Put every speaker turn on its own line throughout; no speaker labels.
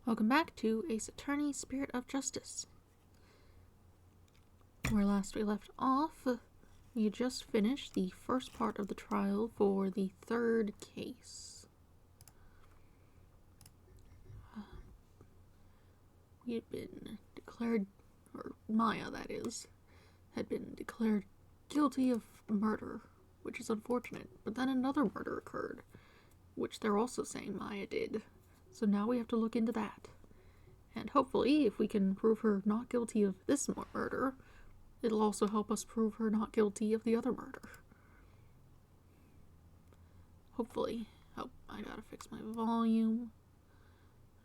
Welcome back to Ace Attorney, Spirit of Justice. Where last we left off, we just finished the first part of the trial for the third case. We had been declared, or Maya that is, had been declared guilty of murder, which is unfortunate, but then another murder occurred, which they're also saying Maya did. So now we have to look into that. And hopefully, if we can prove her not guilty of this murder, it'll also help us prove her not guilty of the other murder. Hopefully. Oh, I gotta fix my volume.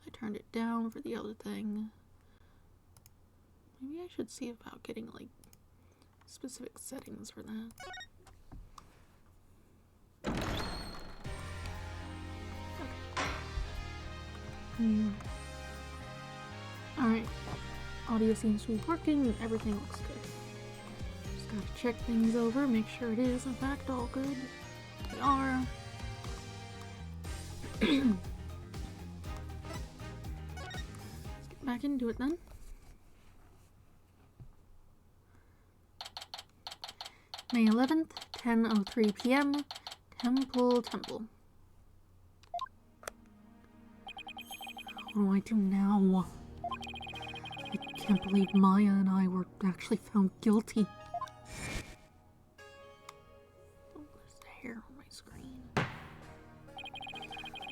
I turned it down for the other thing. Maybe I should see about getting, like, specific settings for that. Alright, audio seems to be working and everything looks good. Just gotta check things over, make sure it is in fact all good. They are. Let's get back into it then. May 11th, 10:03 p.m. Temple. What do I do now? I can't believe Maya and I were actually found guilty. Oh, there's the hair on my screen.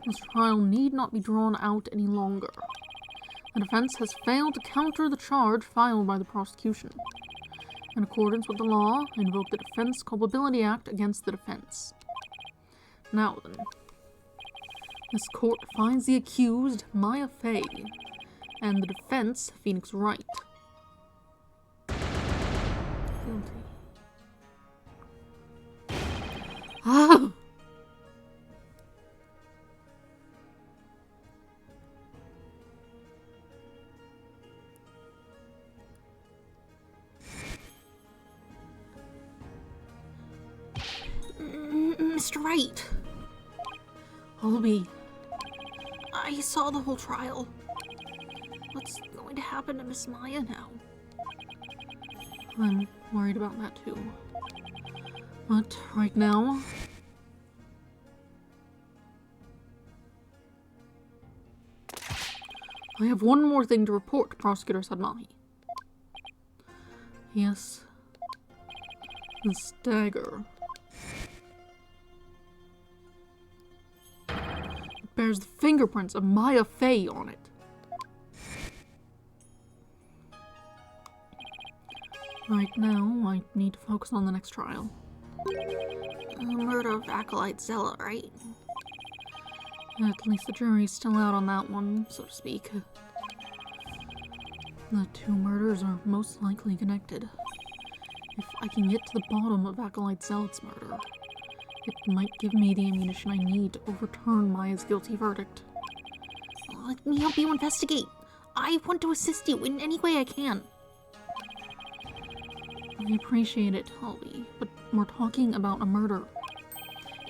This trial need not be drawn out any longer. The defense has failed to counter the charge filed by the prosecution. In accordance with the law, I invoke the Defense Culpability Act against the defense. Now then. This court finds the accused, Maya Fey, and the defense, Phoenix Wright, guilty. Ah! Mr. Wright! Holby. I saw the whole trial. What's going to happen to Miss Maya now? I'm worried about that too. But right now... I have one more thing to report to Prosecutor Sadmahi. Yes. This dagger. Bears the fingerprints of Maya Fey on it. Right now, I need to focus on the next trial. The murder of Acolyte Zella, right? At least the jury's still out on that one, so to speak. The two murders are most likely connected. If I can get to the bottom of Acolyte Zella's murder, it might give me the ammunition I need to overturn Maya's guilty verdict. Let me help you investigate. I want to assist you in any way I can. I appreciate it, Holly, but we're talking about a murder.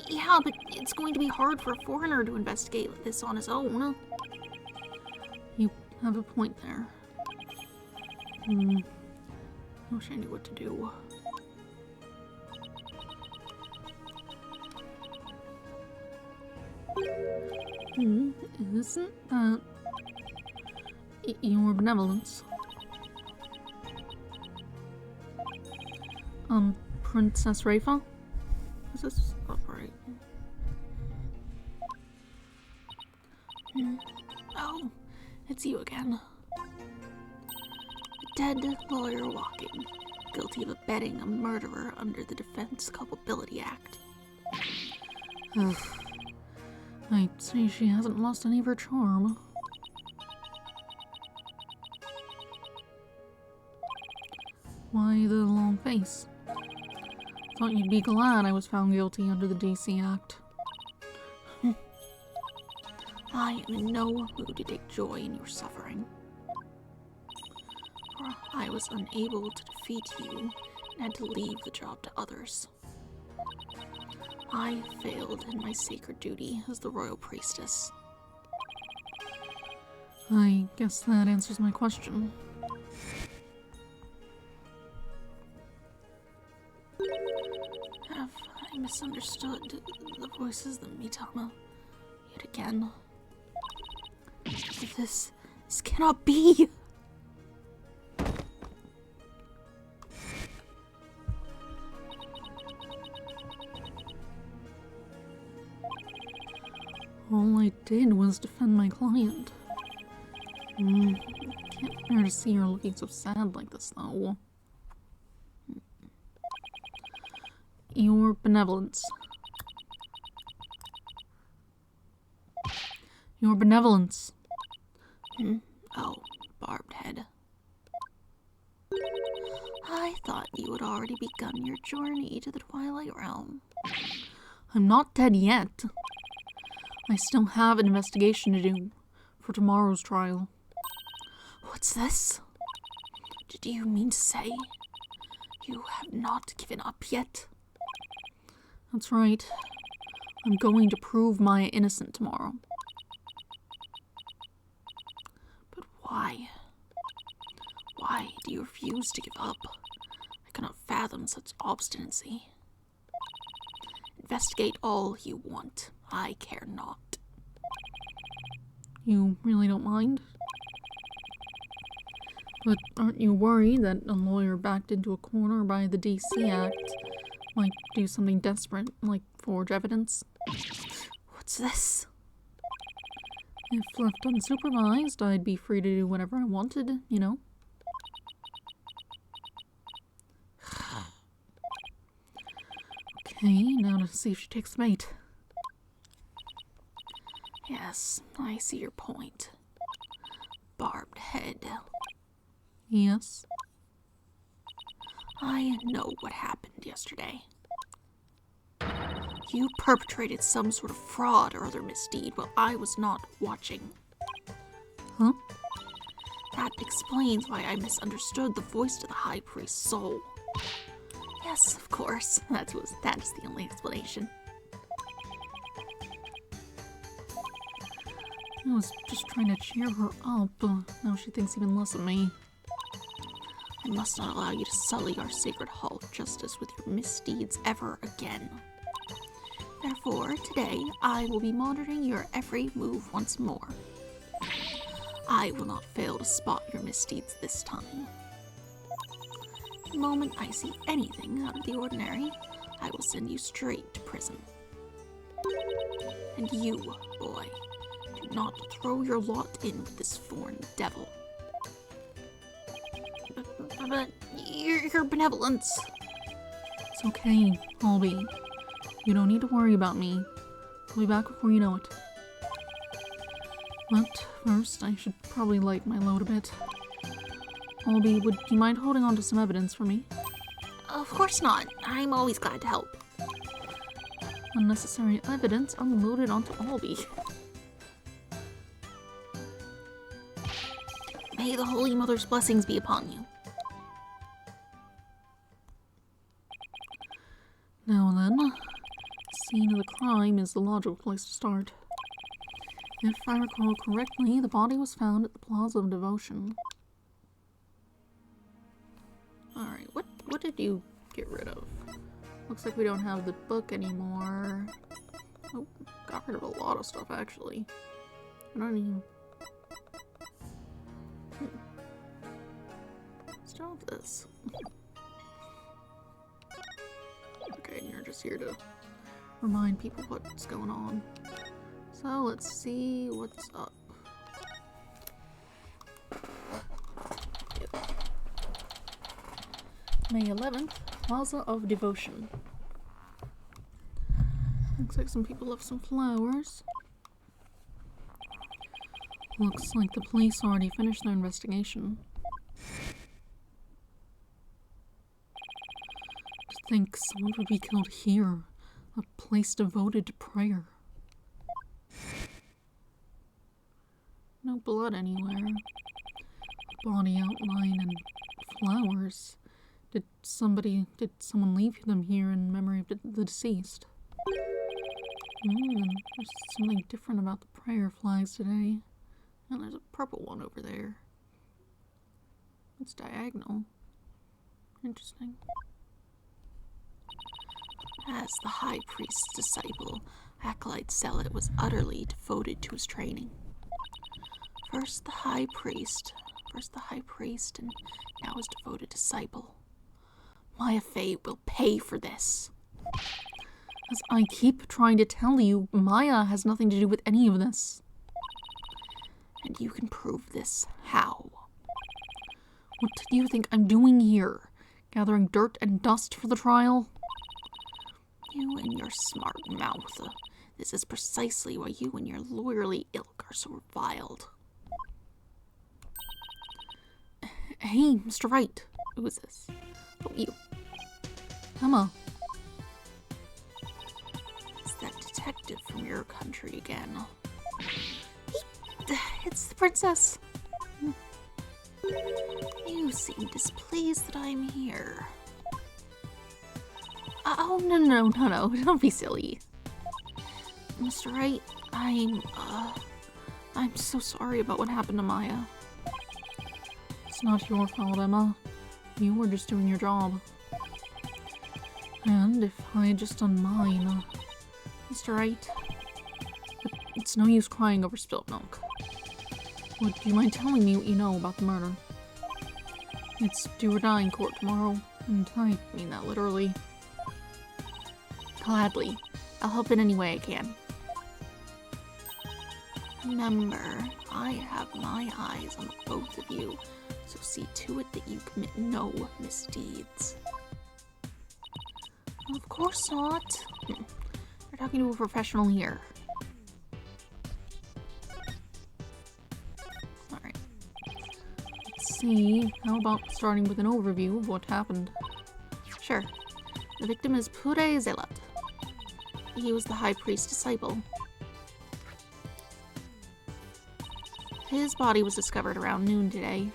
Yeah, but it's going to be hard for a foreigner to investigate this on his own. You have a point there. I wish I knew what to do. Isn't that your benevolence? Princess Rafa? Is this upright? Oh, it's you again. A dead lawyer walking, guilty of abetting a murderer under the Defense Culpability Act. Ugh. I'd say she hasn't lost any of her charm. Why the long face? Thought you'd be glad I was found guilty under the DC Act. I am in no mood to take joy in your suffering. For I was unable to defeat you and had to leave the job to others. I failed in my sacred duty as the royal priestess. I guess that answers my question. Have I misunderstood the voices that Mitama yet again? This cannot be! All I did was defend my client. Can't bear to see her looking so sad like this, though. Your benevolence. Your benevolence. Oh, barbed head. I thought you had already begun your journey to the Twilight Realm. I'm not dead yet. I still have an investigation to do for tomorrow's trial. What's this? Did you mean to say you have not given up yet? That's right. I'm going to prove Maya innocent tomorrow. But why? Why do you refuse to give up? I cannot fathom such obstinacy. Investigate all you want. I care not. You really don't mind? But aren't you worried that a lawyer backed into a corner by the DC Act might do something desperate, like forge evidence? What's this? If left unsupervised, I'd be free to do whatever I wanted, you know? Okay, now to see if she takes the bait. Yes, I see your point. Barbed head. Yes? I know what happened yesterday. You perpetrated some sort of fraud or other misdeed while I was not watching. Huh? That explains why I misunderstood the voice to the High Priest's soul. Yes, of course. That is the only explanation. I was just trying to cheer her up. Now she thinks even less of me. I must not allow you to sully our sacred hall of justice with your misdeeds ever again. Therefore, today, I will be monitoring your every move once more. I will not fail to spot your misdeeds this time. The moment I see anything out of the ordinary, I will send you straight to prison. And you, boy, do not throw your lot in with this foreign devil. But your benevolence. It's okay, Albie. You don't need to worry about me. I'll be back before you know it. But first, I should probably lighten my load a bit. Albie, would you mind holding on to some evidence for me? Of course not. I'm always glad to help. Unnecessary evidence unloaded onto Albie. May the Holy Mother's blessings be upon you. Now then, the scene of the crime is the logical place to start. If I recall correctly, the body was found at the Plaza of Devotion. Alright, what did you get rid of? Looks like we don't have the book anymore. Oh, got rid of a lot of stuff actually. I don't even... Still have this. Okay, and you're just here to remind people what's going on. So let's see what's up. Yep. May 11th, Plaza of Devotion. Looks like some people left some flowers. Looks like the police already finished their investigation. To think someone would be killed here, a place devoted to prayer. No blood anywhere. Body outline and flowers. Did someone leave them here in memory of the deceased? There's something different about the prayer flags today. And there's a purple one over there. It's diagonal. Interesting. As the high priest's disciple, Acolyte Zealot was utterly devoted to his training. First the high priest, and now his devoted disciple. Maya Fey will pay for this. As I keep trying to tell you, Maya has nothing to do with any of this. And you can prove this. How? What do you think I'm doing here? Gathering dirt and dust for the trial? You and your smart mouth. This is precisely why you and your lawyerly ilk are so reviled. Hey, Mr. Wright. Who is this? Oh, you. Emma. It's that detective from your country again. It's the princess. You seem displeased that I'm here. Oh, no. Don't be silly. Mr. Wright, I'm so sorry about what happened to Maya. It's not your fault, Emma. You were just doing your job. And if I had just done mine, Mr. Wright, but it's no use crying over spilt milk. Would you mind telling me what you know about the murder? It's do or die in court tomorrow, and I mean that literally. Gladly. I'll help in any way I can. Remember, I have my eyes on both of you, so see to it that you commit no misdeeds. Of course not. You're talking to a professional here. Alright. Let's see. How about starting with an overview of what happened? Sure. The victim is Pure Zealot. He was the high priest's disciple. His body was discovered around noon today,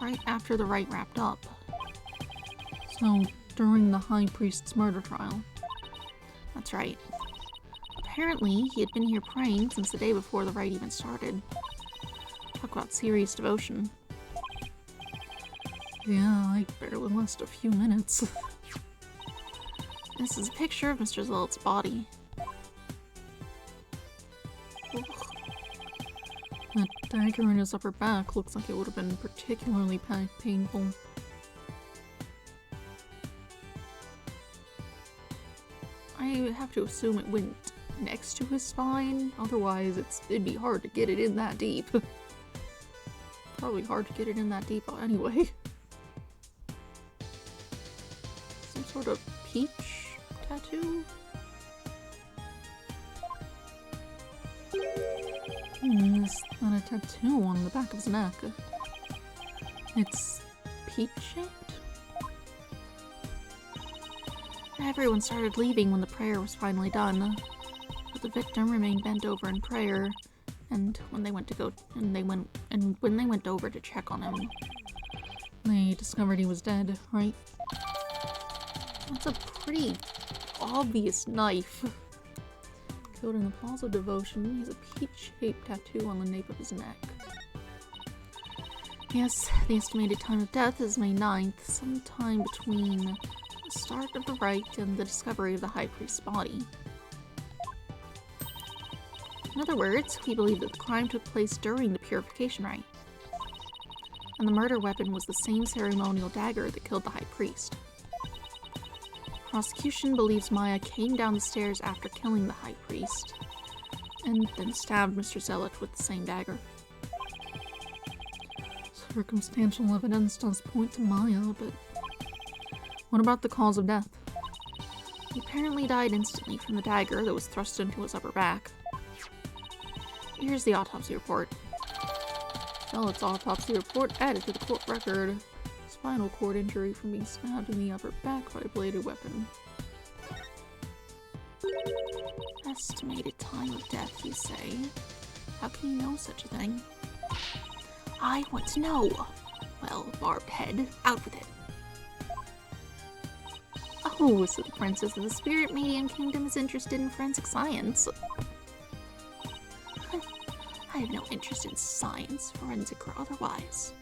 right after the rite wrapped up. So, during the high priest's murder trial. That's right. Apparently, he had been here praying since the day before the rite even started. Talk about serious devotion. Yeah, I barely lost a few minutes. This is a picture of Mr. Zealot's body. Ugh. That dagger in his upper back looks like it would have been particularly painful. I have to assume it went next to his spine, otherwise it'd be hard to get it in that deep. Probably hard to get it in that deep anyway. Some sort of peach tattoo? It's not a tattoo on the back of his neck. It's peach-shaped? Everyone started leaving when the prayer was finally done, but the victim remained bent over in prayer, and when they went over to check on him, they discovered he was dead, right? That's a pretty obvious knife. Killed in the Plaza Devotion, he's a peach-shaped tattoo on the nape of his neck. Yes, the estimated time of death is May 9th, sometime between the start of the rite and the discovery of the high priest's body. In other words, we believe that the crime took place during the purification rite, and the murder weapon was the same ceremonial dagger that killed the high priest. Prosecution believes Maya came down the stairs after killing the high priest, and then stabbed Mr. Zealot with the same dagger. Circumstantial evidence does point to Maya, but what about the cause of death? He apparently died instantly from the dagger that was thrust into his upper back. Here's the autopsy report. Zealot's autopsy report added to the court record. Spinal cord injury from being stabbed in the upper back by a bladed weapon. Estimated time of death, you say? How can you know such a thing? I want to know. Well, barbed head, out with it. Oh, so the princess of the spirit medium kingdom is interested in forensic science. I have no interest in science, forensic or otherwise.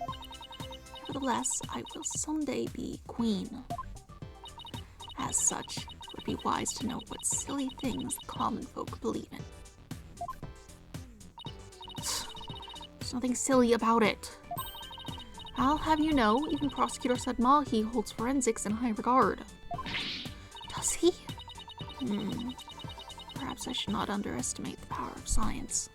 Nevertheless, I will someday be queen. As such, it would be wise to know what silly things the common folk believe in. There's nothing silly about it. I'll have you know, even Prosecutor said Mahi holds forensics in high regard. Does he? Perhaps I should not underestimate the power of science.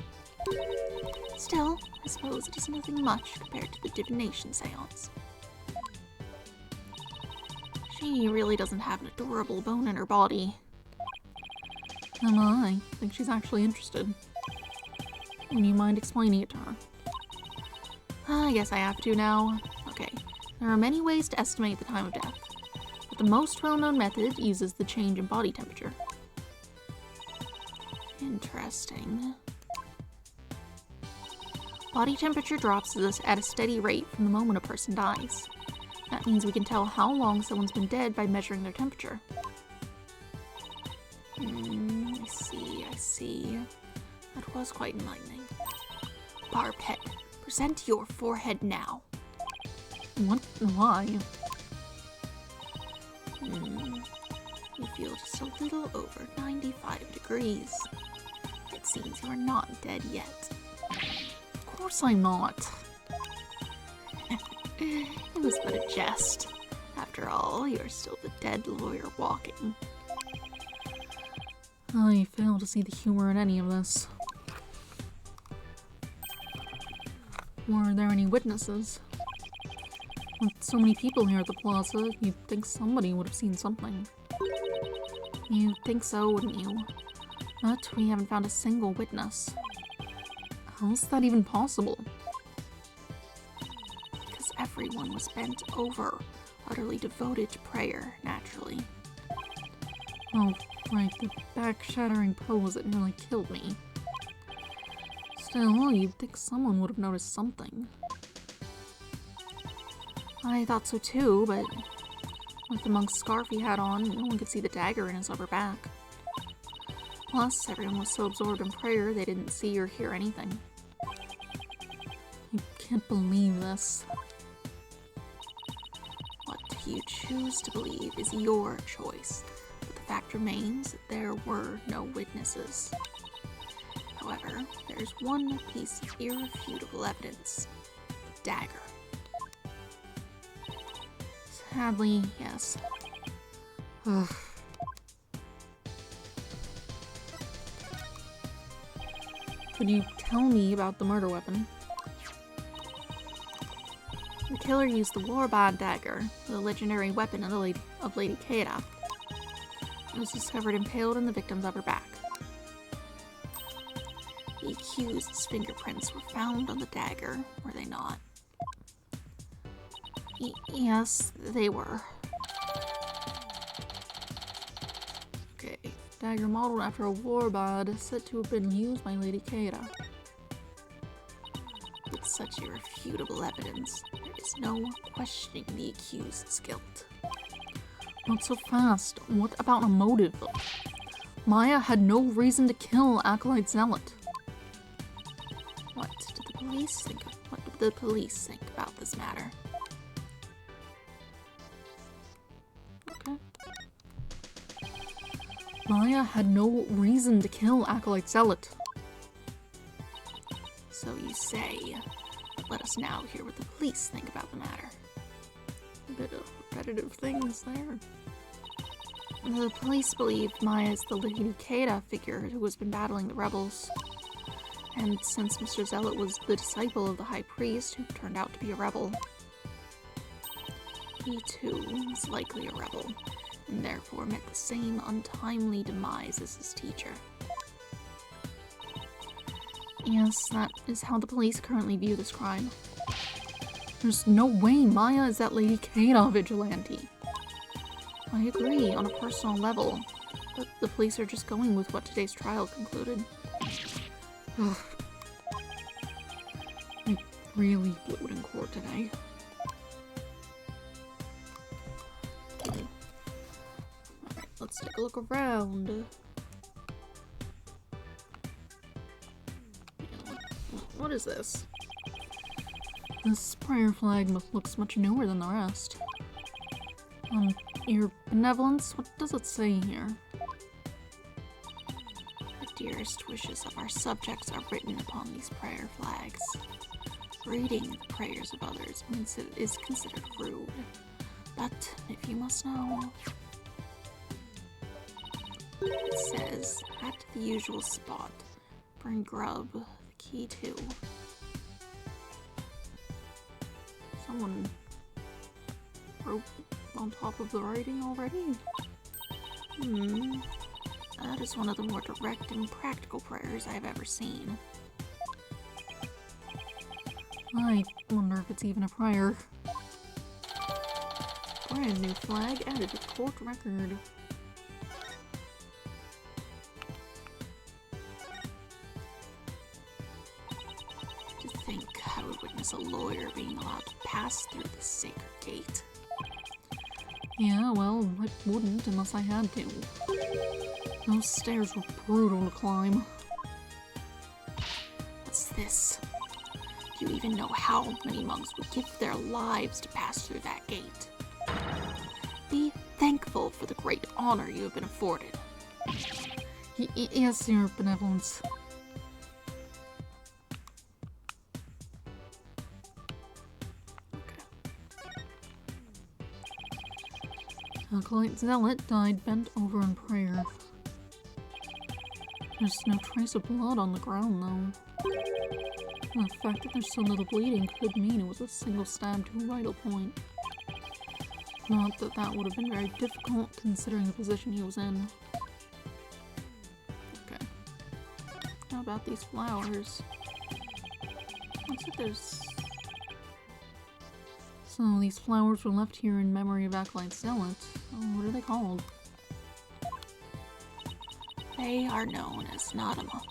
Still, I suppose it is nothing much compared to the divination seance. She really doesn't have an adorable bone in her body. I think she's actually interested. Would you mind explaining it to her? I guess I have to now. Okay, there are many ways to estimate the time of death, but the most well-known method uses the change in body temperature. Interesting. Body temperature drops at a steady rate from the moment a person dies. That means we can tell how long someone's been dead by measuring their temperature. I see. That was quite enlightening. Barbet, present your forehead now. What? Why? You feel just a little over 95 degrees. It seems you are not dead yet. Of course I'm not. It was but a jest. After all, you're still the dead lawyer walking. I fail to see the humor in any of this. Were there any witnesses? With so many people here at the plaza, you'd think somebody would have seen something. You'd think so, wouldn't you? But we haven't found a single witness. How's that even possible? Because everyone was bent over, utterly devoted to prayer, naturally. Oh, right, the back-shattering pose that nearly killed me. Still, you'd think someone would have noticed something. I thought so too, but with the monk's scarf he had on, no one could see the dagger in his upper back. Plus, everyone was so absorbed in prayer they didn't see or hear anything. I can't believe this. What you choose to believe is your choice, but the fact remains that there were no witnesses. However, there's one piece of irrefutable evidence: the dagger. Sadly, yes. Ugh. Could you tell me about the murder weapon? The killer used the Warbad dagger, the legendary weapon of Lady Keita. It was discovered impaled in the victim's upper back. The accused's fingerprints were found on the dagger, were they not? Yes, they were. Okay, dagger modeled after a warbad said to have been used by Lady Keita. With such irrefutable evidence, there is no questioning the accused's guilt. Not so fast. What about a motive? Maya had no reason to kill Acolyte Zealot. What did the police think about this matter? Okay. Maya had no reason to kill Acolyte Zealot. So you say. Let us now hear what the police think about the matter. A bit of repetitive things there. The police believe Maya is the Lady Keita figure who has been battling the rebels. And since Mr. Zealot was the disciple of the High Priest who turned out to be a rebel, he too was likely a rebel, and therefore met the same untimely demise as his teacher. Yes, that is how the police currently view this crime. There's no way Maya is that Lady Keita vigilante. I agree on a personal level, but the police are just going with what today's trial concluded. Ugh. I really blew it in court today. Alright, let's take a look around. What is this? This prayer flag looks much newer than the rest. Your benevolence, what does it say here? The dearest wishes of our subjects are written upon these prayer flags. Reading the prayers of others means it is considered rude. But if you must know, it says, at the usual spot, bring grub, the key too. Someone wrote on top of the writing already? That is one of the more direct and practical prayers I've ever seen. I wonder if it's even a prayer. Brand new flag added to court record. To think I would witness a lawyer being allowed to pass through the sacred gate. Yeah, well, I wouldn't unless I had to. Those stairs were brutal to climb. What's this? Do you even know how many monks would give their lives to pass through that gate? Be thankful for the great honor you have been afforded. Yes, your benevolence. Acolyte Zealot died bent over in prayer. There's no trace of blood on the ground, though. The fact that there's so little bleeding could mean it was a single stab to a vital point. Not that that would have been very difficult, considering the position he was in. Okay. How about these flowers? Looks like there's... So these flowers were left here in memory of Acolyte Zealot. What are they called? They are known as Namada,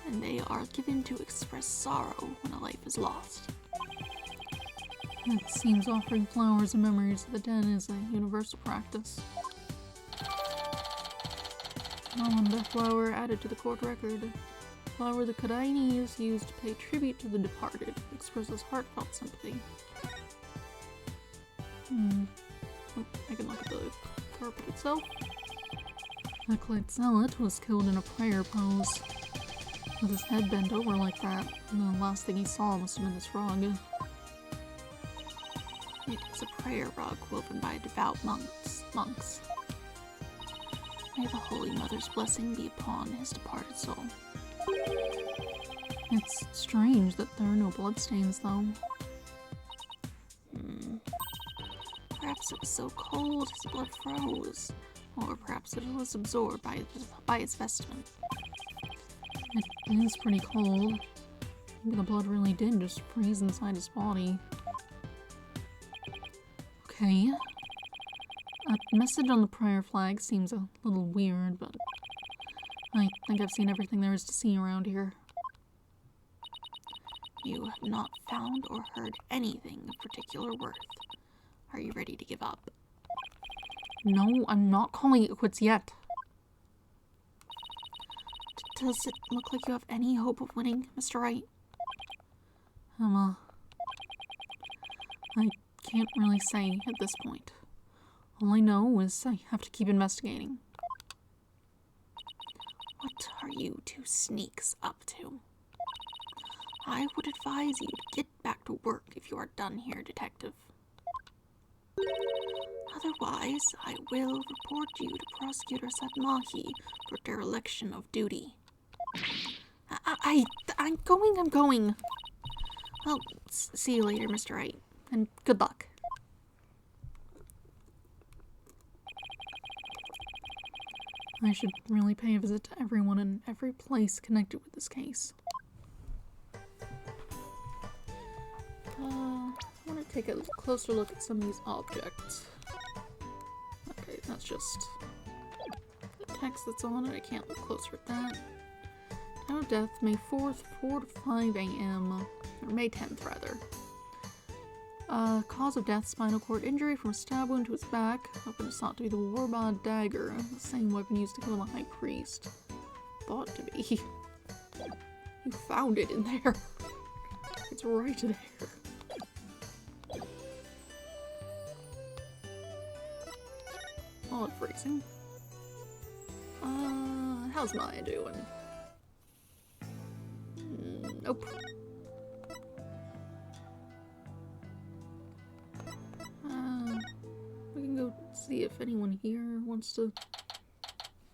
and they are given to express sorrow when a life is lost. It seems offering flowers and memories of the dead is a universal practice. Namada flower added to the court record. Flower the Kadaini used to pay tribute to the departed, expresses heartfelt sympathy. I can look at the carpet itself. Acolyte Zealot was killed in a prayer pose, with his head bent over like that, and the last thing he saw must have been this rug. It is a prayer rug woven by devout monks. May the Holy Mother's blessing be upon his departed soul. It's strange that there are no bloodstains, though. Perhaps it was so cold his blood froze, or perhaps it was absorbed by his vestment. It is pretty cold. Maybe the blood really did just freeze inside his body. Okay. A message on the prayer flag seems a little weird, but I think I've seen everything there is to see around here. You have not found or heard anything of particular worth. Are you ready to give up? No, I'm not calling it quits yet. Does it look like you have any hope of winning, Mr. Wright? I can't really say at this point. All I know is I have to keep investigating. What are you two sneaks up to? I would advise you to get back to work if you are done here, Detective. Otherwise, I will report you to Prosecutor Satmahi for dereliction of duty. I'm going. Well, see you later, Mr. Wright, and good luck. I should really pay a visit to everyone in every place connected with this case. I want to take a closer look at some of these objects. Okay, that's just the text that's on it. I can't look closer at that. Time of death, May 4th, 4 to 5 a.m. Or May 10th, rather. Cause of death, spinal cord injury from a stab wound to his back. Weapon is thought to be the Warbod dagger, the same weapon used to kill the High Priest. Thought to be. You found it in there. It's right there. Oh, it's freezing. How's Maya doing? Nope. We can go see if anyone here wants to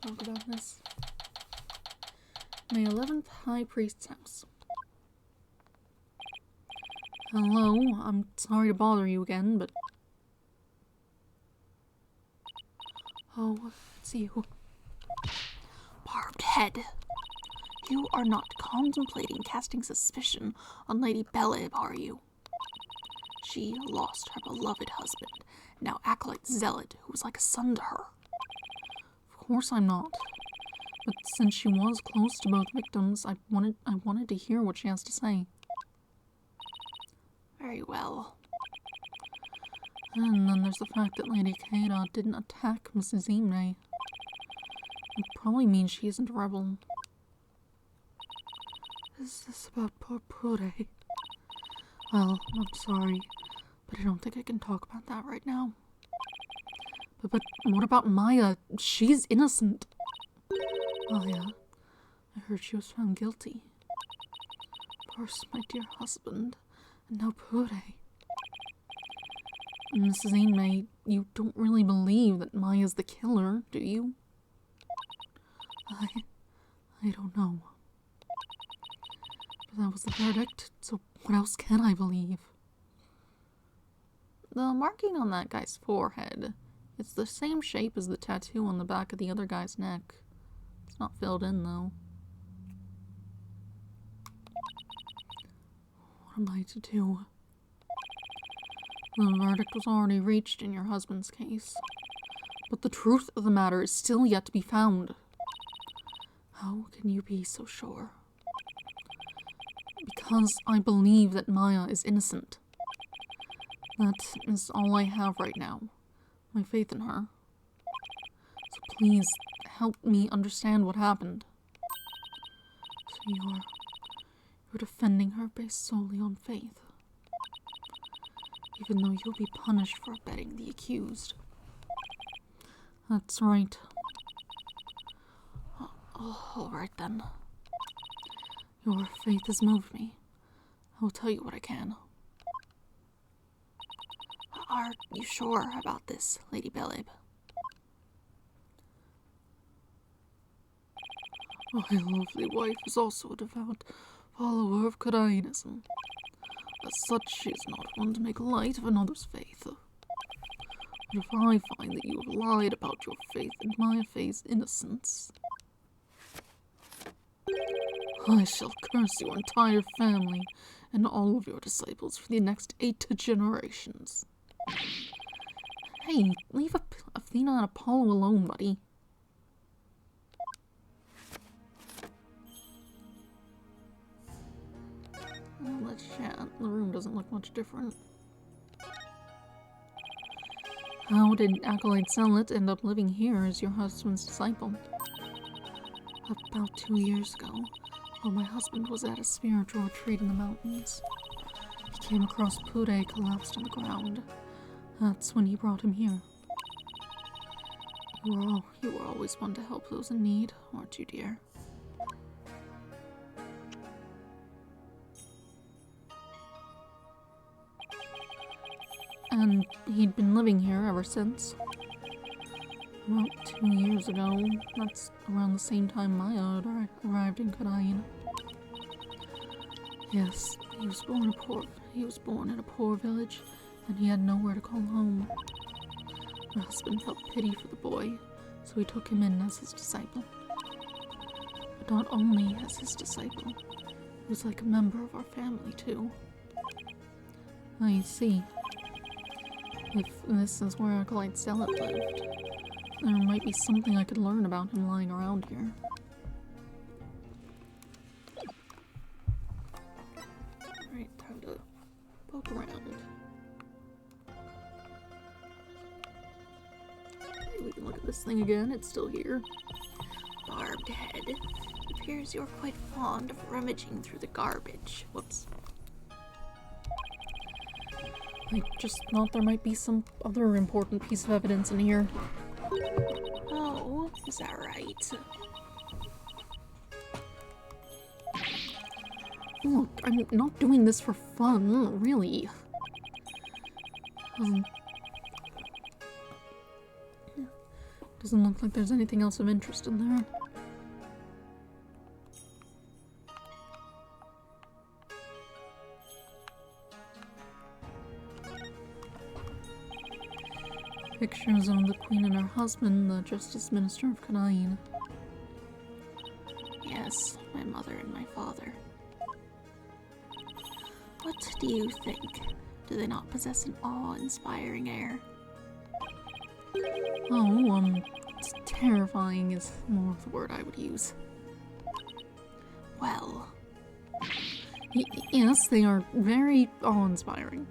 talk about this. May 11th, High Priest's house. Hello, I'm sorry to bother you again, but... Oh, it's you. Barbed head. You are not contemplating casting suspicion on Lady Belib, are you? She lost her beloved husband, now acolyte zealot who was like a son to her. Of course I'm not. But since she was close to both victims, I wanted to hear what she has to say. Very well. And then there's the fact that Lady Kada didn't attack Mrs. Imre. It probably means she isn't a rebel. Is this about poor Pure? Well, I'm sorry, but I don't think I can talk about that right now. But what about Maya? She's innocent. Maya, I heard she was found guilty. First my dear husband, and now Pure. Mrs. Imre, you don't really believe that Maya's the killer, do you? I don't know. But that was the verdict, so what else can I believe? The marking on that guy's forehead, it's the same shape as the tattoo on the back of the other guy's neck. It's not filled in, though. What am I to do? The verdict was already reached in your husband's case. But the truth of the matter is still yet to be found. How can you be so sure? Because I believe that Maya is innocent. That is all I have right now. My faith in her. So please, help me understand what happened. So you're defending her based solely on faith. Even though you'll be punished for abetting the accused. That's right. All right then. Your faith has moved me. I will tell you what I can. Are you sure about this, Lady Belib? My lovely wife is also a devout follower of Kadaism. As such, she is not one to make light of another's faith. But if I find that you have lied about your faith and my faith's innocence, I shall curse your entire family and all of your disciples for the next 8 generations. Hey, leave Athena and Apollo alone, buddy. Well, let's chat. The room doesn't look much different. How did Acolyte Zealot end up living here as your husband's disciple? About 2 years ago, while my husband was at a spiritual retreat in the mountains, he came across Pure collapsed on the ground. That's when he brought him here. You were always one to help those in need, weren't you, dear? And he'd been living here ever since. About 2 years ago, that's around the same time Maya had arrived in Kadain. Yes, he was born in a poor village, and he had nowhere to call home. My husband felt pity for the boy, so he took him in as his disciple. But not only as his disciple, he was like a member of our family too. I see. If this is where Acolyte Zealot lived, there might be something I could learn about him lying around here. Alright, time to poke around. Okay, we can look at this thing again, it's still here. barbed head. It appears you're quite fond of rummaging through the garbage. Whoops. I just thought there might be some other important piece of evidence in here. Oh, is that right? Look, I'm not doing this for fun, really. Doesn't look like there's anything else of interest in there. Pictures of the Queen and her husband, the Justice Minister of Kanain. Yes, my mother and my father. What do you think? Do they not possess an awe-inspiring air? Oh, terrifying is more of the word I would use. Well... yes, they are very awe-inspiring.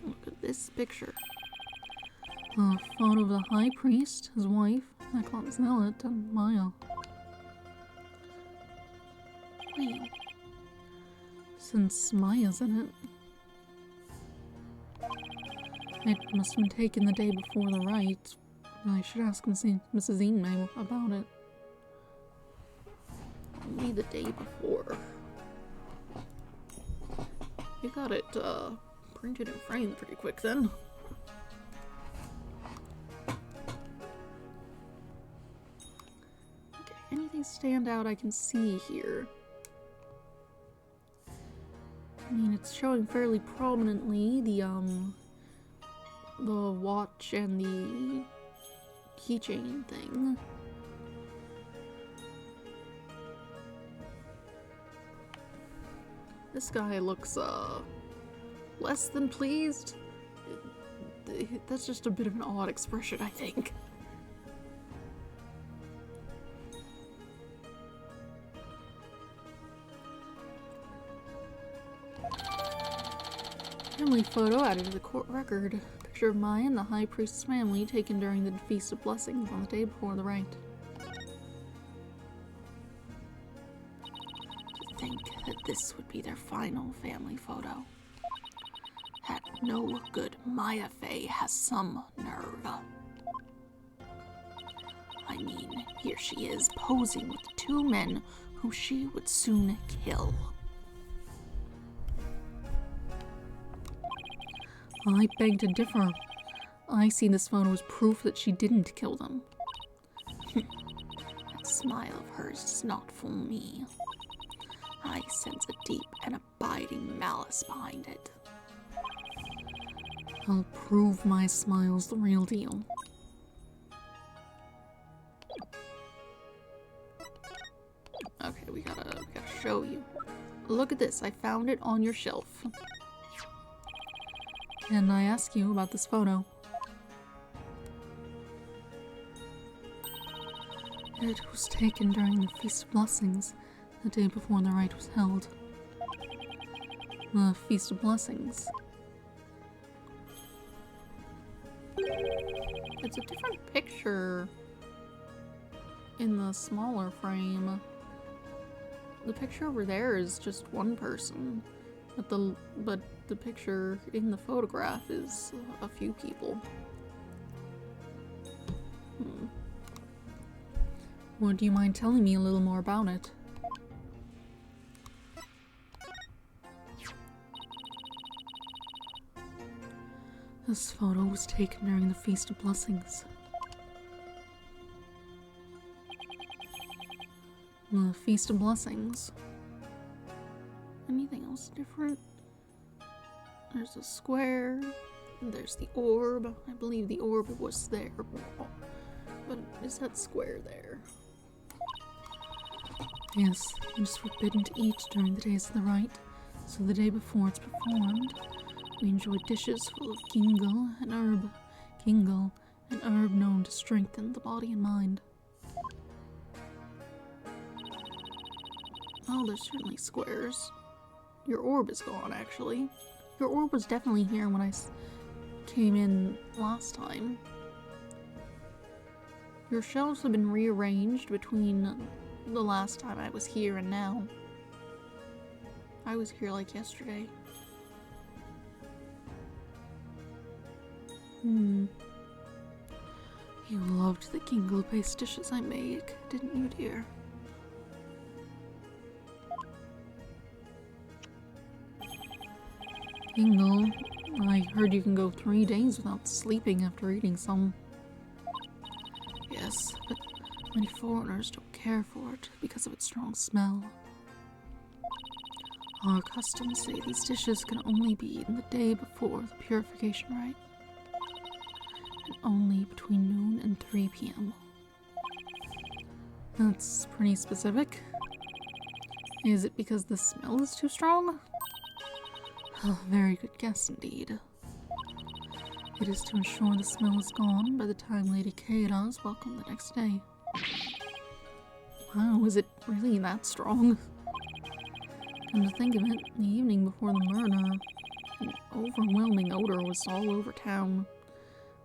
Look at this picture. A photo of the High Priest, his wife, Eklan Zealot, and Maya. Wait. Since Maya's in it. It must have been taken the day before the rite. I should ask Mrs. Inmay about it. Only the day before. You got it, printed and framed pretty quick then. Okay, anything stand out I can see here? I mean, it's showing fairly prominently the watch and the keychain thing. This guy looks, less than pleased. That's just a bit of an odd expression, I think. Family photo added to the court record. Picture of Maya and the High Priest's family taken during the Feast of Blessings on the day before the rite. To think that this would be their final family photo. Had no good Maya Fey has some nerve. I mean, here she is posing with two men who she would soon kill. I beg to differ. I see this photo as proof that she didn't kill them. That smile of hers does not fool me. I sense a deep and abiding malice behind it. I'll prove my smile's the real deal. Okay, we gotta show you. Look at this, I found it on your shelf. Can I ask you about this photo? It was taken during the Feast of Blessings, the day before the rite was held. The Feast of Blessings. It's a different picture in the smaller frame. The picture over there is just one person, but the picture in the photograph is a few people. Would you mind telling me a little more about it? This photo was taken during the Feast of Blessings. The Feast of Blessings. Anything else different? There's a square. There's the orb. I believe the orb was there. But is that square there? Yes, it is forbidden to eat during the days of the rite, so the day before it's performed, we enjoy dishes full of kingle, an herb known to strengthen the body and mind. Oh, there's certainly squares. Your orb is gone, actually. Your orb was definitely here when I came in last time. Your shelves have been rearranged between the last time I was here and now. I was here like yesterday. You loved the gingle-based dishes I made, didn't you, dear? Gingle, I heard you can go 3 days without sleeping after eating some. Yes, but many foreigners don't care for it because of its strong smell. Our customs say these dishes can only be eaten the day before the purification rite, and only between noon and 3 p.m. That's pretty specific. Is it because the smell is too strong? Oh, very good guess indeed. It is to ensure the smell is gone by the time Lady Keira is welcome the next day. Wow, is it really that strong? And to think of it, the evening before the murder, an overwhelming odor was all over town.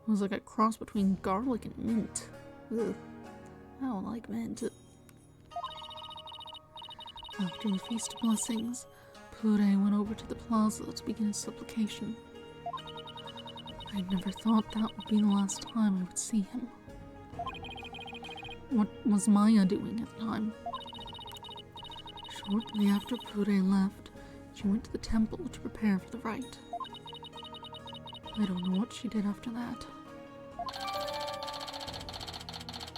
It was like a cross between garlic and mint. Ugh. I don't like mint. After the Feast of Blessings, Pure went over to the plaza to begin his supplication. I never thought that would be the last time I would see him. What was Maya doing at the time? Shortly after Pure left, she went to the temple to prepare for the rite. I don't know what she did after that.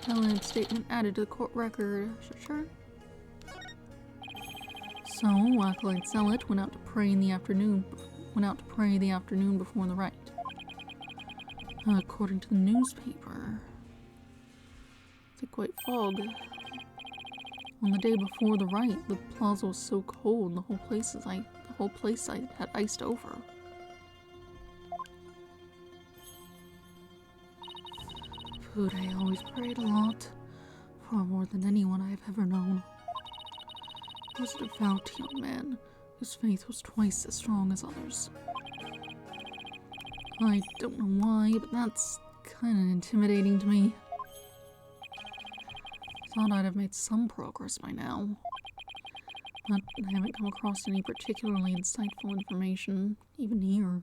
Valid statement added to the court record. Sure. So, Acolyte Zealot went out to pray the afternoon before the rite. According to the newspaper, thick white fog. On the day before the rite, the plaza was so cold, the whole place had iced over. Pure always prayed a lot, far more than anyone I have ever known. He was a devout young man, whose faith was twice as strong as others. I don't know why, but that's kind of intimidating to me. Thought I'd have made some progress by now, but I haven't come across any particularly insightful information, even here.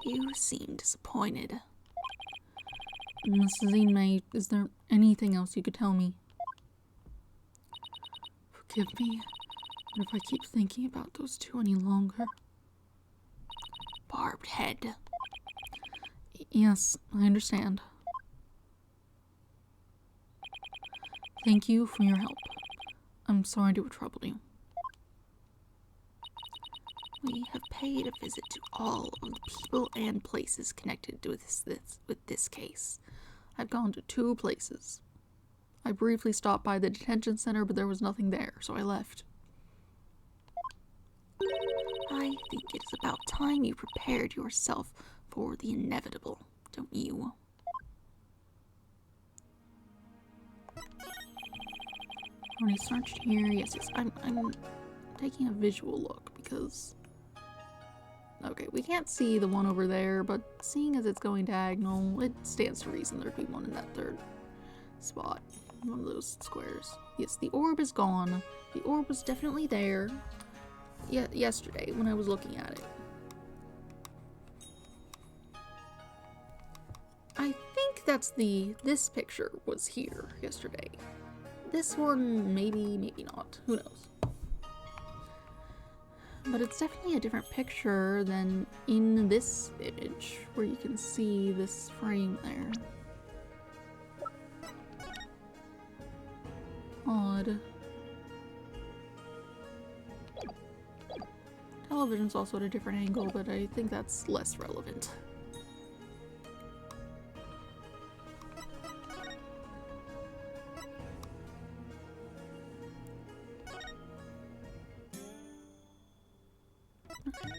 You seem disappointed. Mrs. Inmate, is there anything else you could tell me? Forgive me, but if I keep thinking about those two any longer... Barbed head. Yes, I understand. Thank you for your help. I'm sorry to have troubled you. We have paid a visit to all of the people and places connected with this case. I've gone to 2 places. I briefly stopped by the detention center, but there was nothing there, so I left. I think it is about time you prepared yourself for the inevitable, don't you? Already searched here. Yes. I'm taking a visual look because... Okay, we can't see the one over there, but seeing as it's going diagonal, it stands to reason there'd be one in that 3rd spot. One of those squares. Yes, the orb is gone. The orb was definitely there yesterday when I was looking at it. I think that's this picture was here yesterday. This one, maybe not. Who knows? But it's definitely a different picture than in this image, where you can see this frame there. Odd. Television's also at a different angle, but I think that's less relevant.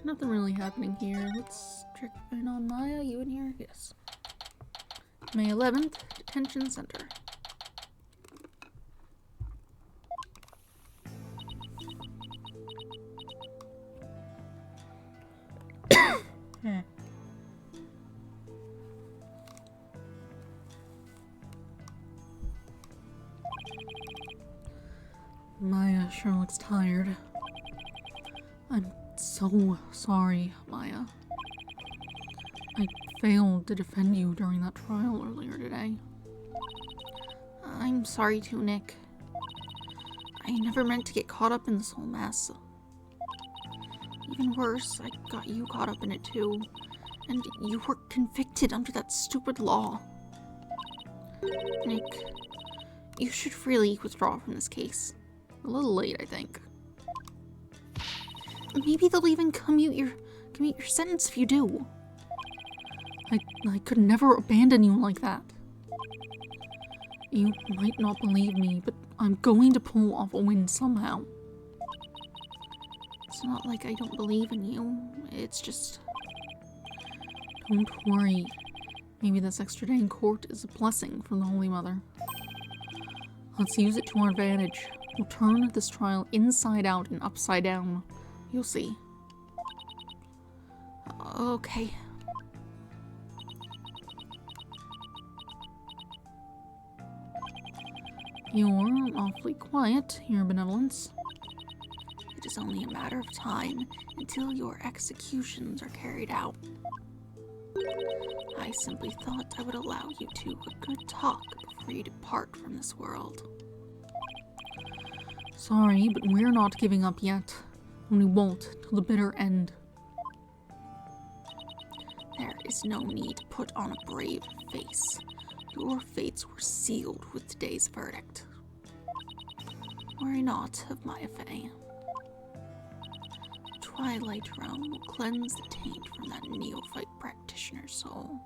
Nothing really happening here. Let's check in on Maya. You in here? Yes. May 11th, Detention Center. Maya sure looks tired. I'm so sorry, Maya. I failed to defend you during that trial earlier today. I'm sorry too, Nick. I never meant to get caught up in this whole mess. Even worse, I got you caught up in it too. And you were convicted under that stupid law. Nick, you should really withdraw from this case. A little late, I think. Maybe they'll even commute your sentence if you do. I could never abandon you like that. You might not believe me, but I'm going to pull off a win somehow. It's not like I don't believe in you. It's just... Don't worry. Maybe this extra day in court is a blessing from the Holy Mother. Let's use it to our advantage. We'll turn this trial inside out and upside down. You'll see. Okay. You're awfully quiet, Your Benevolence. It is only a matter of time until your executions are carried out. I simply thought I would allow you a good talk before you depart from this world. Sorry, but we're not giving up yet. And we won't till the bitter end. There is no need to put on a brave face. Your fates were sealed with today's verdict. Worry not of Maya Fey. The Twilight Realm will cleanse the taint from that neophyte practitioner's soul.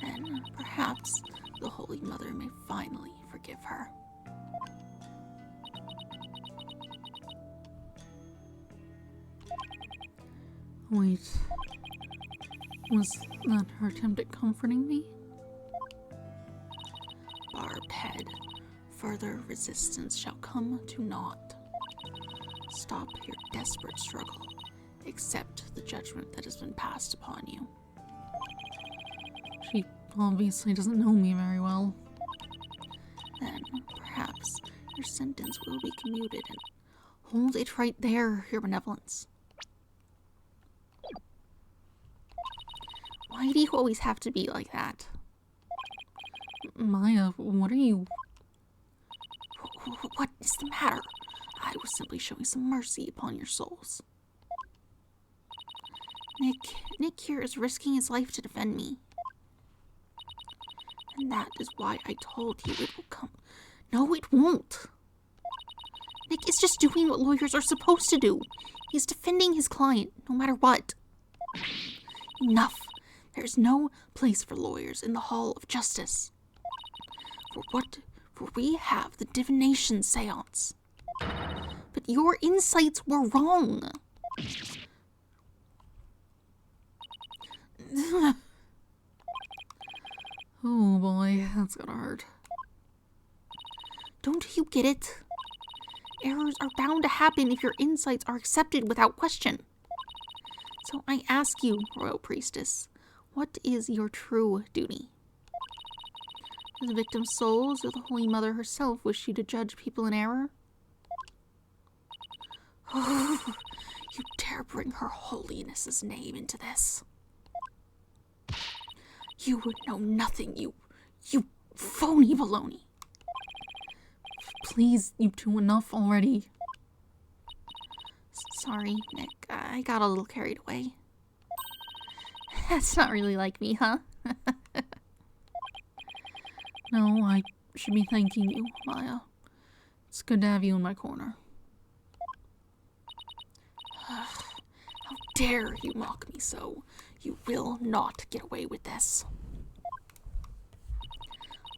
Then, perhaps, the Holy Mother may finally forgive her. Wait, was that her attempt at comforting me? Barbed head, further resistance shall come to naught. Stop your desperate struggle. Accept the judgment that has been passed upon you. She obviously doesn't know me very well. Then, perhaps, your sentence will be commuted and hold it right there, Your Benevolence. Why do you always have to be like that? Maya, what are you... What is the matter? I was simply showing some mercy upon your souls. Nick here is risking his life to defend me. And that is why I told you it will come. No, it won't. Nick is just doing what lawyers are supposed to do. He's defending his client, no matter what. Enough. There's no place for lawyers in the Hall of Justice. For we have the divination seance. But your insights were wrong. Oh boy, that's gonna hurt. Don't you get it? Errors are bound to happen if your insights are accepted without question. So I ask you, Royal Priestess, what is your true duty? Do the victim's souls or the Holy Mother herself wish you to judge people in error? Oh, you dare bring her holiness's name into this. You would know nothing, you phony baloney. Please, you two, enough already. Sorry, Nick, I got a little carried away. That's not really like me, huh? No, I should be thanking you, Maya. It's good to have you in my corner. How dare you mock me so? You will not get away with this.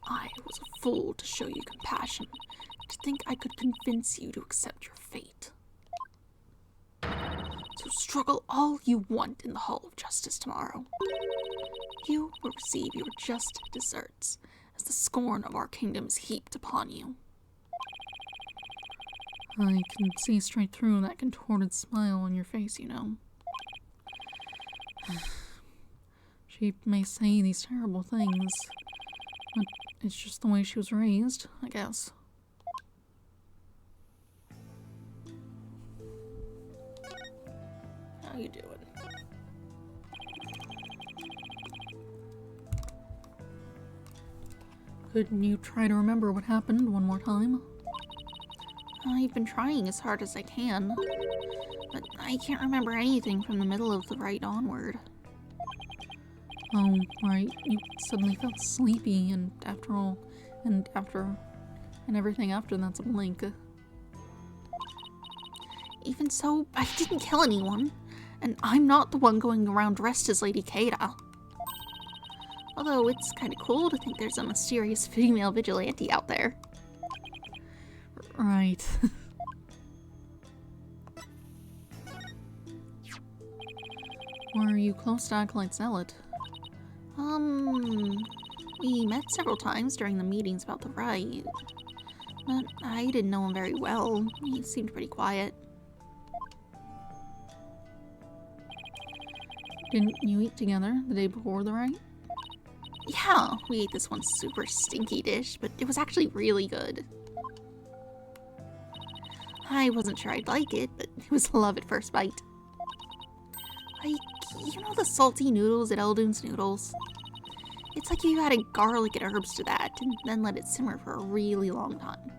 I was a fool to show you compassion, to think I could convince you to accept your fate. So struggle all you want in the Hall of Justice tomorrow. You will receive your just deserts, as the scorn of our kingdom is heaped upon you. I can see straight through that contorted smile on your face, you know. She may say these terrible things, but it's just the way she was raised, I guess. Couldn't you try to remember what happened one more time?
I've been trying as hard as I can, but I can't remember anything from the middle of the Wright onward.
Oh, right. You suddenly felt sleepy, and everything after that's a blink.
Even so, I didn't kill anyone, and I'm not the one going around dressed as Lady Keita. Although it's kind of cool to think there's a mysterious female vigilante out there.
Right. Were you close to Acolyte Zealot?
We met several times during the meetings about the Wright, but I didn't know him very well. He seemed pretty quiet.
Didn't you eat together the day before the Wright?
Yeah, we ate this one super stinky dish, but it was actually really good. I wasn't sure I'd like it, but it was love at first bite. Like, you know the salty noodles at Eldoon's Noodles? It's like you added garlic and herbs to that, and then let it simmer for a really long time.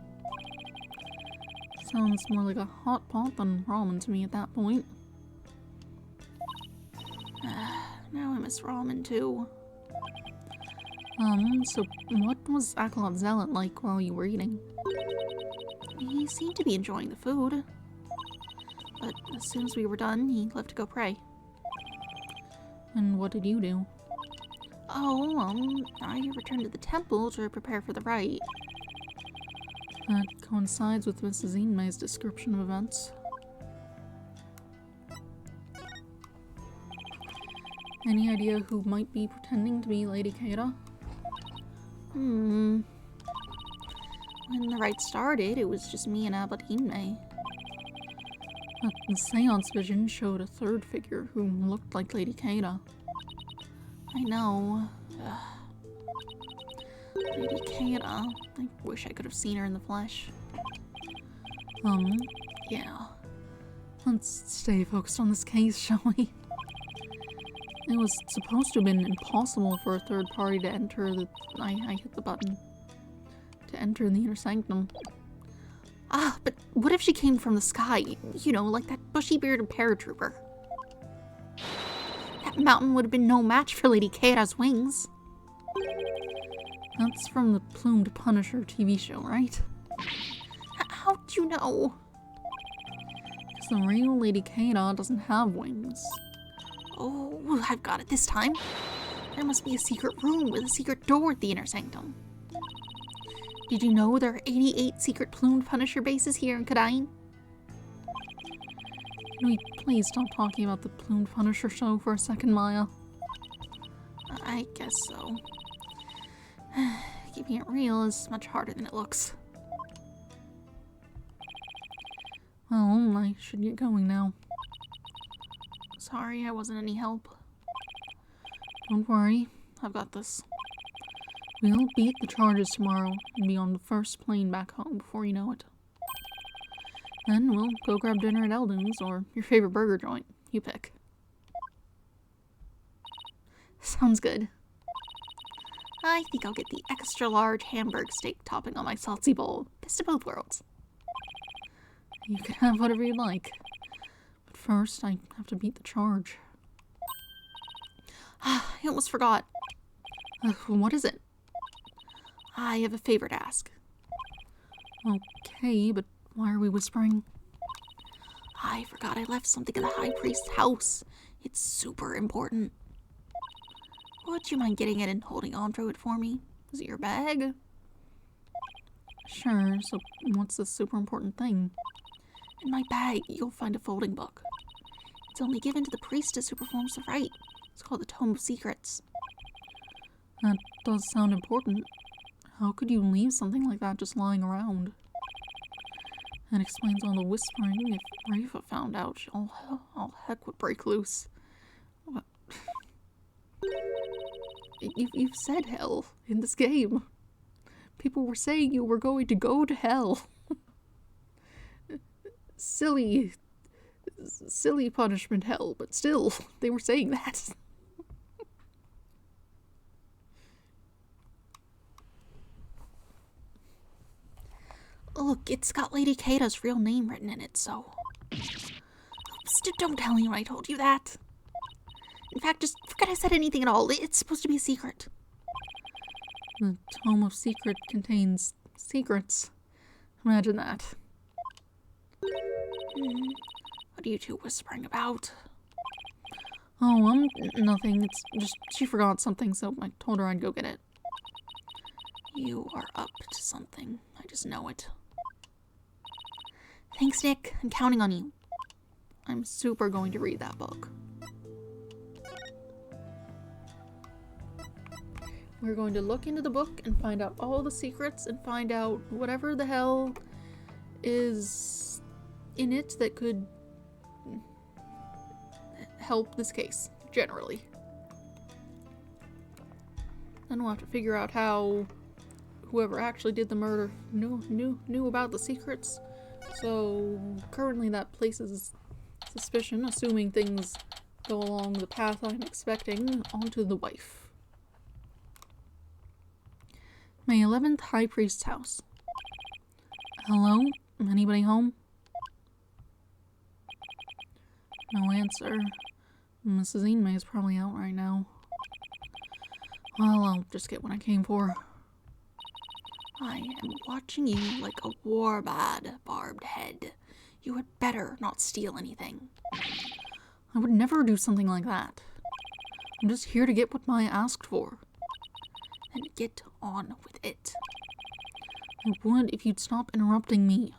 Sounds more like a hot pot than ramen to me at that point.
Now I miss ramen too.
So what was Acolyte Zealot like while you were eating?
He seemed to be enjoying the food, but as soon as we were done, he left to go pray.
And what did you do?
Oh, I returned to the temple to prepare for the Wright.
That coincides with Mrs. Inmei's description of events. Any idea who might be pretending to be Lady Keita?
When the Wright started, it was just me and Abbot Inmei.
But the seance vision showed a third figure who looked like Lady Keita.
I know. Lady Keita. I wish I could have seen her in the flesh.
Yeah. Let's stay focused on this case, shall we? It was supposed to have been impossible for a third party to enter the... I hit the button. To enter the inner sanctum.
But what if she came from the sky? You know, like that bushy-bearded paratrooper. That mountain would have been no match for Lady Keita's wings.
That's from the Plumed Punisher TV show, right?
How do you know?
Because the real Lady Keita doesn't have wings.
Oh, I've got it this time. There must be a secret room with a secret door at the inner sanctum. Did you know there are 88 secret Plumed Punisher bases here in Kadain?
Can we please stop talking about the Plumed Punisher show for a second, Maya?
I guess so. Keeping it real is much harder than it looks.
Well, I should get going now.
Sorry I wasn't any help.
Don't worry, I've got this. We'll beat the charges tomorrow and be on the first plane back home before you know it. Then we'll go grab dinner at Eldoon's or your favorite burger joint. You pick.
Sounds good. I think I'll get the extra large hamburg steak topping on my salty bowl. Best of both worlds.
You can have whatever you like. But first, I have to beat the charge.
I almost forgot.
What is it?
I have a favor to ask.
Okay, but why are we whispering?
I forgot I left something in the High Priest's house. It's super important. Would you mind getting it and holding on to it for me? Is it your bag?
Sure, so what's this super important thing?
In my bag, you'll find a folding book. It's only given to the priestess who performs the rite. It's called the Tome of Secrets.
That does sound important. How could you leave something like that just lying around? That explains all the whispering. If Rafa found out, all heck would break loose. What?
You've said hell
In this game. People were saying you were going to go to hell. Silly punishment hell, but still, they were saying that.
Look, it's got Lady Kata's real name written in it, so... Oops, don't tell anyone I told you that. In fact, just forget I said anything at all. It's supposed to be a secret.
The Tome of Secret contains secrets. Imagine that.
What are you two whispering about?
Oh, nothing. It's just she forgot something, so I told her I'd go get it.
You are up to something. I just know it. Thanks, Nick. I'm counting on you.
I'm super going to read that book. We're going to look into the book and find out all the secrets and find out whatever the hell is in it that could help this case, generally. Then we'll have to figure out how whoever actually did the murder knew about the secrets. So currently that places suspicion, assuming things go along the path I'm expecting, onto the wife. May 11th, High Priest's house. Hello? Anybody home? No answer. Mrs. Inmay is probably out right now. Well, I'll just get what I came for.
I am watching you like a warbad, Barbed Head. You had better not steal anything.
I would never do something like that. I'm just here to get what Maya asked for.
Then get on with it.
I would if you'd stop interrupting me.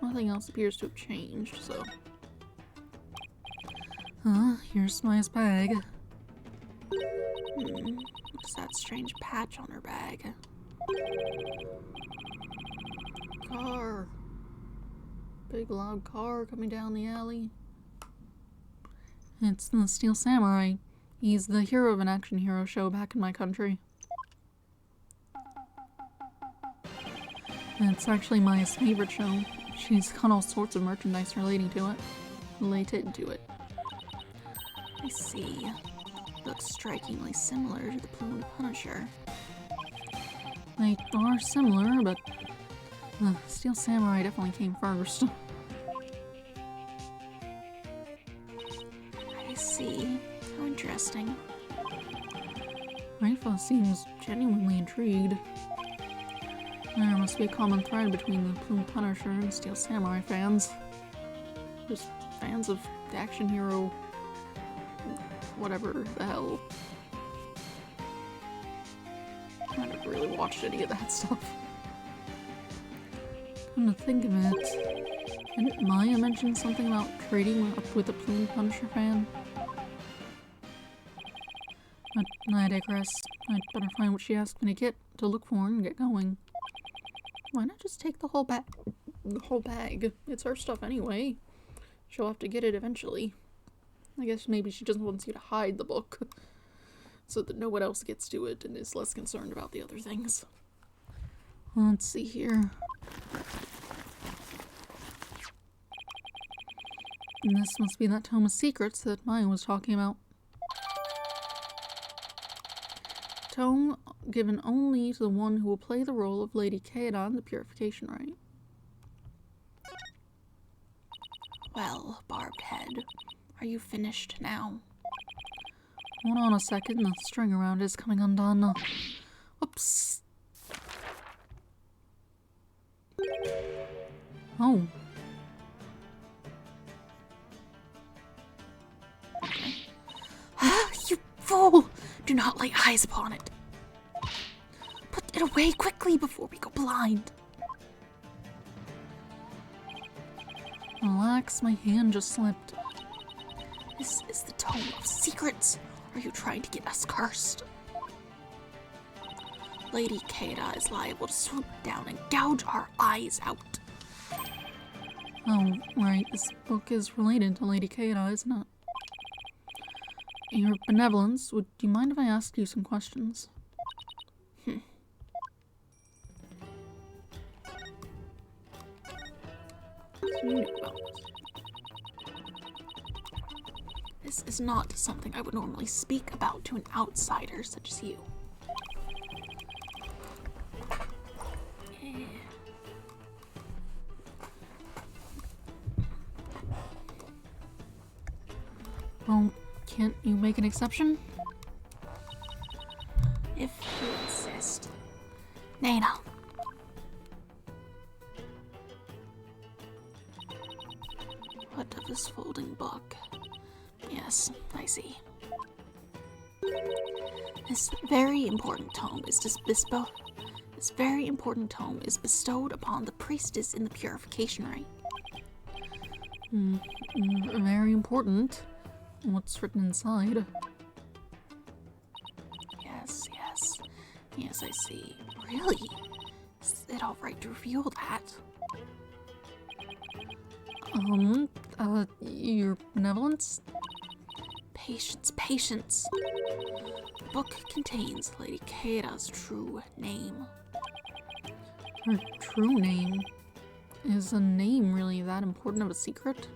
Nothing else appears to have changed, so... Here's Maya's bag.
What's that strange patch on her bag?
Car. Big loud car coming down the alley. It's the Steel Samurai. He's the hero of an action hero show back in my country. It's actually Maya's favorite show. She's got all sorts of merchandise related to it.
I see. Looks strikingly similar to the Plume Punisher.
They are similar, but Steel Samurai definitely came first.
I see. How interesting.
Raifa seems genuinely intrigued. There must be a common thread between the Plume Punisher and Steel Samurai fans. Just fans of the action hero, whatever the hell. I never really watched any of that stuff. Come to think of it, didn't Maya mention something about trading up with a Plume Punisher fan? But I digress. I'd better find what she asked me to look for and get going. Why not just take the whole bag? The whole bag. It's her stuff anyway. She'll have to get it eventually. I guess maybe she just wants you to hide the book so that no one else gets to it and is less concerned about the other things. Let's see here. And this must be that Tome of Secrets that Maya was talking about. Tome given only to the one who will play the role of Lady Kata in the Purification Rite.
Well, Barbed Head, are you finished now?
Hold on a second, the string around it is coming undone. Oops. Oh.
Ah, you fool! Do not lay eyes upon it. Put it away quickly before we go blind.
Relax, my hand just slipped.
This is the Tome of Secrets. Are you trying to get us cursed? Lady Kata is liable to swoop down and gouge our eyes out.
Oh, right, this book is related to Lady Kata, isn't it? Your benevolence, would you mind if I asked you some questions?
What do you know about this? This is not something I would normally speak about to an outsider such as you.
Well, can't you make an exception?
If you insist. Nana. What of this folding book? Yes, I see. This very important tome is bestowed upon the priestess in the purification rite.
Very important. What's written inside?
Yes, I see. Really? Is it all right to reveal that?
Your benevolence?
Patience. The book contains Lady Keira's true name.
Her true name? Is a name really that important of a secret?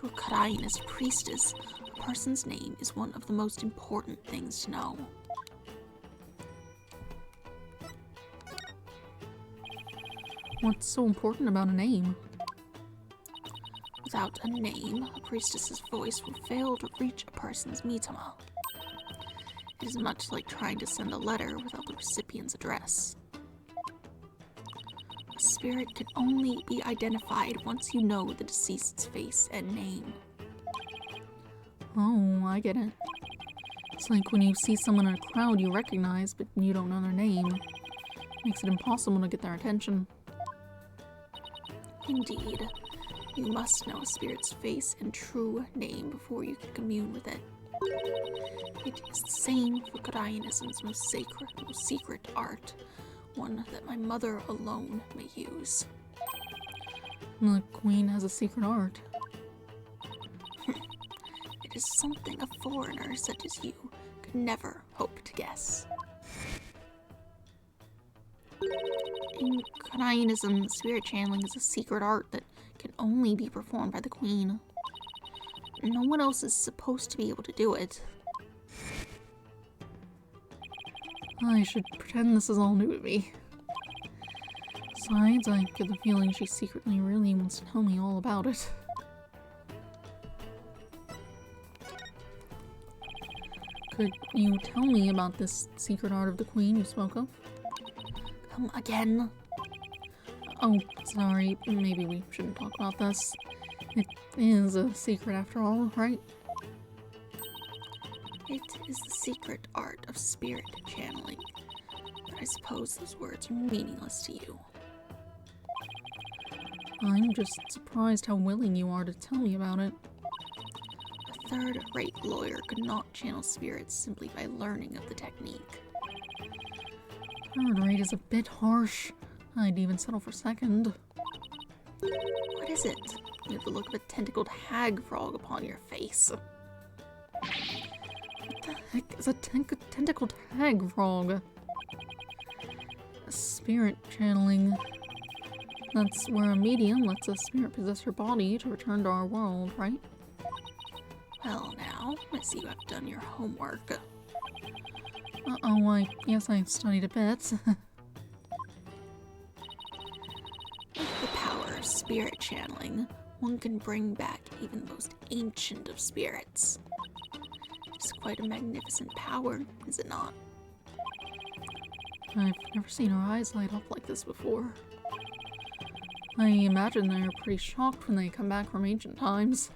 To a Karainist priestess, a person's name is one of the most important things to know.
What's so important about a name?
Without a name, a priestess's voice will fail to reach a person's mitama. It is much like trying to send a letter without the recipient's address. A spirit can only be identified once you know the deceased's face and name.
Oh, I get it. It's like when you see someone in a crowd you recognize, but you don't know their name. Makes it impossible to get their attention.
Indeed, you must know a spirit's face and true name before you can commune with it. It is the same for Karainism's most secret art, one that my mother alone may use.
The Queen has a secret art.
It is something a foreigner such as you could never hope to guess. In Karainism, spirit channeling is a secret art that can only be performed by the Queen. No one else is supposed to be able to do it.
I should pretend this is all new to me. Besides, I get the feeling she secretly really wants to tell me all about it. Could you tell me about this secret art of the Queen you spoke of?
Come again?
Oh, sorry, maybe we shouldn't talk about this. It is a secret after all, right?
It is the secret art of spirit channeling, but I suppose those words are meaningless to you.
I'm just surprised how willing you are to tell me about it.
A third-rate lawyer could not channel spirits simply by learning of the technique.
Third rate is a bit harsh. I'd even settle for second.
What is it? You have the look of a tentacled hag frog upon your face.
What the heck is a tentacled hag frog? A spirit channeling. That's where a medium lets a spirit possess her body to return to our world, right?
Well now, I see you have done your homework.
Uh-oh, yes, I studied a bit.
With the power of spirit channeling, one can bring back even the most ancient of spirits. It's quite a magnificent power, is it not?
I've never seen her eyes light up like this before. I imagine they're pretty shocked when they come back from ancient times.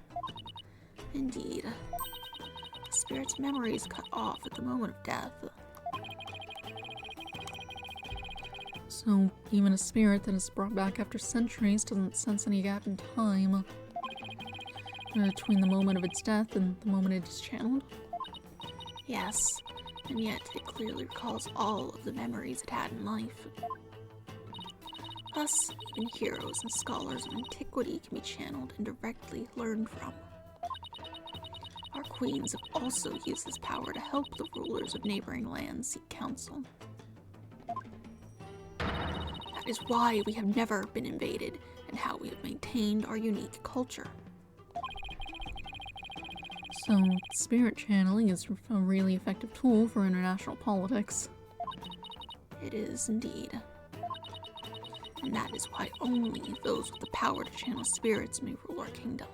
Indeed. The spirit's memory is cut off at the moment of death.
So, even a spirit that is brought back after centuries doesn't sense any gap in time between the moment of its death and the moment it is channeled?
Yes, and yet it clearly recalls all of the memories it had in life. Thus, even heroes and scholars of antiquity can be channeled and directly learned from. Our queens have also used this power to help the rulers of neighboring lands seek counsel. That is why we have never been invaded and how we have maintained our unique culture.
So, spirit channeling is a really effective tool for international politics.
It is indeed. And that is why only those with the power to channel spirits may rule our kingdom.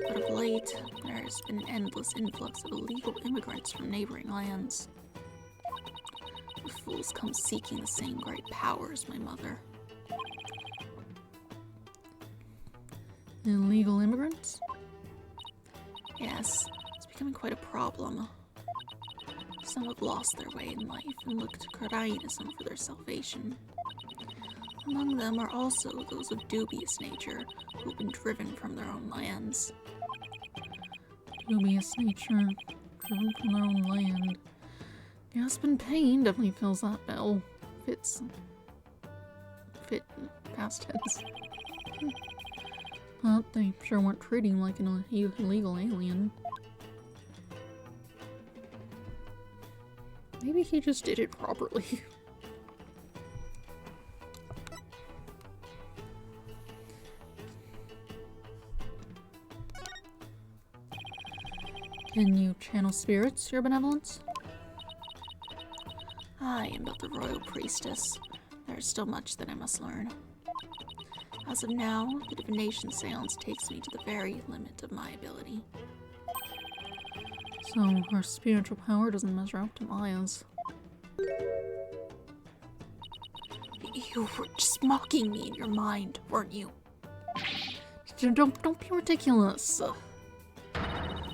But of late, there has been an endless influx of illegal immigrants from neighboring lands. The fools come seeking the same great power as my mother.
Illegal immigrants?
Yes, it's becoming quite a problem. Some have lost their way in life and look to Koreanism for their salvation. Among them are also those of dubious nature who have been driven from their own lands.
Dubious nature, driven from their own land. Gasp and pain definitely fills that bill. Fit past tense. But they sure weren't treating him like an illegal alien. Maybe he just did it properly. Can you channel spirits, your benevolence?
I am but the royal priestess. There is still much that I must learn. As of now, the divination seance takes me to the very limit of my ability.
So her spiritual power doesn't measure up to Maya's.
You were just mocking me in your mind, weren't you?
Don't be ridiculous.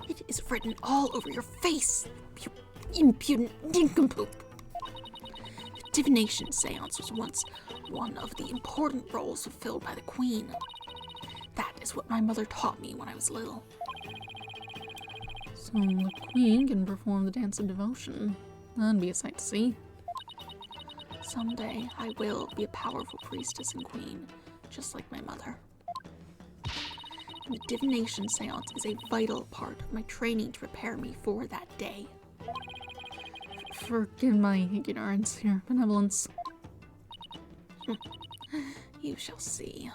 It is written all over your face, you impudent nincompoop. The divination seance was once one of the important roles fulfilled by the queen. That is what my mother taught me when I was little.
So the queen can perform the dance of devotion. That'd be a sight to see.
Someday I will be a powerful priestess and queen, just like my mother. And the divination seance is a vital part of my training to prepare me for that day.
Forgive my ignorance, your benevolence.
You shall see.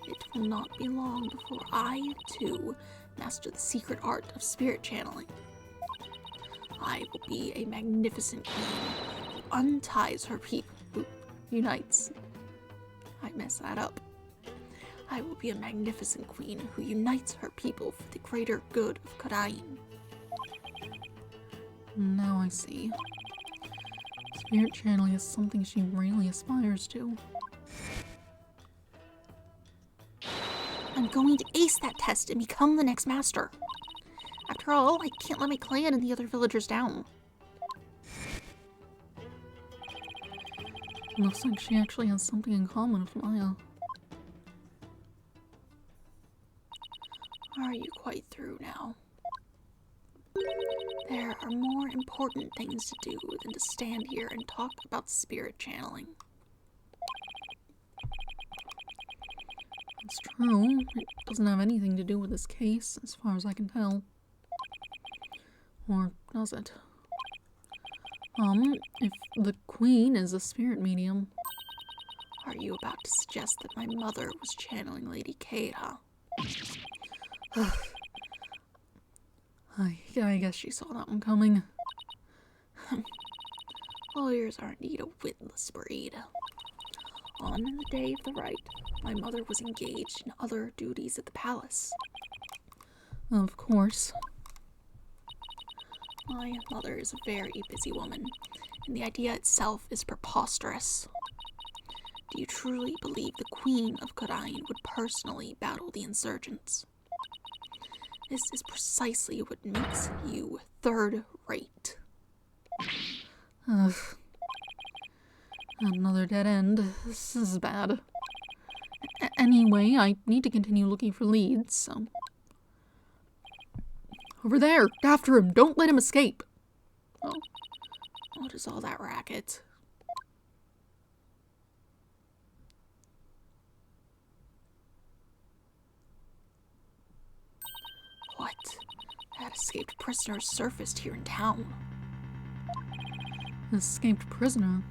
It will not be long before I, too, master the secret art of spirit channeling. I will be a magnificent queen who unties her people, who unites. I messed that up. I will be a magnificent queen who unites her people for the greater good of Karain.
Now I see. Spirit channeling is something she really aspires to.
I'm going to ace that test and become the next master. After all, I can't let my clan and the other villagers down.
Looks like she actually has something in common with Maya.
Are you quite through now? There are more important things to do than to stand here and talk about spirit channeling.
It's true. It doesn't have anything to do with this case, as far as I can tell. Or does it? If the queen is a spirit medium.
Are you about to suggest that my mother was channeling Lady Keira?
I guess she saw that one coming.
Lawyers are indeed a witless breed. On the day of the rite, my mother was engaged in other duties at the palace.
Of course.
My mother is a very busy woman, and the idea itself is preposterous. Do you truly believe the Queen of Karain would personally battle the insurgents? This is precisely what makes you third-rate.
Ugh. Another dead end. This is bad. Anyway, I need to continue looking for leads, so... Over there! After him! Don't let him escape! Oh.
What is all that racket? What? That escaped prisoner surfaced here in town.
Escaped prisoner?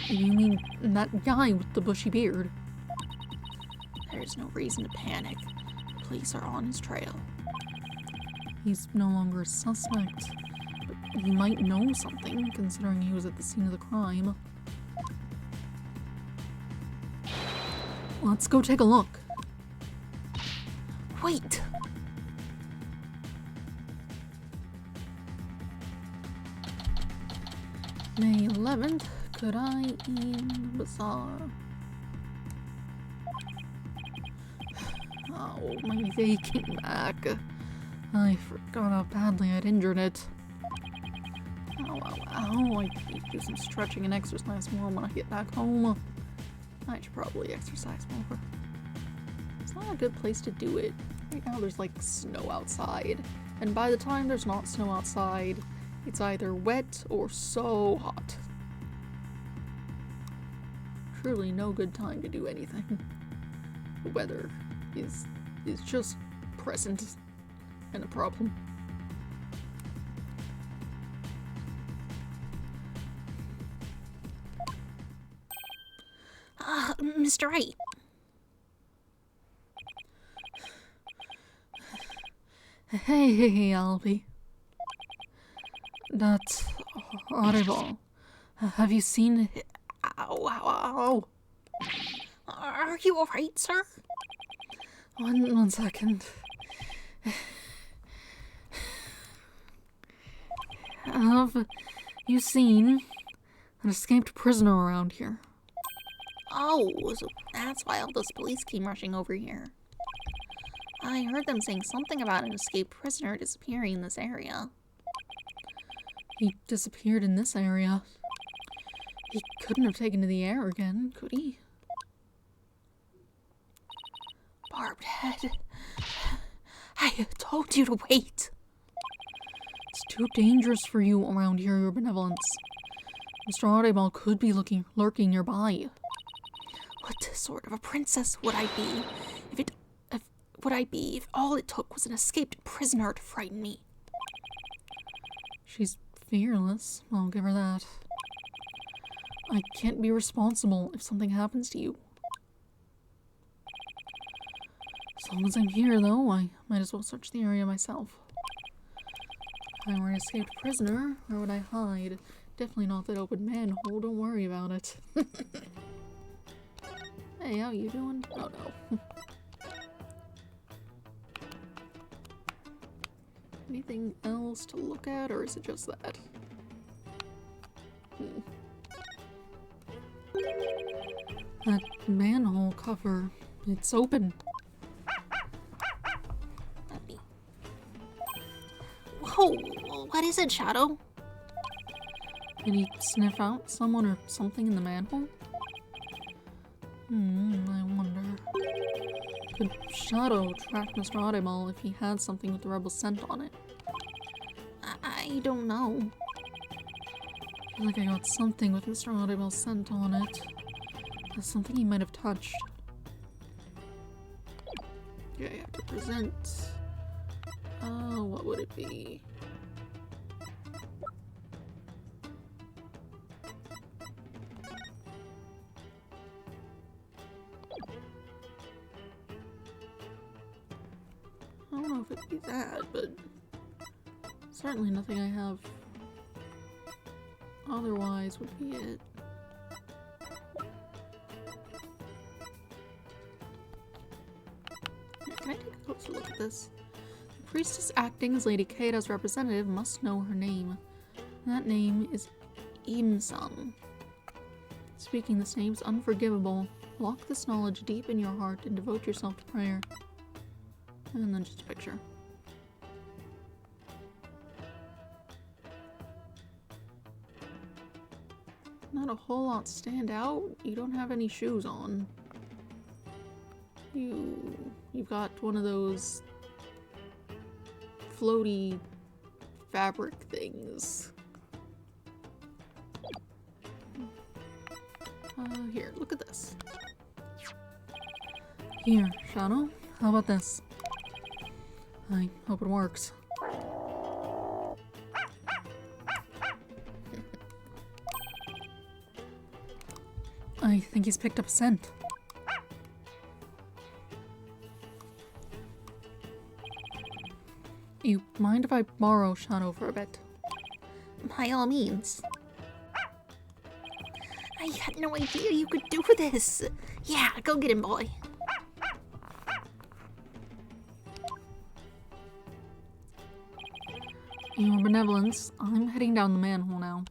You mean that guy with the bushy beard?
There's no reason to panic. The police are on his trail.
He's no longer a suspect, but he might know something, considering he was at the scene of the crime. Let's go take a look.
Wait.
May 11th, could I in Bazaar? Oh, my V came back. I forgot how badly I'd injured it. Ow, ow, ow. I need to do some stretching and exercise more when I get back home. I should probably exercise more. It's not a good place to do it. Right now there's like snow outside. And by the time there's not snow outside, it's either wet or so hot. Truly no good time to do anything. The weather is just present and a problem.
Mr. Wright.
Hey, Albie. That's horrible. Have you seen it?
Ow, ow, ow. Are you alright, sir?
One second. Have you seen an escaped prisoner around here?
Oh, so that's why all those police came rushing over here. I heard them saying something about an escaped prisoner disappearing in this area.
He disappeared in this area. He couldn't have taken to the air again, could he?
Barbed head. I told you to wait.
It's too dangerous for you around here, your benevolence. Mr. Audibald could be lurking nearby.
What sort of a princess would I be if all it took was an escaped prisoner to frighten me?
She's fearless, I'll give her that. I can't be responsible if something happens to you. As long as I'm here, though, I might as well search the area myself. If I were an escaped prisoner, where would I hide? Definitely not that open manhole, don't worry about it. Hey, how you doing? Oh no. Anything else to look at, or is it just that? That manhole cover, it's open.
Let me... Whoa, what is it, Shadow?
Did he sniff out someone or something in the manhole? I wonder. Could Shadow track Mr. Audibald if he had something with the rebel scent on it?
I don't know.
I feel like I got something with Mr. Audibald's scent on it. That's something he might have touched. Okay, I have to present. What would it be? I don't know if it'd be that, but certainly nothing I have otherwise would be it. Can I take a closer look at this? The priestess acting as Lady Kata's representative must know her name. That name is Imsum. Speaking this name is unforgivable. Lock this knowledge deep in your heart and devote yourself to prayer. And then just a picture. Not a whole lot stand out. You don't have any shoes on. You've got one of those floaty fabric things. Here, look at this. Here, Shadow, how about this? I hope it works. I think he's picked up a scent. You mind if I borrow Shadow for a bit?
By all means. I had no idea you could do this. Yeah, go get him, boy.
Your benevolence, I'm heading down the manhole now.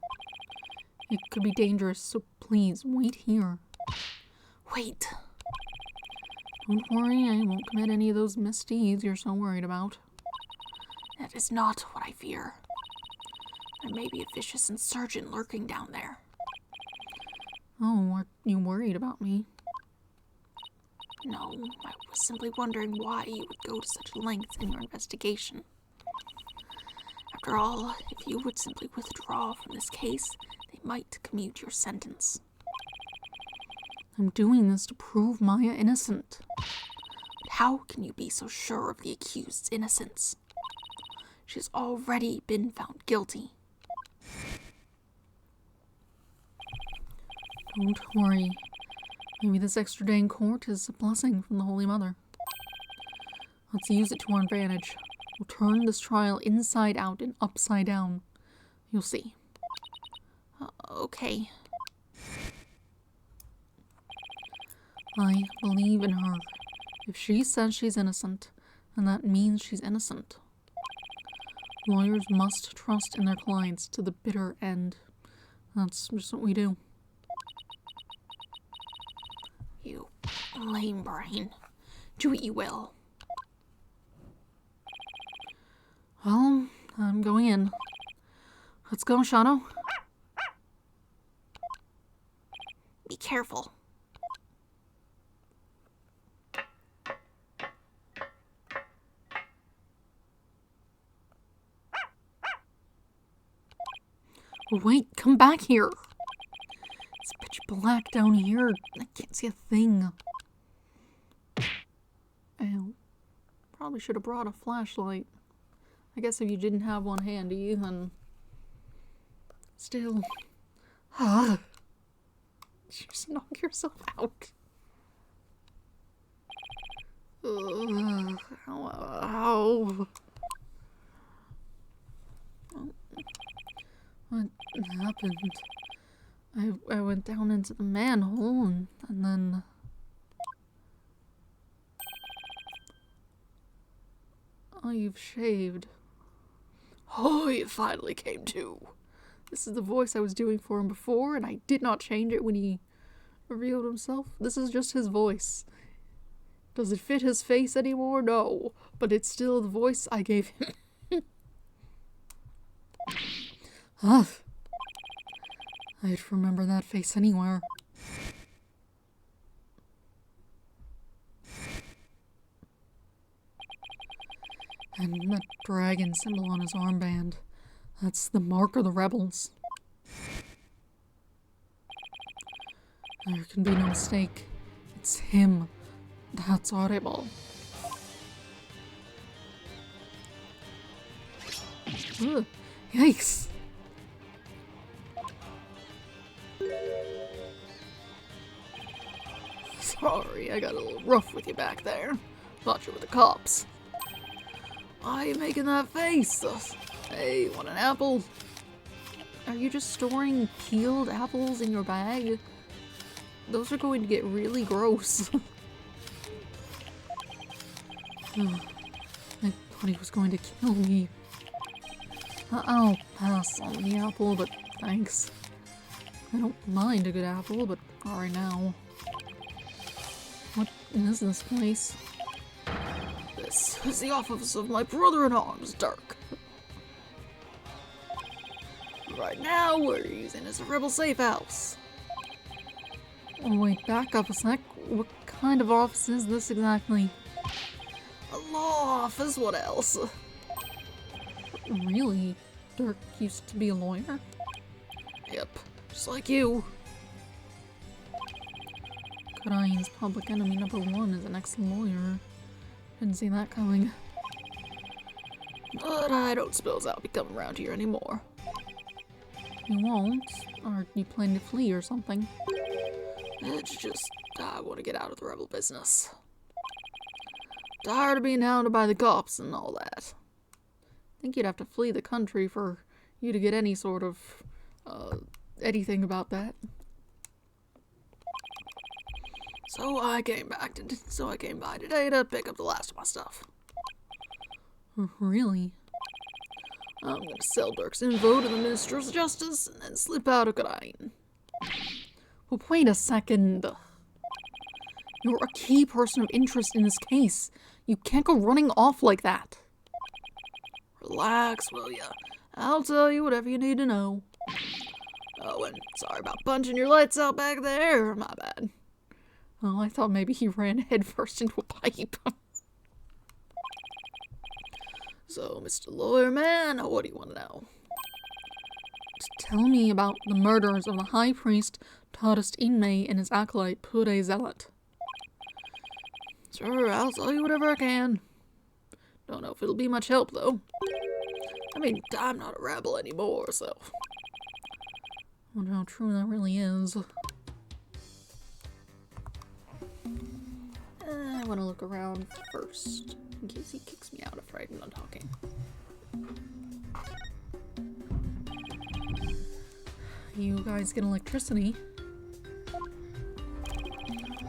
It could be dangerous, so please wait here.
Wait.
Don't worry, I won't commit any of those misdeeds you're so worried about.
That is not what I fear. There may be a vicious insurgent lurking down there.
Oh, are you worried about me?
No, I was simply wondering why you would go to such lengths in your investigation. After all, if you would simply withdraw from this case, they might commute your sentence.
I'm doing this to prove Maya innocent.
But how can you be so sure of the accused's innocence? She has already been found guilty.
Don't worry. Maybe this extra day in court is a blessing from the Holy Mother. Let's use it to our advantage. We'll turn this trial inside out and upside down. You'll see.
Okay.
I believe in her. If she says she's innocent, then that means she's innocent. Lawyers must trust in their clients to the bitter end. That's just what we do.
You lame brain. Do what you will.
Well, I'm going in. Let's go, Shano.
Be careful.
Wait, come back here. It's pitch black down here. I can't see a thing. Ow. Probably should have brought a flashlight. I guess if you didn't have one handy, then... Still... Just knock yourself out. Ugh. Ow. What happened? I went down into the manhole and then... Oh, you've shaved. Oh, you finally came to. This is the voice I was doing for him before, and I did not change it when he revealed himself. This is just his voice. Does it fit his face anymore? No. But it's still the voice I gave him. I'd remember that face anywhere. And that dragon symbol on his armband. That's the mark of the rebels. There can be no mistake. It's him. That's audible. Ugh. Yikes. Sorry, I got a little rough with you back there. Thought you were the cops. Why are you making that face? Hey, want an apple? Are you just storing peeled apples in your bag? Those are going to get really gross. Oh, I thought he was going to kill me. I'll pass on the apple, but thanks. I don't mind a good apple, but not right now. What is this place? This is the office of my brother-in-arms, Dirk. Right now, we're using it as a rebel safe house. Oh wait, back up a sec. What kind of office is this exactly? A law office, what else? Really? Dirk used to be a lawyer? Yep, just like you. Karain's public enemy number one is an ex-lawyer. Didn't see that coming. But I don't suppose I'll be coming around here anymore. You won't? Are you planning to flee or something? It's just, I want to get out of the rebel business. Tired of being hounded by the cops and all that. Think you'd have to flee the country for you to get any sort of, anything about that. So I came by today to pick up the last of my stuff. Really? I'm gonna sell Dirk's info to the Ministers of Justice and then slip out of Gdain.
Well, wait a second. You're a key person of interest in this case. You can't go running off like that.
Relax, will ya? I'll tell you whatever you need to know. Oh, and sorry about punching your lights out back there. My bad.
Oh, I thought maybe he ran headfirst into a pipe.
So, Mr. Lawyer Man, what do you want to know?
Tell me about the murders of the High Priest, Taurus Inmei, and his acolyte, Pure Zealot.
Sure, I'll tell you whatever I can. Don't know if it'll be much help, though. I mean, I'm not a rebel anymore, so...
I wonder how true that really is.
I want to look around first, in case he kicks me out if I'm not talking.
You guys get electricity.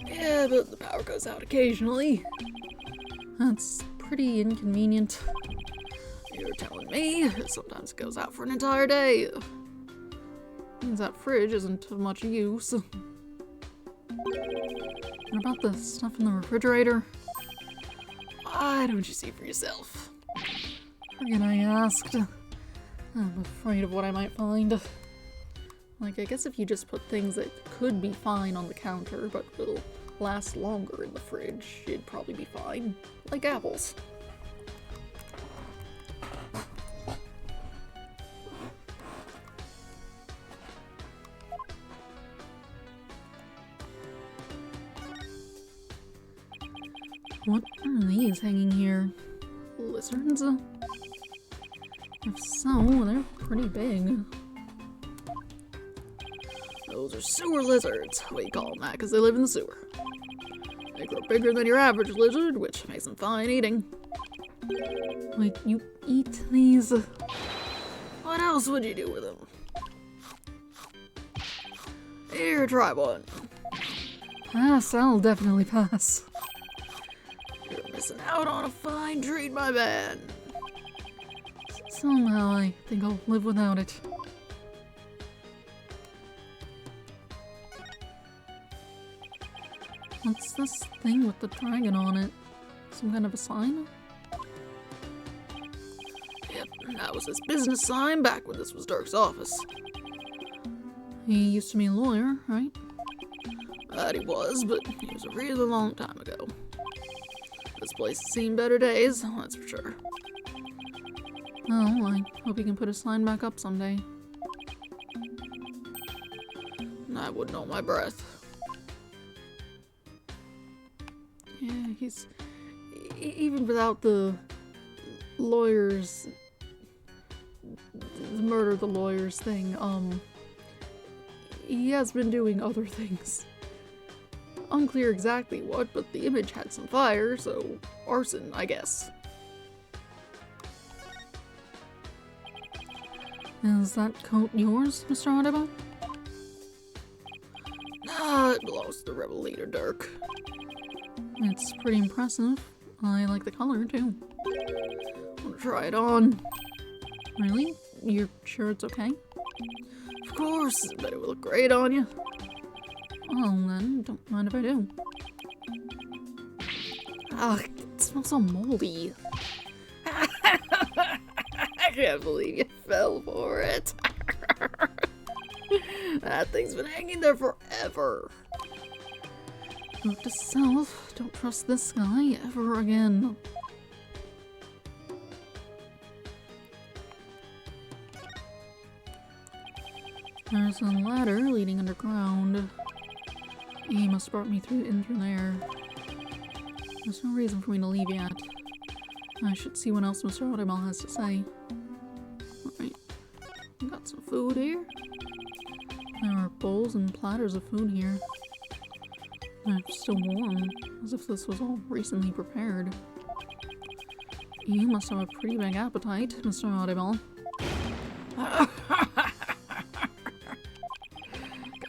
Yeah, but the power goes out occasionally.
That's pretty inconvenient.
You're telling me sometimes it goes out for an entire day.
Means that fridge isn't of much use. What about the stuff in the refrigerator?
Why don't you see for yourself?
Forget I asked. I'm afraid of what I might find. Like, I guess if you just put things that could be fine on the counter, but will last longer in the fridge, it'd probably be fine. Like apples. What are these hanging here? Lizards? If so, they're pretty big.
Those are sewer lizards. We call them that because they live in the sewer. They grow bigger than your average lizard, which makes them fine eating.
Wait, you eat these?
What else would you do with them? Here, try one.
Pass, I'll definitely pass.
You're missing out on a fine treat, my man.
Somehow I think I'll live without it. What's this thing with the dragon on it? Some kind of a sign?
Yep, that was his business sign back when this was Dirk's office.
He used to be a lawyer, right?
That he was, but he was a really long time ago. This place has seen better days, that's for sure.
Oh, I hope he can put his sign back up someday.
I wouldn't hold my breath.
Yeah, he's... even without the lawyers... the murder of the lawyers thing, he has been doing other things. Unclear exactly what, but the image had some fire, so arson, I guess. Is that coat yours, Mr. Audible?
Nah, it belongs to the rebel leader, Dirk.
It's pretty impressive. I like the color, too.
Wanna try it on?
Really? You're sure it's okay?
Of course, I bet it will look great on you.
Well, then, don't mind if I do. Ugh, it smells so moldy.
I can't believe you fell for it. That thing's been hanging there forever.
Note to self, don't trust this guy ever again. There's a ladder leading underground. He must have brought me in through there. There's no reason for me to leave yet. I should see what else Mr. Audible has to say. Alright. Got some food here. There are bowls and platters of food here. They're still warm, as if this was all recently prepared. You must have a pretty big appetite, Mr. Audible.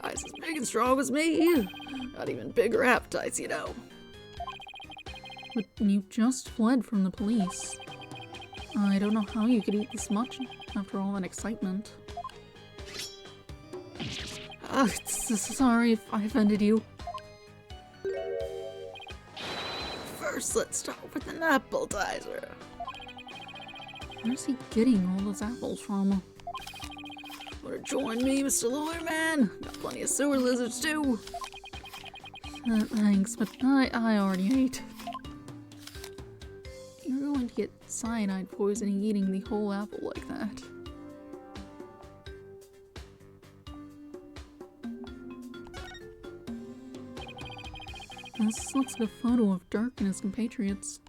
Guys as big and strong as me. Got even bigger appetites, you know.
But you just fled from the police. I don't know how you could eat this much
after all that excitement. Sorry if I offended you.
First, let's start with an appetizer.
Where's he getting all those apples from?
Wanna join me, Mr. Lawyer Man? Got plenty of sewer lizards, too.
Thanks, but I already ate. You're going to get cyanide poisoning eating the whole apple like that. This looks like a photo of Dirk and his compatriots.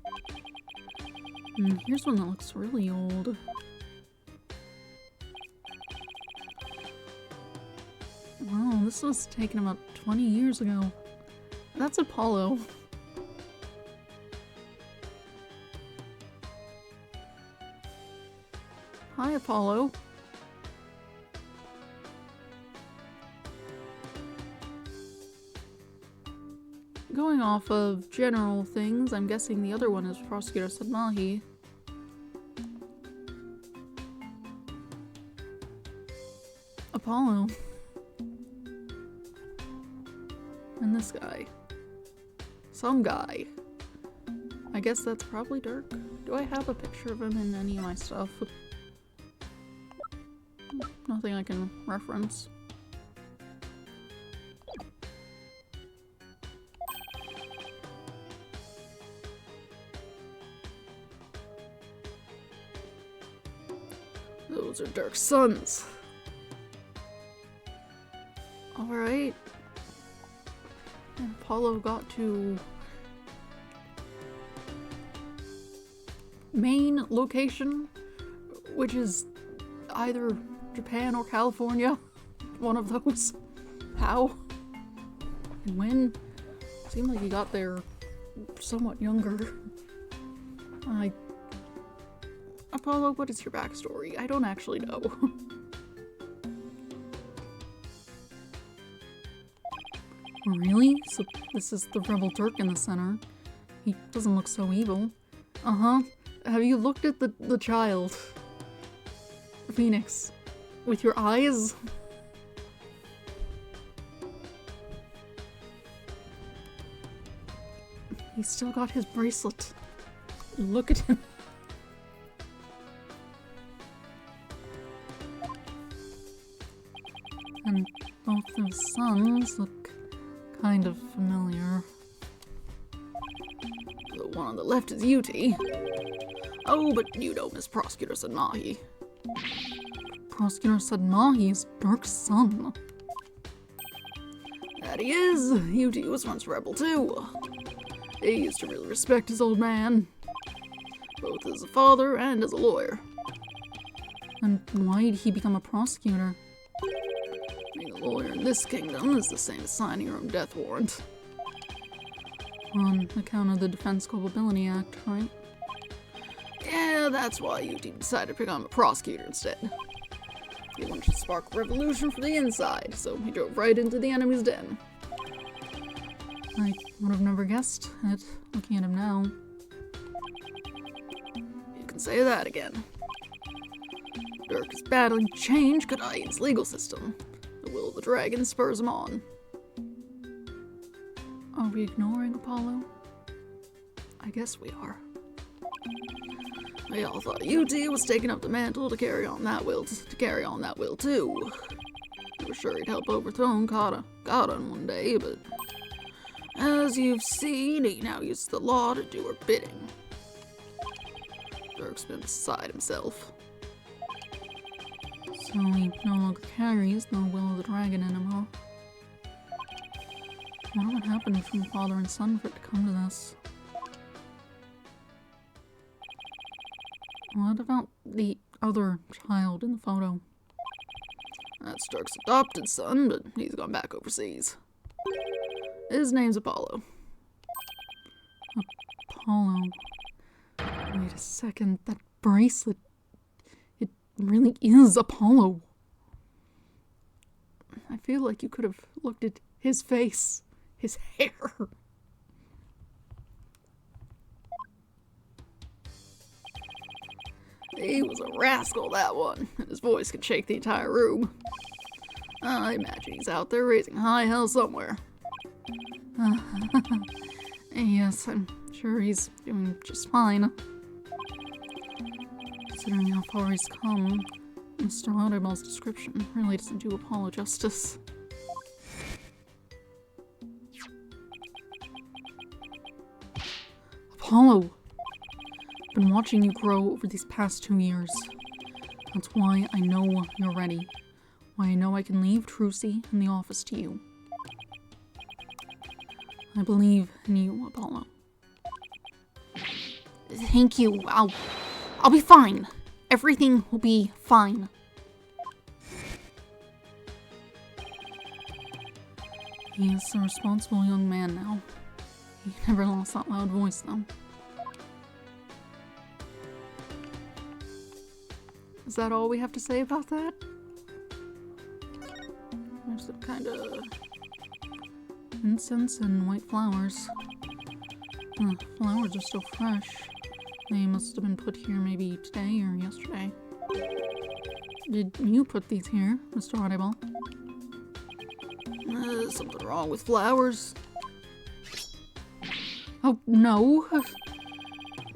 And here's one that looks really old. Wow, this was taken about 20 years ago. That's Apollo. Hi, Apollo. Going off of general things, I'm guessing the other one is Prosecutor Sadmahi. Apollo. And this guy. Some guy. I guess that's probably Dirk. Do I have a picture of him in any of my stuff? Nothing I can reference.
Those are Dirk's sons.
Alright. And Apollo got to main location, which is either Japan or California. One of those. How? And when? Seemed like he got there somewhat younger. Apollo, what is your backstory? I don't actually know. Really? So this is the rebel Dirk in the center. He doesn't look so evil. Uh-huh. Have you looked at the child? Phoenix. With your eyes? He's still got his bracelet. Look at him. And both of his sons look kind of familiar.
The one on the left is Yuti. Oh, but you know Miss Prosecutor Sadmahi.
Prosecutor Sadmahi is Dirk's son.
That he is. Yuti was once a rebel too. He used to really respect his old man, both as a father and as a lawyer.
And why did he become a prosecutor?
Being a lawyer in this kingdom is the same as signing your own death warrant.
On account of the Defense Culpability Act, right?
Yeah, that's why Yuti decided to become a prosecutor instead. He wanted to spark a revolution from the inside, so he drove right into the enemy's den.
I would have never guessed it, looking at him now.
You can say that again. Dirk is battling to change Kadain's legal system. The will of the dragon spurs him on.
Are we ignoring Apollo?
I guess we are. They all thought Yuti was taking up the mantle to carry on that will too. They were sure he'd help overthrow Kadain one day, but as you've seen, he now uses the law to do her bidding. Dirk's been beside himself.
So he no longer carries the will of the dragon in him, huh? I wonder what happened from father and son for it to come to this. What about the other child in the photo?
That's Dirk's adopted son, but he's gone back overseas. His name's Apollo.
Apollo. Wait a second, that bracelet. It really is Apollo. I feel like you could have looked at his face, his hair. He was a rascal, that one, and his voice could shake the entire room. I imagine he's out there raising high hell somewhere. Yes, I'm sure he's doing just fine. Considering how far he's come, Mr. Audible's description really doesn't do Apollo justice. Apollo! I've been watching you grow over these past 2 years. That's why I know you're ready. Why I know I can leave Trucy in the office to you. I believe in you, Apollo.
Thank you. I'll be fine. Everything will be fine.
He is a responsible young man now. He never lost that loud voice, though. Is that all we have to say about that? There's some kind of incense and white flowers. Flowers are still fresh. They must have been put here maybe today or yesterday. Did you put these here, Mr. Audible? Something wrong with flowers? Oh, no.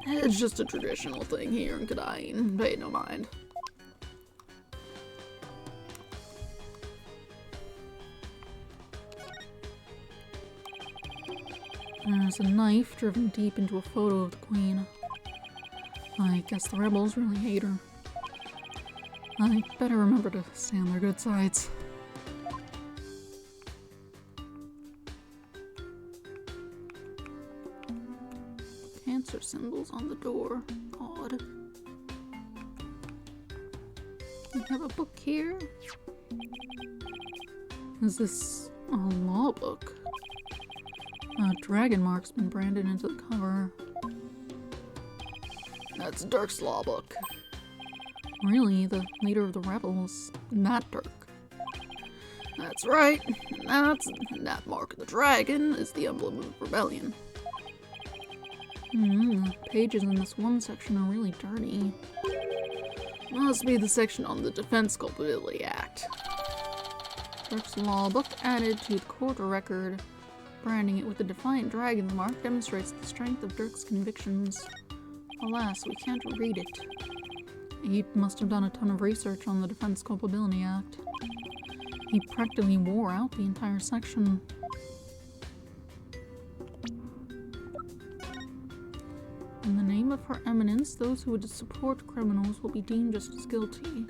It's just a traditional thing here in Kadain. Pay no mind. There's a knife driven deep into a photo of the Queen. I guess the rebels really hate her. I better remember to stay on their good sides. Cancer symbols on the door. Odd. We have a book here. Is this a law book? A dragon mark's been branded into the cover. That's Dirk's law book. Really, the leader of the rebels, not Dirk. That's right. That mark of the dragon is the emblem of rebellion. The pages in this one section are really dirty. Must be the section on the Defense Culpability Act. Dirk's law book added to the court record. Branding it with the defiant dragon mark demonstrates the strength of Dirk's convictions. Alas, we can't read it. He must have done a ton of research on the Defense Culpability Act. He practically wore out the entire section. In the name of Her Eminence, those who would support criminals will be deemed just as guilty.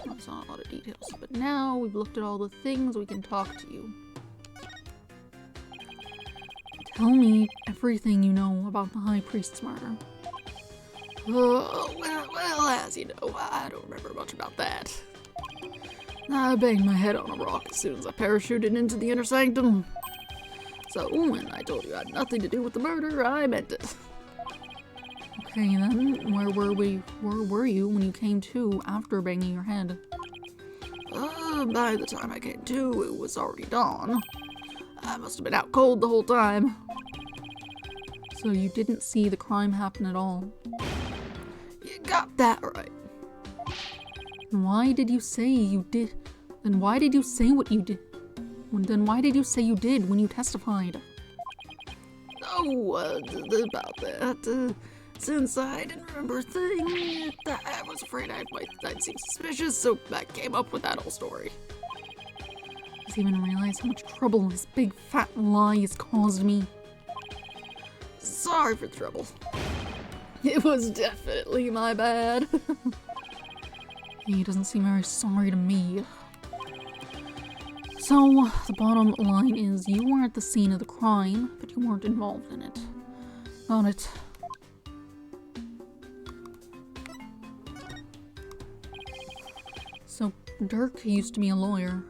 That's not a lot of details, but now we've looked at all the things we can talk to you. Tell me everything you know about the High Priest's murder. Well, as you know, I don't remember much about that. I banged my head on a rock as soon as I parachuted into the inner sanctum. So when I told you I had nothing to do with the murder, I meant it. Okay then, where were you when you came to after banging your head? By the time I came to, it was already dawn. I must have been out cold the whole time. So you didn't see the crime happen at all? You got that right. Why did you say you did? Then why did you say what you did? Then why did you say you did when you testified? Oh, about that. Since I didn't remember a thing, I was afraid I'd seem suspicious, so I came up with that whole story. Does he even realize how much trouble his big fat lie has caused me? Sorry for the trouble. It was definitely my bad. He doesn't seem very sorry to me. So, the bottom line is you were at the scene of the crime, but you weren't involved in it. Got it. So, Dirk used to be a lawyer.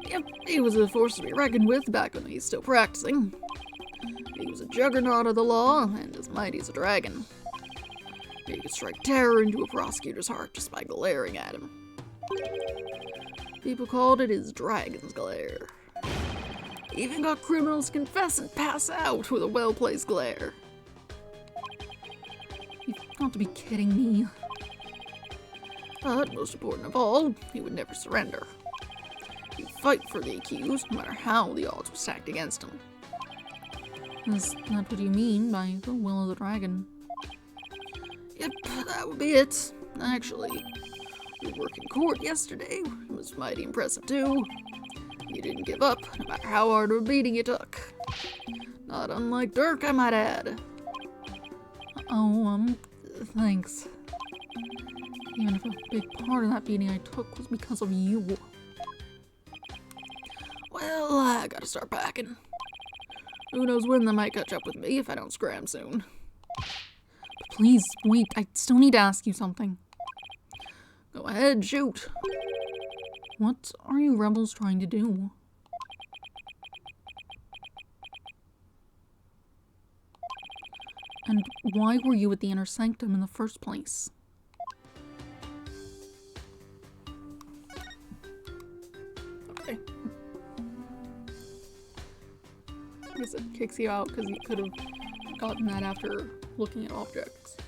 Yep, he was a force to be reckoned with back when he was still practicing. He was a juggernaut of the law, and as mighty as a dragon. He could strike terror into a prosecutor's heart just by glaring at him. People called it his dragon's glare. He even got criminals to confess and pass out with a well-placed glare. got to be kidding me. But most important of all, he would never surrender. He'd fight for the accused, no matter how the odds were stacked against him.
Is that what you mean by the will of the dragon?
Yep, that would be it. Actually, your work in court yesterday was mighty impressive too. You didn't give up, no matter how hard of a beating you took. Not unlike Dirk, I might add.
Oh, thanks. Even if a big part of that beating I took was because of you.
Well, I gotta start packing. Who knows when they might catch up with me if I don't scram soon.
Please, wait, I still need to ask you something.
Go ahead, shoot.
What are you rebels trying to do? And why were you at the Inner Sanctum in the first place?
Okay. I guess it kicks you out because you could have gotten that after looking at objects.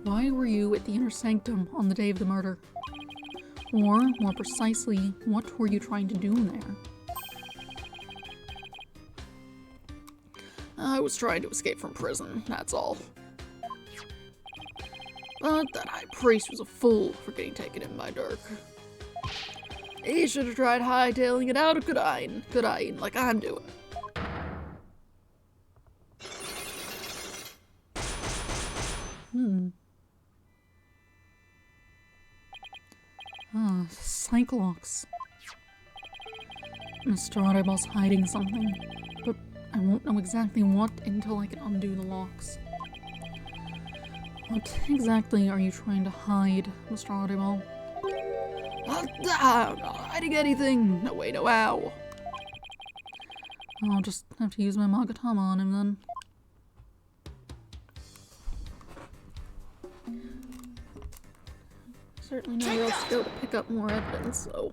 Why were you at the Inner Sanctum on the day of the murder? Or, more precisely, what were you trying to do there?
I was trying to escape from prison, that's all. But that high priest was a fool for getting taken in by Dirk. He should have tried hightailing it out of Kudain, like I'm doing.
Cyclops. Mr. Audible's hiding something, but I won't know exactly what until I can undo the locks. What exactly are you trying to hide, Mr. Audible?
I'm not hiding anything. No way, no how.
I'll just have to use my Magatama on him then.
Certainly nowhere else to go to pick up more evidence, so.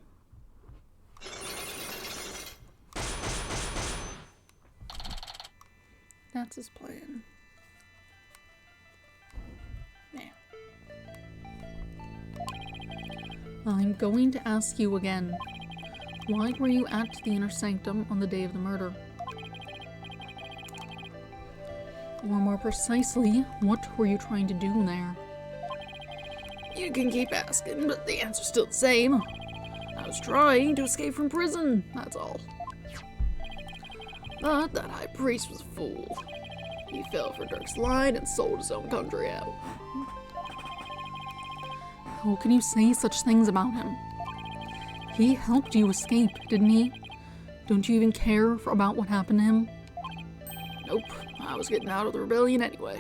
That's his plan. Yeah.
I'm going to ask you again. Why were you at the Inner Sanctum on the day of the murder? Or more precisely, what were you trying to do there?
You can keep asking, but the answer's still the same. I was trying to escape from prison, that's all. But that high priest was a fool. He fell for Dirk's line and sold his own country out.
How can you say such things about him? He helped you escape, didn't he? Don't you even care about what happened to him?
Nope, I was getting out of the rebellion anyway.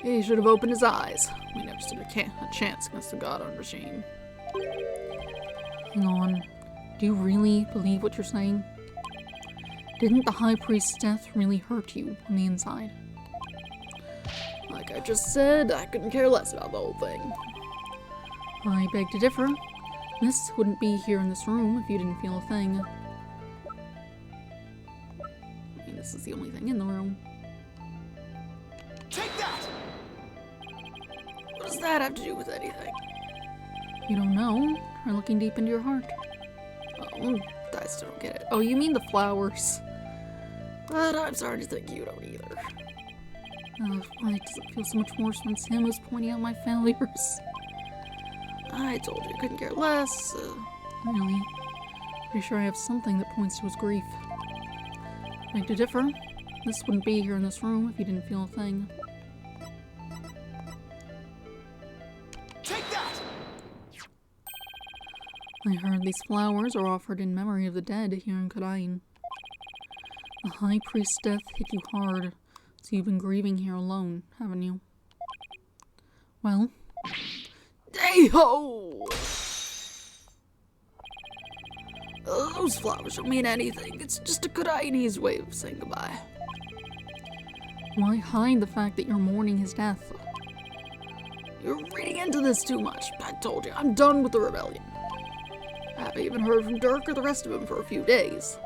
He should have opened his eyes. We never stood a chance against the God-on regime.
Hang on. Do you really believe what you're saying? Didn't the High Priest's death really hurt you on the inside?
Like I just said, I couldn't care less about the whole thing.
I beg to differ. This wouldn't be here in this room if you didn't feel a thing.
I mean, this is the only thing in the room.
Take that!
What does that have to do with anything?
You don't know? Try looking deep into your heart.
Oh, I still don't get it. Oh, you mean the flowers. But I'm starting to think you don't either.
Why does it feel so much worse when Sam was pointing out my failures?
I told you I couldn't care less.
Really? Pretty sure I have something that points to his grief. Beg to differ. This wouldn't be here in this room if you didn't feel a thing.
Take that!
I heard these flowers are offered in memory of the dead here in Kudain. The High Priest's death hit you hard, so you've been grieving here alone, haven't you? Well?
Hey-ho! Those flowers don't mean anything. It's just a Kudaini's way of saying goodbye.
Why hide the fact that you're mourning his death?
You're reading into this too much. I told you, I'm done with the rebellion. I haven't even heard from Dirk or the rest of them for a few days.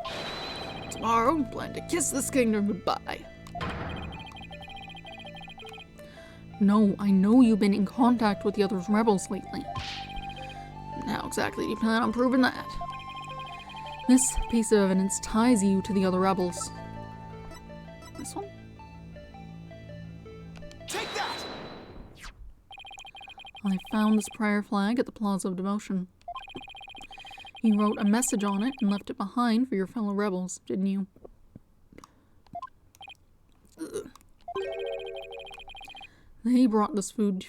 Tomorrow, I plan to kiss this kingdom goodbye. No, I know you've been in contact with the other rebels lately. How exactly do you plan on proving that? This piece of evidence ties you to the other rebels. This one?
Take that!
I found this prayer flag at the Plaza of Devotion. You wrote a message on it and left it behind for your fellow rebels, didn't you? Ugh. They brought this food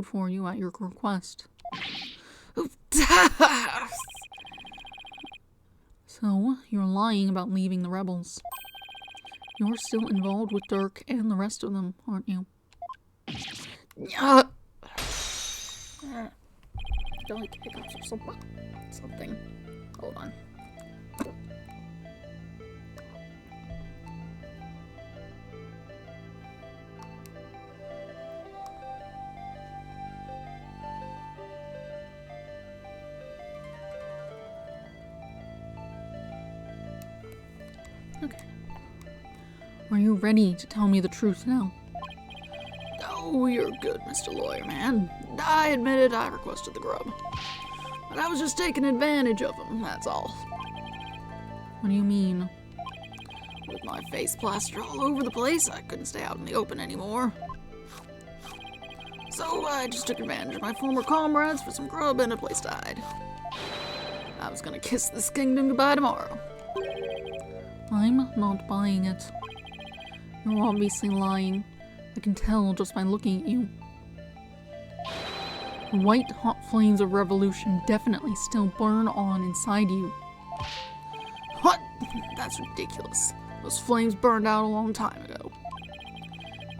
for you at your request. So, you're lying about leaving the rebels. You're still involved with Dirk and the rest of them, aren't you? Don't like hiccups or something. Hold on. Okay. Are you ready to tell me the truth now? Oh, you're good, Mr. Lawyer Man. I admit it, I requested the grub. But I was just taking advantage of him, that's all. What do you mean? With my face plastered all over the place, I couldn't stay out in the open anymore. So I just took advantage of my former comrades for some grub and a place to hide. I was gonna kiss this kingdom goodbye tomorrow. I'm not buying it. You're obviously lying. I can tell just by looking at you. The white hot flames of revolution definitely still burn on inside you. What? That's ridiculous. Those flames burned out a long time ago.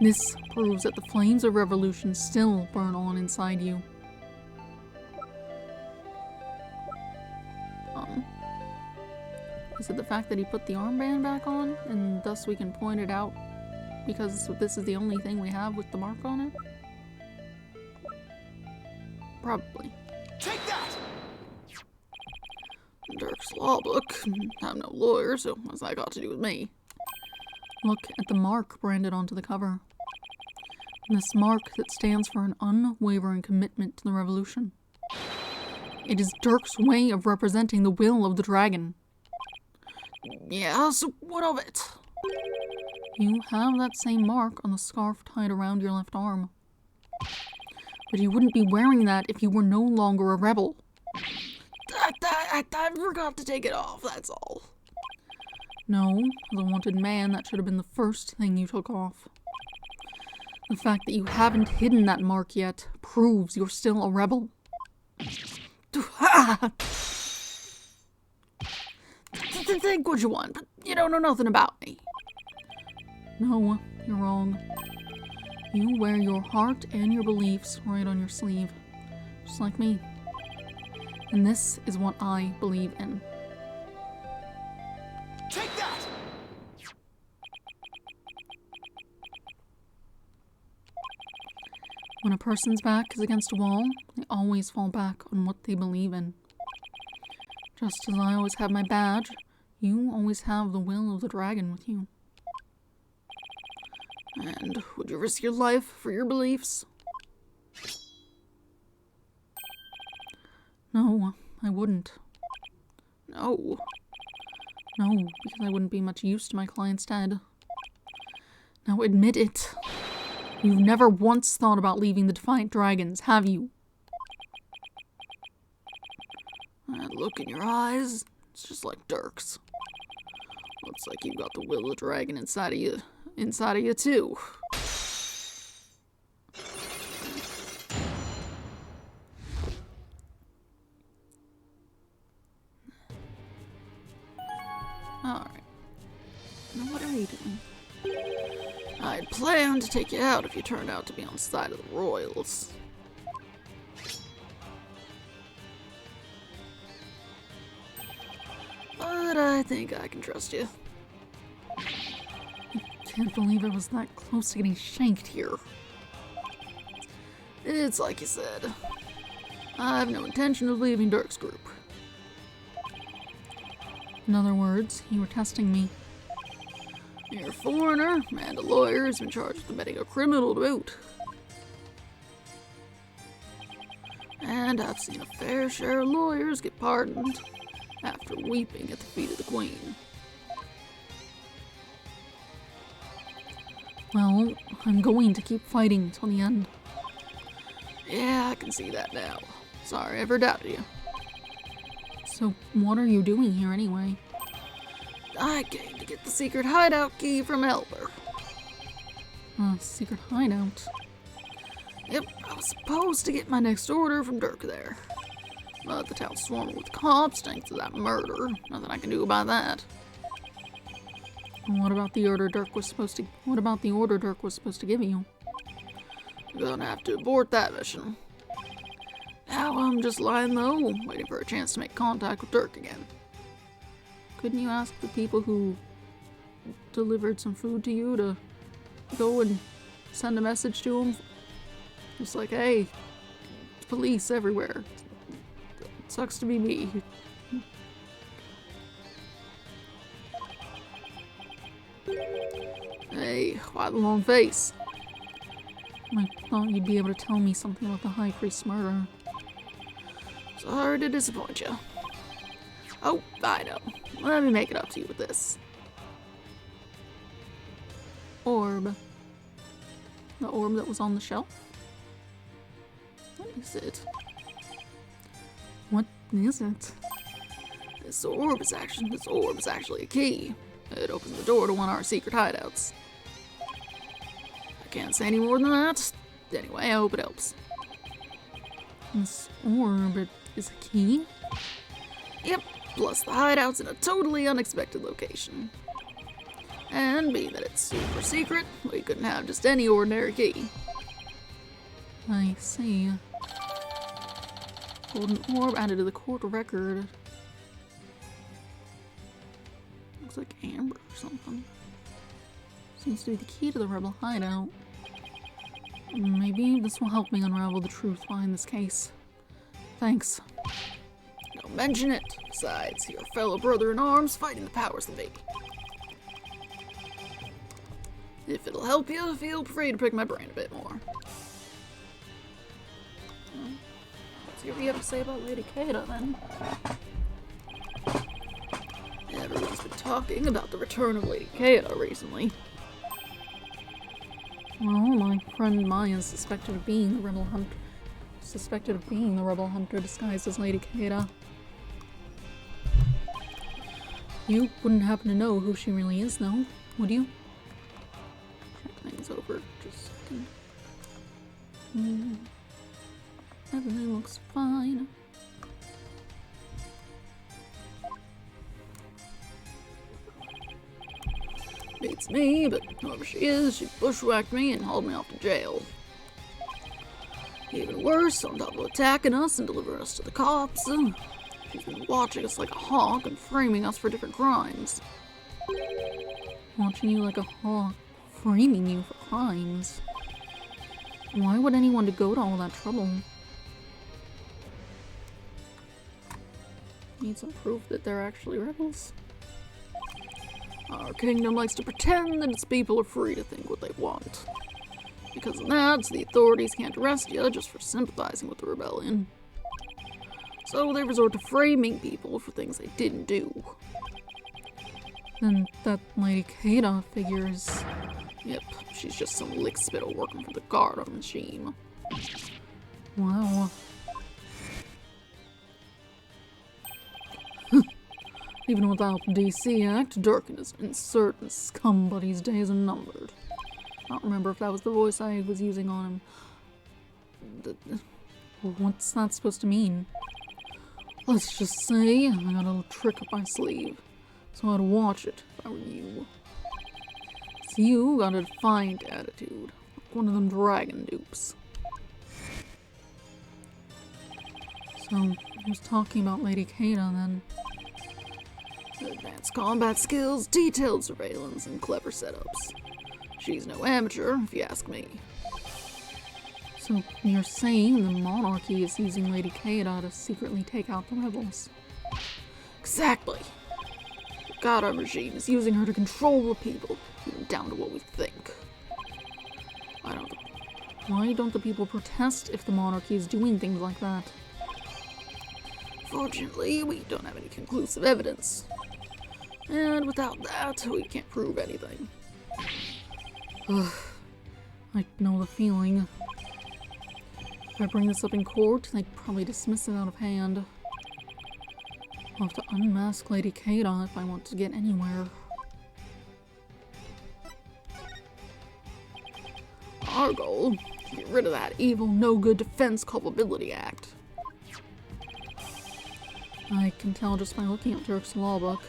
This proves that the flames of revolution still burn on inside you. Is it the fact that he put the armband back on, and thus we can point it out because this is the only thing we have with the mark on it? Probably.
Take that!
Dirk's law book. I'm no lawyer, so what's that got to do with me? Look at the mark branded onto the cover. This mark that stands for an unwavering commitment to the revolution. It is Dirk's way of representing the will of the dragon. Yeah, so what of it? You have that same mark on the scarf tied around your left arm. But you wouldn't be wearing that if you were no longer a rebel. I forgot to take it off, that's all. No, as a wanted man, that should have been the first thing you took off. The fact that you haven't hidden that mark yet proves you're still a rebel. Think what you want, but you don't know nothing about me. No, you're wrong. You wear your heart and your beliefs right on your sleeve, just like me. And this is what I believe in.
Take that!
When a person's back is against a wall, they always fall back on what they believe in. Just as I always have my badge, you always have the will of the dragon with you. And would you risk your life for your beliefs? No, I wouldn't. No, because I wouldn't be much use to my client's dead. Now admit it. You've never once thought about leaving the Defiant Dragons, have you? That look in your eyes, it's just like Dirk's. Looks like you've got the will of the dragon inside of you too. Alright. Now what are you doing? I'd planned to take you out if you turned out to be on the side of the Royals. But I think I can trust you. I can't believe I was that close to getting shanked here. It's like you said. I have no intention of leaving Dirk's group. In other words, you were testing me. You're a foreigner and a lawyer who's been charged with committing a criminal to boot. And I've seen a fair share of lawyers get pardoned after weeping at the feet of the Queen. Well, I'm going to keep fighting until the end. Yeah, I can see that now. Sorry I ever doubted you. So, what are you doing here anyway? I came to get the secret hideout key from Elber. Secret hideout? Yep, I was supposed to get my next order from Dirk there. But the town's swarming with cops thanks to that murder. Nothing I can do about that. What about the order Dirk was supposed to give you? I'm gonna have to abort that mission. Now I'm just lying low, waiting for a chance to make contact with Dirk again. Couldn't you ask the people who delivered some food to you to go and send a message to them? Just like, hey, police everywhere. It sucks to be me. Hey, why the long face? I thought you'd be able to tell me something about the High Priest's murder. Sorry to disappoint you. Oh, I know. Let me make it up to you with this. Orb. The orb that was on the shelf? What is it? What is it? This orb is actually a key. It opens the door to one of our secret hideouts. I can't say any more than that. Anyway, I hope it helps. This orb is a key? Yep, plus the hideout's in a totally unexpected location. And being that it's super secret, we couldn't have just any ordinary key. I see. Golden orb added to the court record. Looks like amber or something. Seems to be the key to the rebel hideout. Maybe this will help me unravel the truth behind this case. Thanks. Don't mention it. Besides, you're a fellow brother in arms fighting the powers that be. If it'll help you, feel free to pick my brain a bit more. Let's hear what you have to say about Lady Kada, then. Everyone's been talking about the return of Lady Kada recently. Well, my friend Maya is suspected of being the rebel hunter disguised as Lady Kada. You wouldn't happen to know who she really is, though, would you? Check things over just a second. Everything looks fine. Beats me, but whoever she is, she bushwhacked me and hauled me off to jail. Even worse, on top of attacking us and delivering us to the cops, she's been watching us like a hawk and framing us for different crimes. Watching you like a hawk, framing you for crimes? Why would anyone go to all that trouble? Need some proof that they're actually rebels? Our kingdom likes to pretend that its people are free to think what they want. Because of that, the authorities can't arrest you just for sympathizing with the rebellion. So they resort to framing people for things they didn't do. Then that Lady Kada figures... Yep, she's just some lick spittle working for the guard on the machine. Wow. Even without the DC Act, Dirk and his certain scum buddies' days are numbered. I don't remember if that was the voice I was using on him. What's that supposed to mean? Let's just say I got a little trick up my sleeve, so I'd watch it if I were you. So you got a defiant attitude, like one of them dragon dupes. So, I was talking about Lady Kada then. Advanced combat skills, detailed surveillance, and clever setups. She's no amateur, if you ask me. So you're saying the monarchy is using Lady Kada to secretly take out the rebels? Exactly. The Kada regime is using her to control the people down to what we think. Why don't the people protest if the monarchy is doing things like that? Fortunately, we don't have any conclusive evidence. And without that, we can't prove anything. Ugh. I know the feeling. If I bring this up in court, they'd probably dismiss it out of hand. I'll have to unmask Lady Kada if I want to get anywhere. Our goal? To get rid of that evil, no-good Defense Culpability Act. I can tell just by looking at Dirk's law book.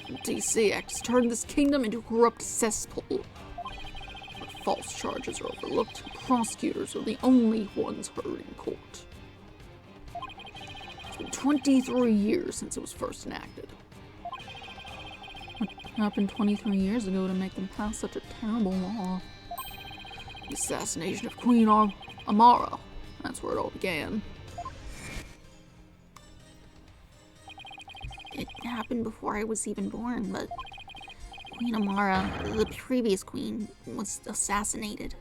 The DC Act has turned this kingdom into a corrupt cesspool. Where false charges are overlooked, prosecutors are the only ones heard in court. It's been 23 years since it was first enacted. What happened 23 years ago to make them pass such a terrible law? The assassination of Queen Amara. That's where it all began.
It happened before I was even born, but Queen Amara, the previous queen, was assassinated.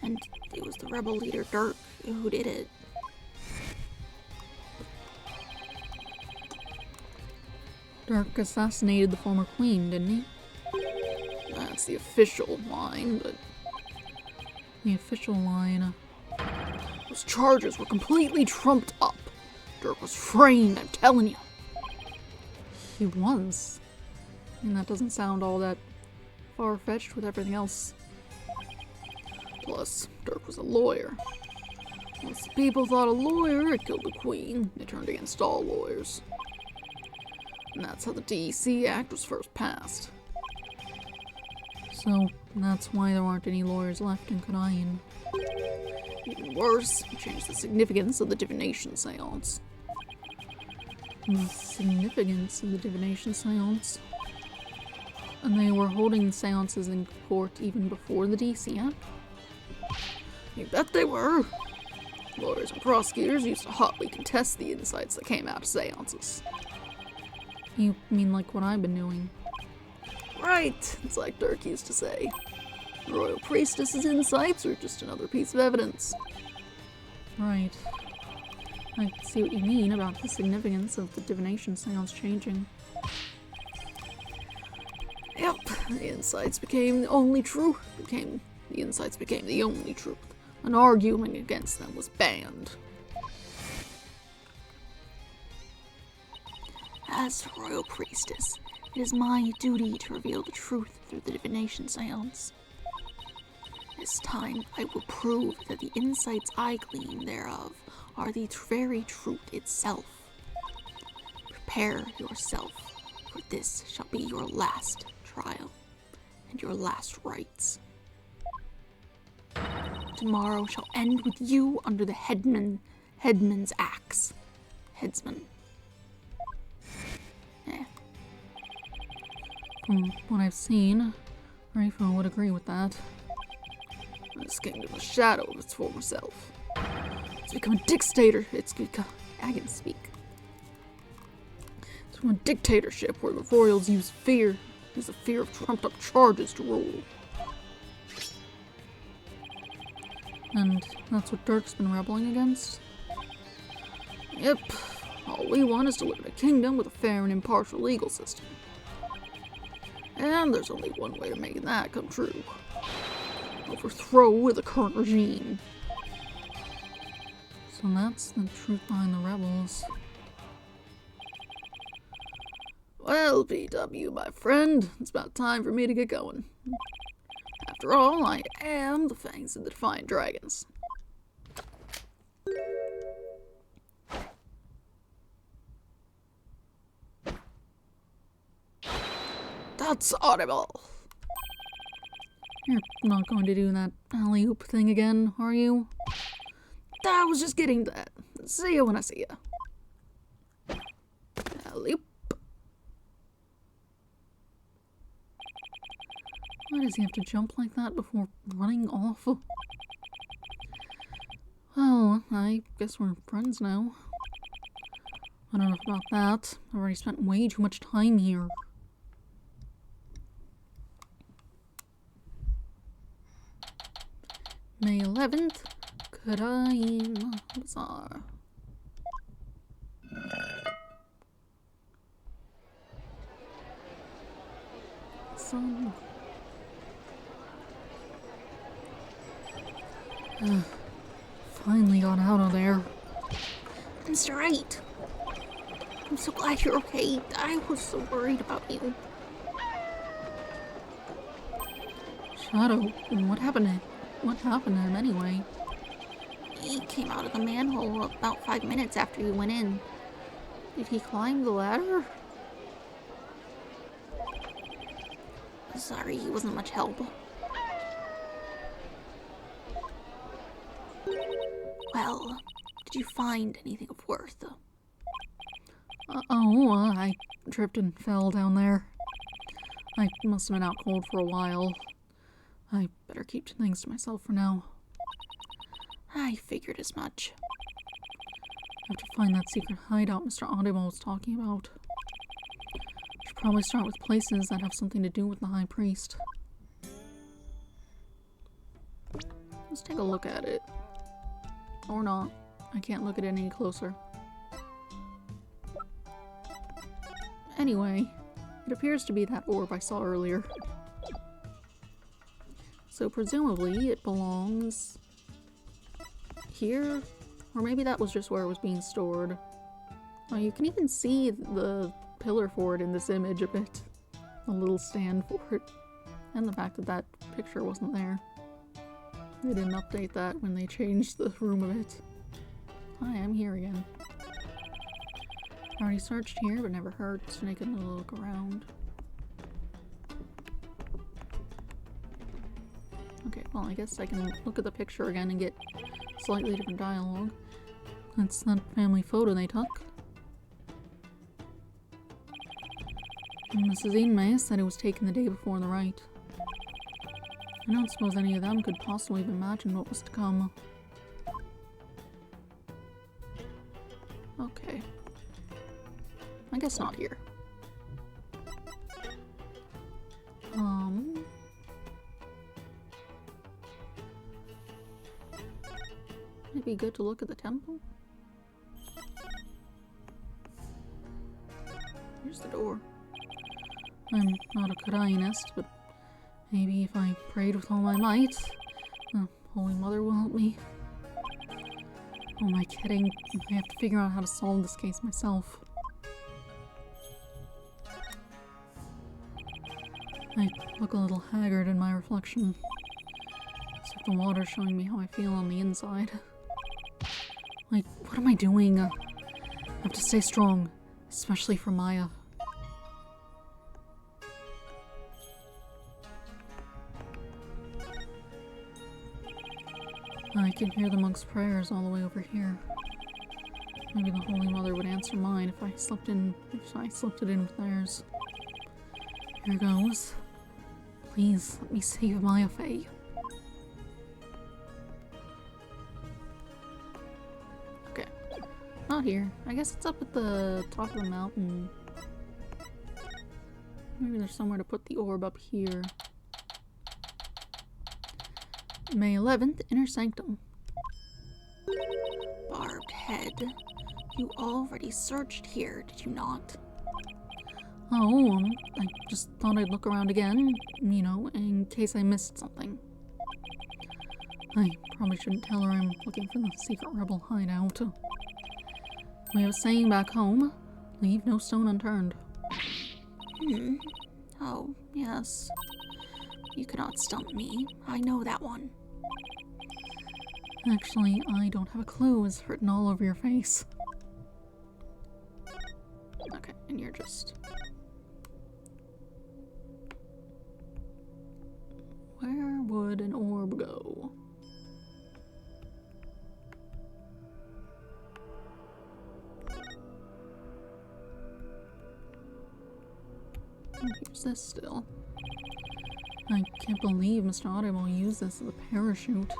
And it was the rebel leader Dirk who did it.
Dirk assassinated the former queen, didn't he? That's the official line, but... The official line... Those charges were completely trumped up. Dirk was framed, I'm telling you. He was. And that doesn't sound all that far-fetched with everything else. Plus, Dirk was a lawyer. Once the people thought a lawyer had killed the queen, they turned against all lawyers. And that's how the DEC Act was first passed. So, that's why there aren't any lawyers left in Kadain. Even worse, it changed the significance of the divination seance. The significance of the divination seance? And they were holding seances in court even before the DC Act? You bet they were! Lawyers and prosecutors used to hotly contest the insights that came out of seances. You mean like what I've been doing? Right, it's like Dirk used to say. The royal priestess's insights are just another piece of evidence. Right. I see what you mean about the significance of the divination seance changing. Yep, the insights became the only truth. The insights became the only truth. And arguing against them was banned.
As royal priestess, it is my duty to reveal the truth through the divination seance. This time, I will prove that the insights I glean thereof are the very truth itself. Prepare yourself, for this shall be your last trial, and your last rites. Tomorrow shall end with you under the headsman's axe. Headsman.
From what I've seen, Rayfo would agree with that. This kingdom is a shadow of its former self. It's become a dictator. I can speak. It's become a dictatorship where the royals use the fear of trumped up charges to rule. And that's what Dirk's been rebelling against? Yep. All we want is to live in a kingdom with a fair and impartial legal system. And there's only one way to make that come true. Overthrow the current regime. So that's the truth behind the rebels. Well, PW, my friend, it's about time for me to get going. After all, I am the Fangs of the Defiant Dragons. That's audible. You're not going to do that alley-oop thing again, are you? I was just getting that. See you when I see you. Alley-oop. Why does he have to jump like that before running off? Well, I guess we're friends now. I don't know about that. I've already spent way too much time here. May 11th, Crime Bazaar. Some... Finally got out of there.
Mr. Wright, I'm so glad you're okay. I was so worried about you.
Shadow, what happened to him anyway?
He came out of the manhole about 5 minutes after you went in.
Did he climb the ladder?
Sorry, he wasn't much help. Well, did you find anything of worth?
I tripped and fell down there. I must have been out cold for a while. I better keep things to myself for now.
I figured as much.
I have to find that secret hideout Mr. Audible was talking about. Should probably start with places that have something to do with the High Priest. Let's take a look at it. Or not. I can't look at it any closer. Anyway, it appears to be that orb I saw earlier. So presumably it belongs here? Or maybe that was just where it was being stored. Oh, you can even see the pillar for it in this image a bit. A little stand for it. And the fact that that picture wasn't there. They didn't update that when they changed the room of it. Hi, I'm here again. Already searched here, but never hurts to take a little look around. Okay, well, I guess I can look at the picture again and get slightly different dialogue. That's that family photo they took. And Mrs. Inmay said it was taken the day before the rite. I don't suppose any of them could possibly have imagined what was to come. Okay. I guess not here. It'd be good to look at the temple. Here's the door. I'm not a Karayanist, but maybe if I prayed with all my might, the Holy Mother will help me. Oh, am I kidding? I have to figure out how to solve this case myself. I look a little haggard in my reflection. It's like the water's showing me how I feel on the inside. Like, what am I doing? I have to stay strong, especially for Maya. I can hear the monks' prayers all the way over here. Maybe the Holy Mother would answer mine if I slipped it in with theirs. Here goes. Please, let me save Maya Faye. Okay. Not here. I guess it's up at the top of the mountain. Maybe there's somewhere to put the orb up here. May 11th, Inner Sanctum.
Barbed head. You already searched here, did you not?
Oh, I just thought I'd look around again, you know, in case I missed something. I probably shouldn't tell her I'm looking for the secret rebel hideout. We have a saying back home, leave no stone unturned.
Oh, yes. You cannot stump me. I know that one.
Actually, I don't have a clue. It's written all over your face. Okay, and you're just... Where would an orb go? Oh, here's this still. I can't believe Mr. Audible used this as a parachute.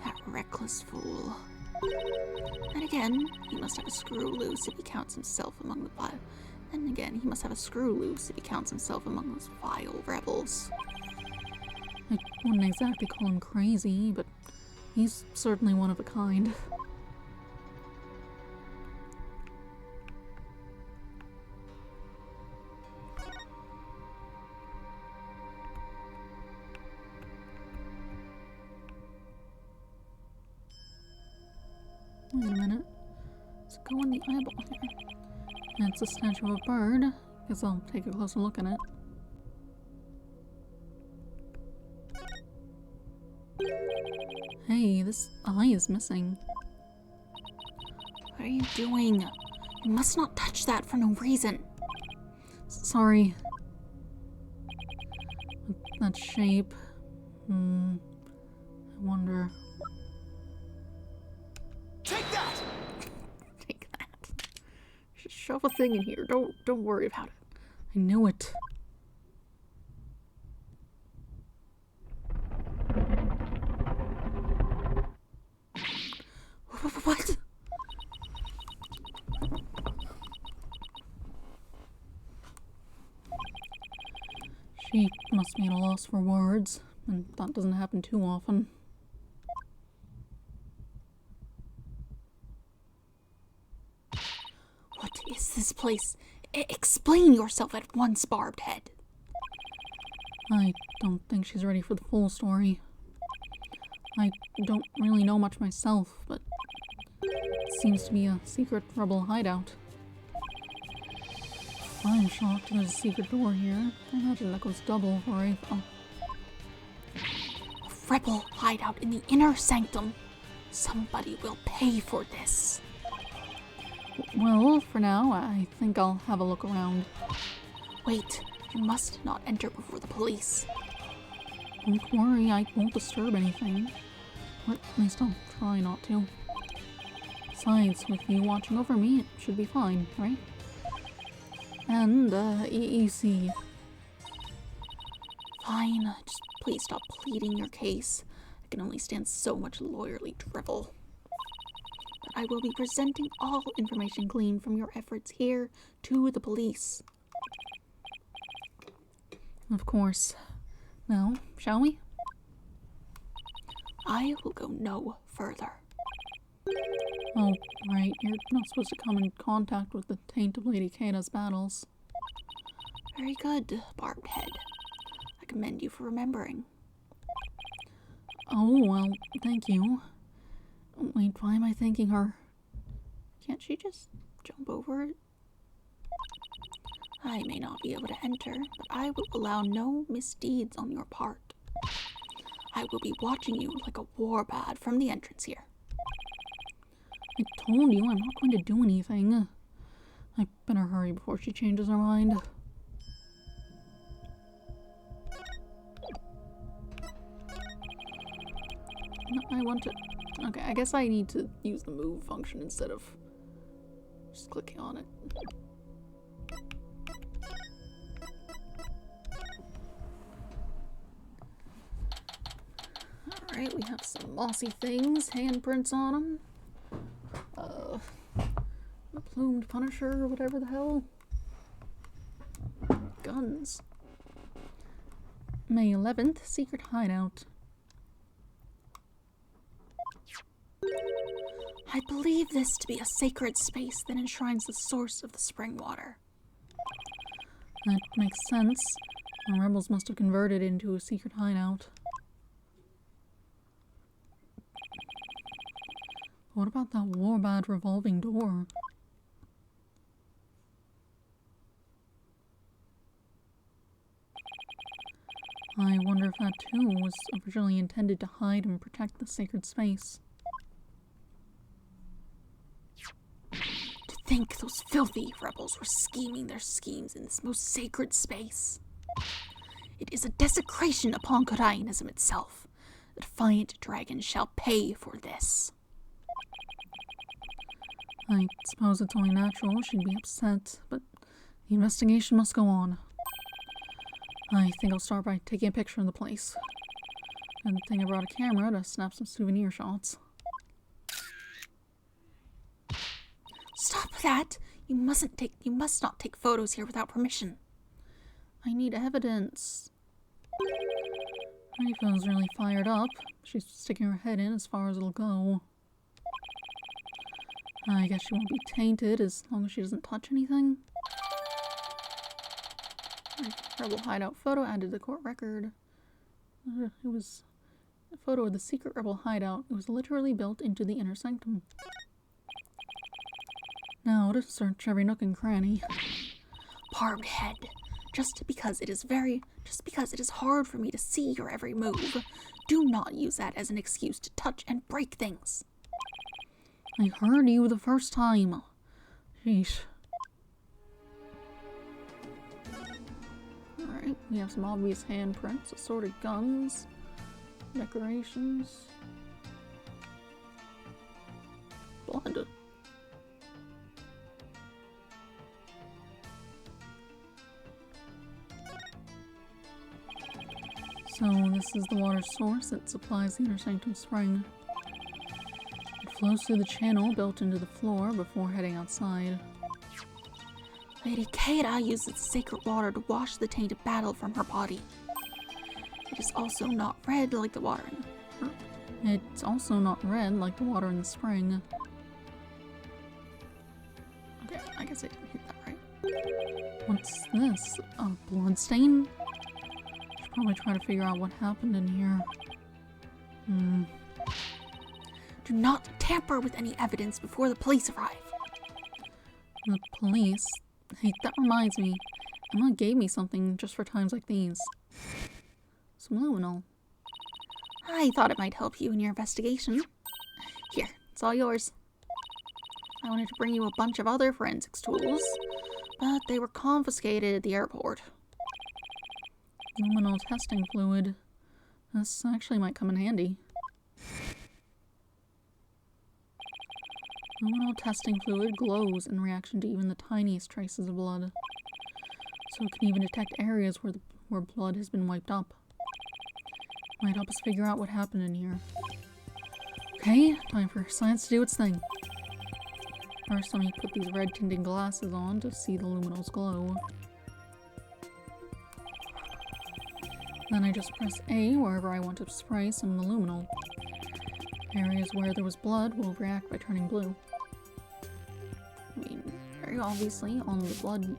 That reckless fool. And again, he must have a screw loose if he counts himself among the vile. And again, he must have a screw loose if he counts himself among those vile rebels.
I wouldn't exactly call him crazy, but he's certainly one of a kind. Wait a minute. Let's go in the eyeball here. That's a statue of a bird. Guess I'll take a closer look at it. Hey, this eye is missing.
What are you doing? You must not touch that for no reason.
Sorry. That shape. I wonder.
Take that!
Take that. Just shove a thing in here. Don't worry about it. I knew it.
What?
She must be at a loss for words, and that doesn't happen too often.
What is this place? Explain yourself at once, Barbed Head.
I don't think she's ready for the full story. I don't really know much myself, but it seems to be a secret rebel hideout. I'm shocked there's a secret door here. I imagine that goes double for a... Oh,
A rebel hideout in the inner sanctum. Somebody will pay for this.
well, for now, I think I'll have a look around.
Wait, you must not enter before the police.
Don't worry, I won't disturb anything. Or at least I'll try not to. Besides, with you watching over me, it should be fine, right? And, you see...
Fine, just please stop pleading your case. I can only stand so much lawyerly drivel. But I will be presenting all information gleaned from your efforts here to the police.
Of course. Now, shall we?
I will go no further.
Oh, right, you're not supposed to come in contact with the taint of Lady Kata's battles.
Very good, Barbed Head. I commend you for remembering.
Oh, well, thank you. Wait, why am I thanking her?
Can't she just jump over it? I may not be able to enter, but I will allow no misdeeds on your part. I will be watching you like a warbad from the entrance here.
I told you I'm not going to do anything. I better hurry before she changes her mind. No, I want to... Okay, I guess I need to use the move function instead of just clicking on it. Alright, we have some mossy things, handprints on them. A plumed punisher or whatever the hell. Guns. May 11th, secret hideout.
I believe this to be a sacred space that enshrines the source of the spring water.
That makes sense. The rebels must have converted it into a secret hideout. What about that warbad revolving door? I wonder if that too was originally intended to hide and protect the sacred space.
To think those filthy rebels were scheming their schemes in this most sacred space. It is a desecration upon Korainism itself. The defiant dragon shall pay for this.
I suppose it's only natural she'd be upset, but the investigation must go on. I think I'll start by taking a picture of the place. Good thing I brought a camera to snap some souvenir shots.
Stop that! You must not take photos here without permission.
I need evidence. Rifa's really fired up. She's sticking her head in as far as it'll go. I guess she won't be tainted as long as she doesn't touch anything. Right, Rebel hideout photo added to the court record. It was a photo of the secret rebel hideout. It was literally built into the inner sanctum. Now to search every nook and cranny.
Barbed head. Just because it is hard for me to see your every move, do not use that as an excuse to touch and break things.
I heard you the first time. Sheesh. Alright, we have some obvious handprints, assorted guns, decorations, blood. So this is the water source that supplies the inner sanctum spring. It flows through the channel built into the floor before heading outside.
Lady Keira uses the sacred water to wash the tainted battle from her body. It is also not red like the water in her.
It's also not red like the water in the spring. Okay, I guess I didn't hit that right. What's this? A blood stain? Should probably try to figure out what happened in here.
Do not tamper with any evidence before the police arrive.
The police? Hey, that reminds me. Emma gave me something just for times like these. Some luminol.
I thought it might help you in your investigation. Here, it's all yours. I wanted to bring you a bunch of other forensics tools, but they were confiscated at the airport.
Luminol testing fluid. This actually might come in handy. Luminol testing fluid glows in reaction to even the tiniest traces of blood. So it can even detect areas where blood has been wiped up. Might help us figure out what happened in here. Okay, time for science to do its thing. First, let me put these red tinted glasses on to see the luminols glow. Then I just press A wherever I want to spray some of the luminol. Areas where there was blood will react by turning blue. I mean, very obviously on the blood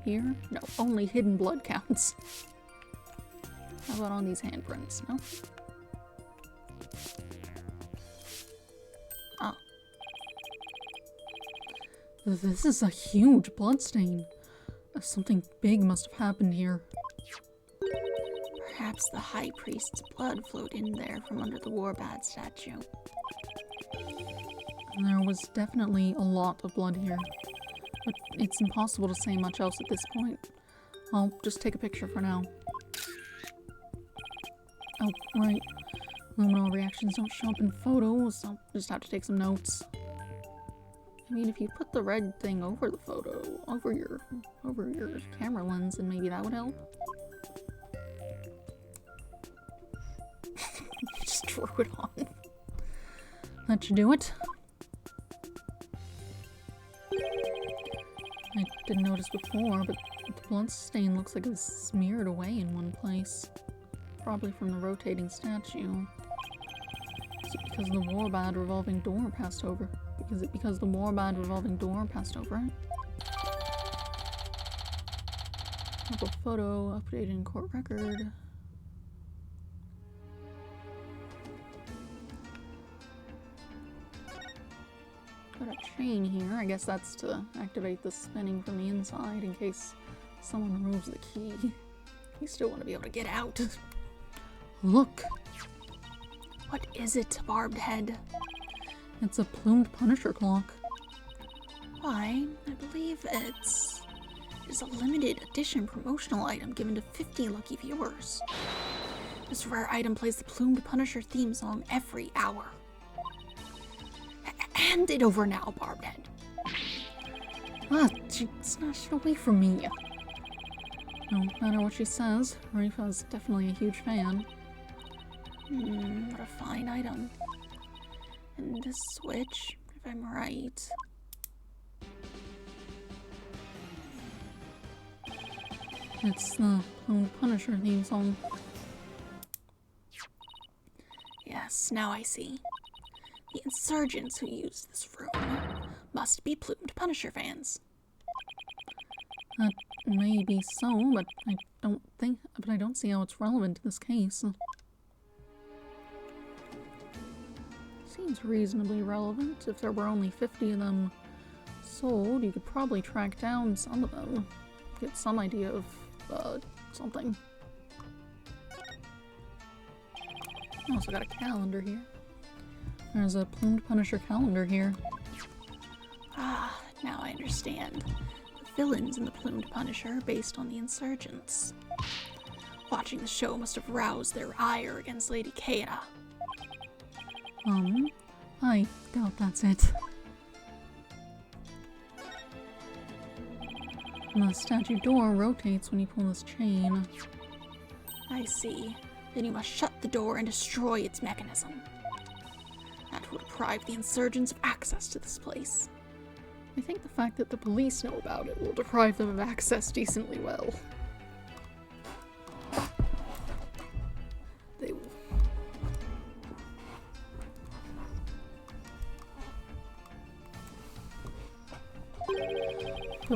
here. No, only hidden blood counts. How about on these handprints? No? Ah. This is a huge blood stain. Something big must have happened here.
Perhaps the high priest's blood flowed in there from under the Warbad statue.
There was definitely a lot of blood here, but it's impossible to say much else at this point. I'll just take a picture for now. Oh, right. Luminol reactions don't show up in photos, so I'll just have to take some notes. I mean, if you put the red thing over the photo, over your camera lens, then maybe that would help. Just threw it on. That should do it. I didn't notice before, but the blood stain looks like it's smeared away in one place. Probably from the rotating statue. Is it because the Warbad revolving door passed over? Is it because the Warbad revolving door passed over it? Have a photo updated in court record. Got a chain here. I guess that's to activate the spinning from the inside in case someone removes the key. You still want to be able to get out. Look!
What is it, Barbed Head?
It's a plumed Punisher clock.
Why, I believe it is a limited edition promotional item given to 50 lucky viewers. This rare item plays the plumed Punisher theme song every hour. Hand it over now, Barbed Head.
Ah, she snatched it away from me. No matter what she says, Rifa's definitely a huge fan.
What a fine item. And this switch, if I'm right.
It's the Punisher theme song.
Yes, now I see. The insurgents who used this room must be Plumed Punisher fans.
That may be so, but I don't see how it's relevant to this case. Seems reasonably relevant. If there were only 50 of them sold, you could probably track down some of them. Get some idea of, something. I also got a calendar here. There's a Plumed Punisher calendar here.
Ah, now I understand. The villains in the Plumed Punisher are based on the insurgents. Watching the show must have roused their ire against Lady Keira.
I doubt that's it. The statue door rotates when you pull this chain.
I see. Then you must shut the door and destroy its mechanism. That will deprive the insurgents of access to this place.
I think the fact that the police know about it will deprive them of access decently well. They will.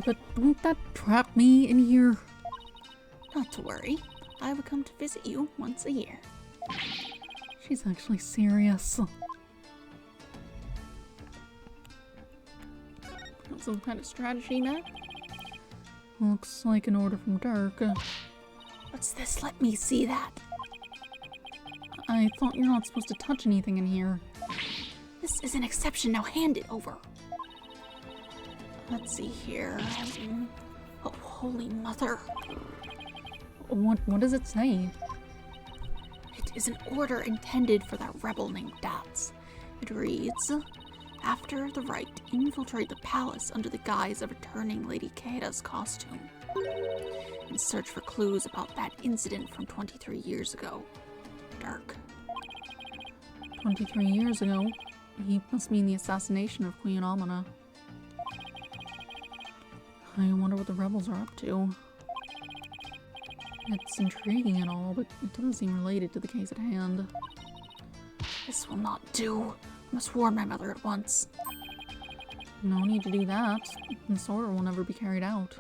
But won't that trap me in here?
Not to worry. I will come to visit you once a year.
She's actually serious. Got some kind of strategy map? Looks like an order from Dirk.
What's this? Let me see that.
I thought you're not supposed to touch anything in here.
This is an exception. Now hand it over. Let's see here. Oh, holy mother.
What does it say?
It is an order intended for that rebel named Dats. It reads, after the Wright infiltrate the palace under the guise of returning Lady Keira's costume, and search for clues about that incident from 23 years ago. Dirk.
23 years ago? He must mean the assassination of Queen Amina. I wonder what the rebels are up to. It's intriguing and all, but it doesn't seem related to the case at hand.
This will not do. I must warn my mother at once.
No need to do that. This order will never be carried out.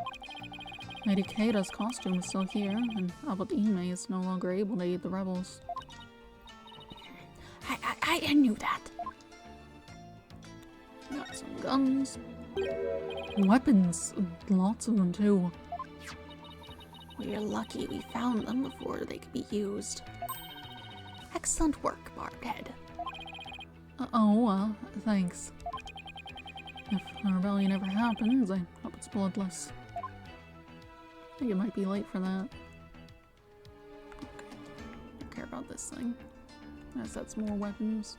Lady Keira's costume is still here, and Abbot Ime is no longer able to aid the rebels.
I knew that.
Got some guns. Weapons. Lots of them, too.
We're lucky we found them before they could be used. Excellent work, Barbed.
Thanks. If a rebellion ever happens, I hope it's bloodless. I think it might be late for that. Okay. Don't care about this thing. Guess that's more weapons.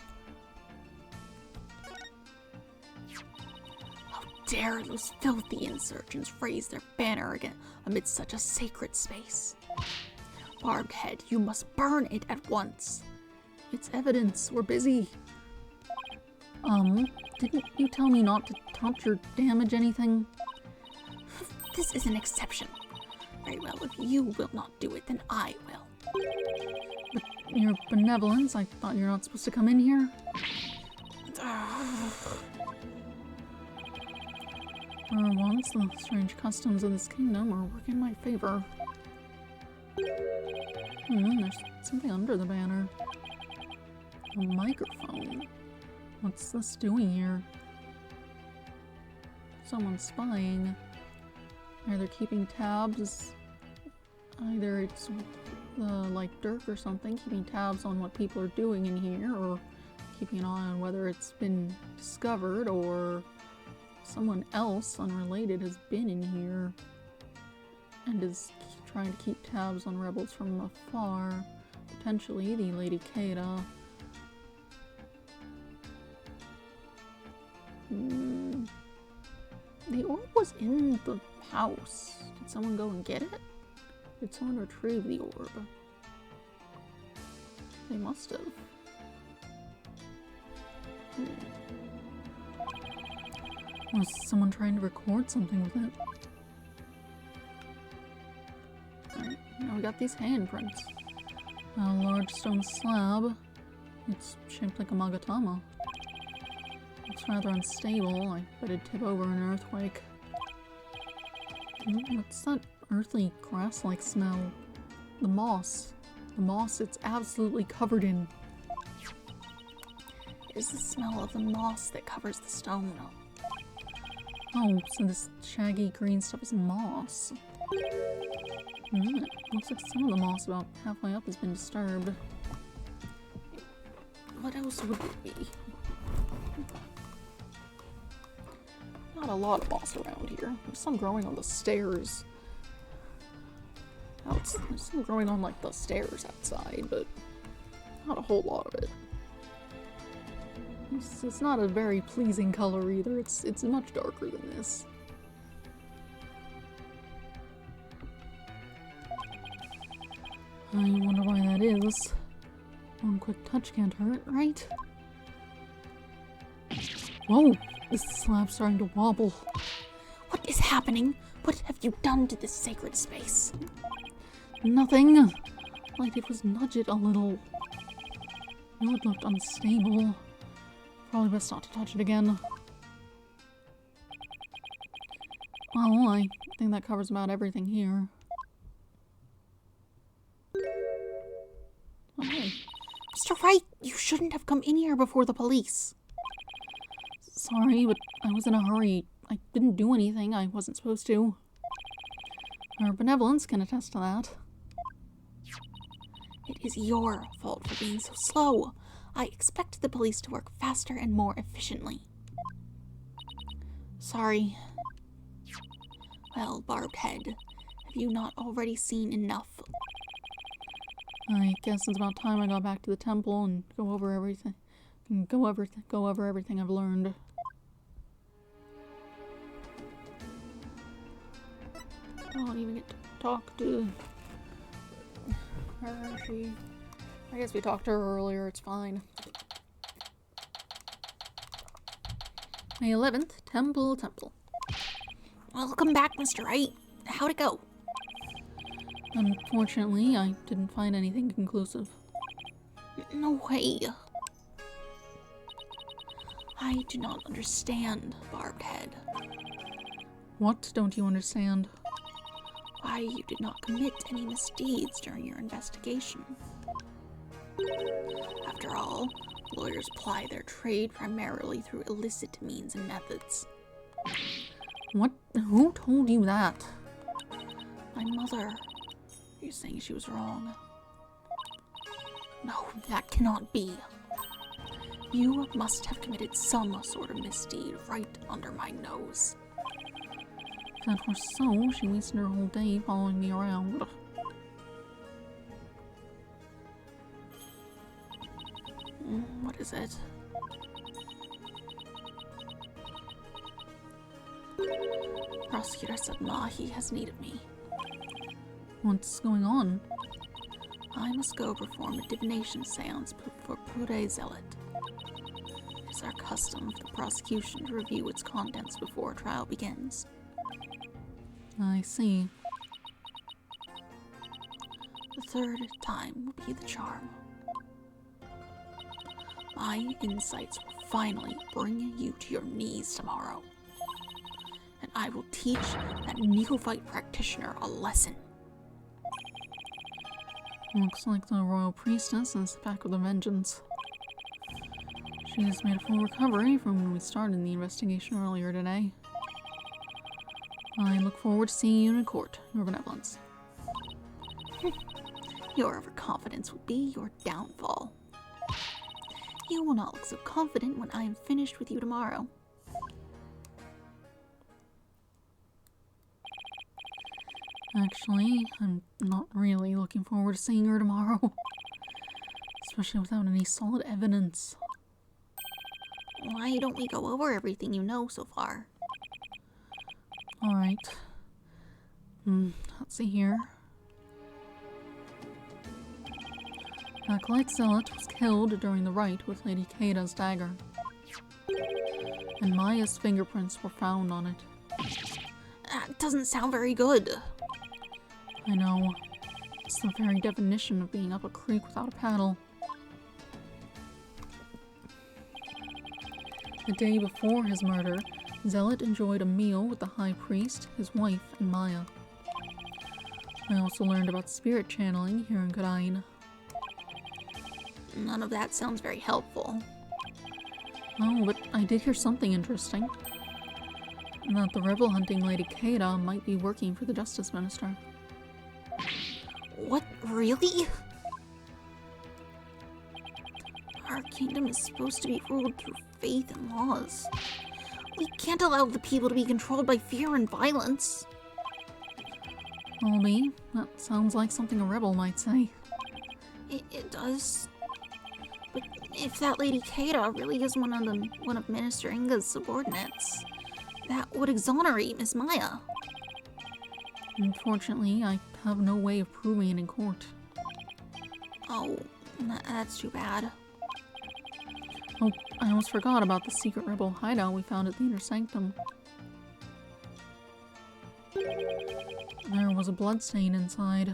How dare those filthy insurgents raise their banner again amid such a sacred space? Barbed Head, you must burn it at once.
It's evidence. We're busy. Didn't you tell me not to touch or damage anything?
This is an exception. Very well, if you will not do it, then I will.
But your benevolence, I thought you're not supposed to come in here. For once, the strange customs of this kingdom are working in my favor. There's something under the banner. A microphone. What's this doing here? Someone's spying. Either keeping tabs. Either it's like Dirk or something, keeping tabs on what people are doing in here, or keeping an eye on whether it's been discovered, or someone else unrelated has been in here and is trying to keep tabs on rebels from afar. Potentially the Lady Keira. The orb was in the house. Did someone go and get it? Did someone retrieve the orb? They must have. Was someone trying to record something with it? Alright, now we got these handprints. A large stone slab. It's shaped like a magatama. It's rather unstable. I bet it'd tip over in an earthquake. What's that earthly grass-like smell? The moss. The moss it's absolutely covered in.
It is the smell of the moss that covers the stone.
Oh, so this shaggy green stuff is moss. Looks like some of the moss about halfway up has been disturbed.
What else would it be? Not a lot of moss around here.
There's some growing on the stairs. There's some growing on like the stairs outside, but not a whole lot of it. It's not a very pleasing color either. It's much darker than this. I wonder why that is. One quick touch can't hurt, right? Whoa! This slab's starting to wobble.
What is happening? What have you done to this sacred space?
Nothing. All I did was nudge it a little. I know it looked unstable. Probably best not to touch it again. Well, I think that covers about everything here. Oh, hey.
Mr. Wright, you shouldn't have come in here before the police.
Sorry, but I was in a hurry. I didn't do anything I wasn't supposed to. Our benevolence can attest to that.
It is your fault for being so slow. I expected the police to work faster and more efficiently. Sorry. Well, Barbed Head, have you not already seen enough?
I guess it's about time I got back to the temple and go over everything. Go over everything I've learned. I don't even get to talk to her. I guess we talked to her earlier, it's fine. May 11th, Temple.
Welcome back, Mr. Wright. How'd it go?
Unfortunately, I didn't find anything conclusive.
No way. I do not understand, Barbed Head.
What don't you understand?
Why you did not commit any misdeeds during your investigation. After all, lawyers ply their trade primarily through illicit means and methods.
What? Who told you that?
My mother. Are you saying she was wrong? No, that cannot be. You must have committed some sort of misdeed right under my nose.
If that were so, she wasted her whole day following me around.
What is it? Prosecutor said Mahi has need of me.
What's going on?
I must go perform a divination seance for Pure Zealot. It is our custom for the prosecution to review its contents before a trial begins.
I see.
The third time will be the charm. My insights will finally bring you to your knees tomorrow. And I will teach that neophyte practitioner a lesson.
Looks like the royal priestess is back with a vengeance. She has made a full recovery from when we started the investigation earlier today. I look forward to seeing you in court, Your Benevolence.
Your overconfidence will be your downfall. You will not look so confident when I am finished with you tomorrow.
Actually, I'm not really looking forward to seeing her tomorrow. Especially without any solid evidence.
Why don't we go over everything you know so far?
Alright. Let's see here. Acolyte Zealot was killed during the rite with Lady Kada's dagger. And Maya's fingerprints were found on it.
That doesn't sound very good.
I know. It's the very definition of being up a creek without a paddle. The day before his murder, Zealot enjoyed a meal with the High Priest, his wife, and Maya. I also learned about spirit channeling here in Karain.
None of that sounds very helpful.
Oh, but I did hear something interesting. That the rebel hunting Lady Keita might be working for the Justice Minister.
What? Really? Our kingdom is supposed to be ruled through faith and laws. We can't allow the people to be controlled by fear and violence.
Olby, that sounds like something a rebel might say.
It does. But if that Lady Keita really is one of Minister Inga's subordinates, that would exonerate Miss Maya.
Unfortunately, I have no way of proving it in court.
Oh, that's too bad.
Oh, I almost forgot about the secret rebel hideout we found at the Inner Sanctum. There was a bloodstain inside.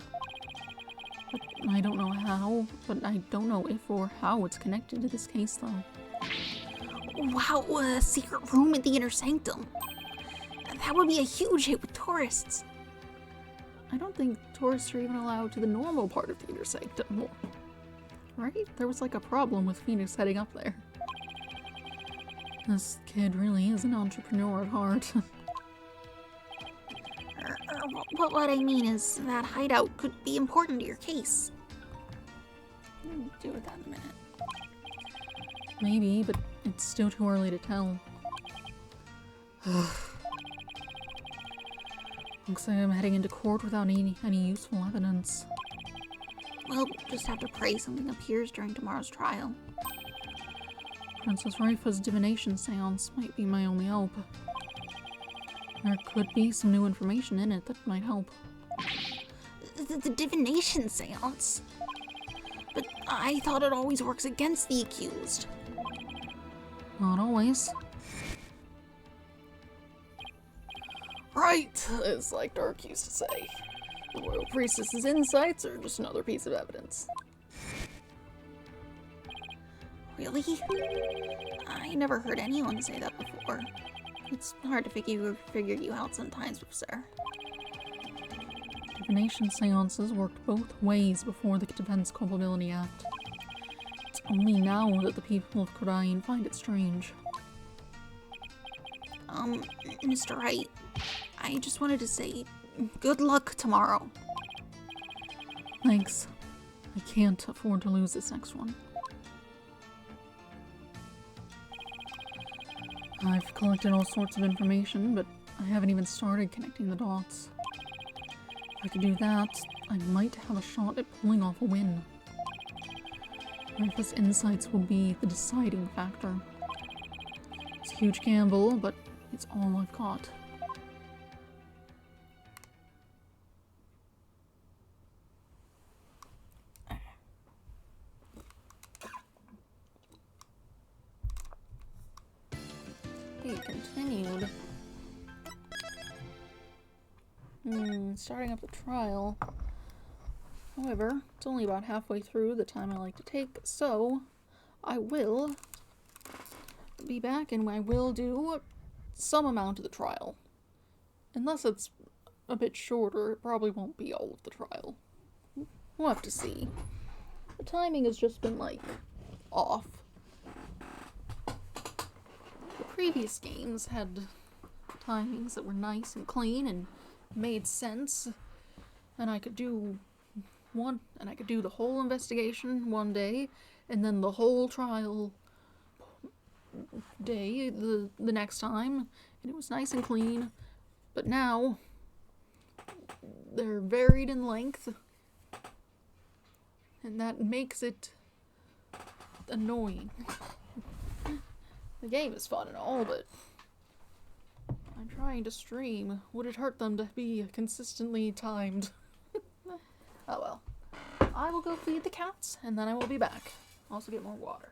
But I don't know how, but I don't know if or how it's connected to this case, though.
Wow, a secret room at the Inner Sanctum. That would be a huge hit with tourists.
I don't think tourists are even allowed to the normal part of the Inner Sanctum. Right? There was like a problem with Phoenix heading up there. This kid really is an entrepreneur at heart.
What I mean is that hideout could be important to your case.
We'll deal with that in a minute. Maybe, but it's still too early to tell. Looks like I'm heading into court without any useful evidence.
Well, just have to pray something appears during tomorrow's trial.
Princess Raifa's divination seance might be my only hope. There could be some new information in it that might help.
The divination seance? But I thought it always works against the accused.
Not always. Right, as like Dark used to say. The Royal Priestess's insights are just another piece of evidence.
Really? I never heard anyone say that before. It's hard to figure you out sometimes, sir.
Divination seances worked both ways before the Defense Culpability Act. It's only now that the people of Karain find it strange.
Mr. Wright, I just wanted to say good luck tomorrow.
Thanks. I can't afford to lose this next one. I've collected all sorts of information, but I haven't even started connecting the dots. If I could do that, I might have a shot at pulling off a win. Raifa's insights will be the deciding factor. It's a huge gamble, but it's all I've got. He continued. Starting up the trial. However, it's only about halfway through the time I like to take, so I will be back and I will do some amount of the trial. Unless it's a bit shorter, it probably won't be all of the trial. We'll have to see. The timing has just been, like, off. The previous games had timings that were nice and clean and made sense, and I could do the whole investigation one day, and then the whole trial day the next time, and it was nice and clean. But now they're varied in length, and that makes it annoying. The game is fun and all, but I'm trying to stream. Would it hurt them to be consistently timed? Oh well. I will go feed the cats, and then I will be back. Also get more water.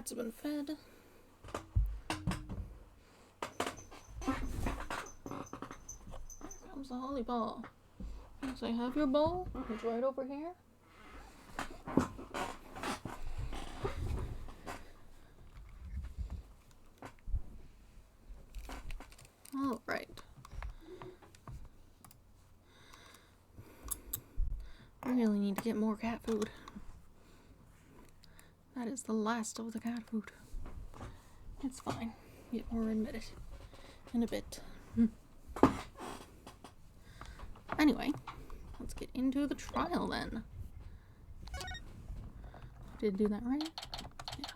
cats have been fed. Here comes the holly ball. Yes, I have your bowl. It's right over here. All right. I really need to get more cat food. That is the last of the cat food. It's fine. Get more in a bit. Anyway, let's get into the trial then. Did I do that right? Yeah.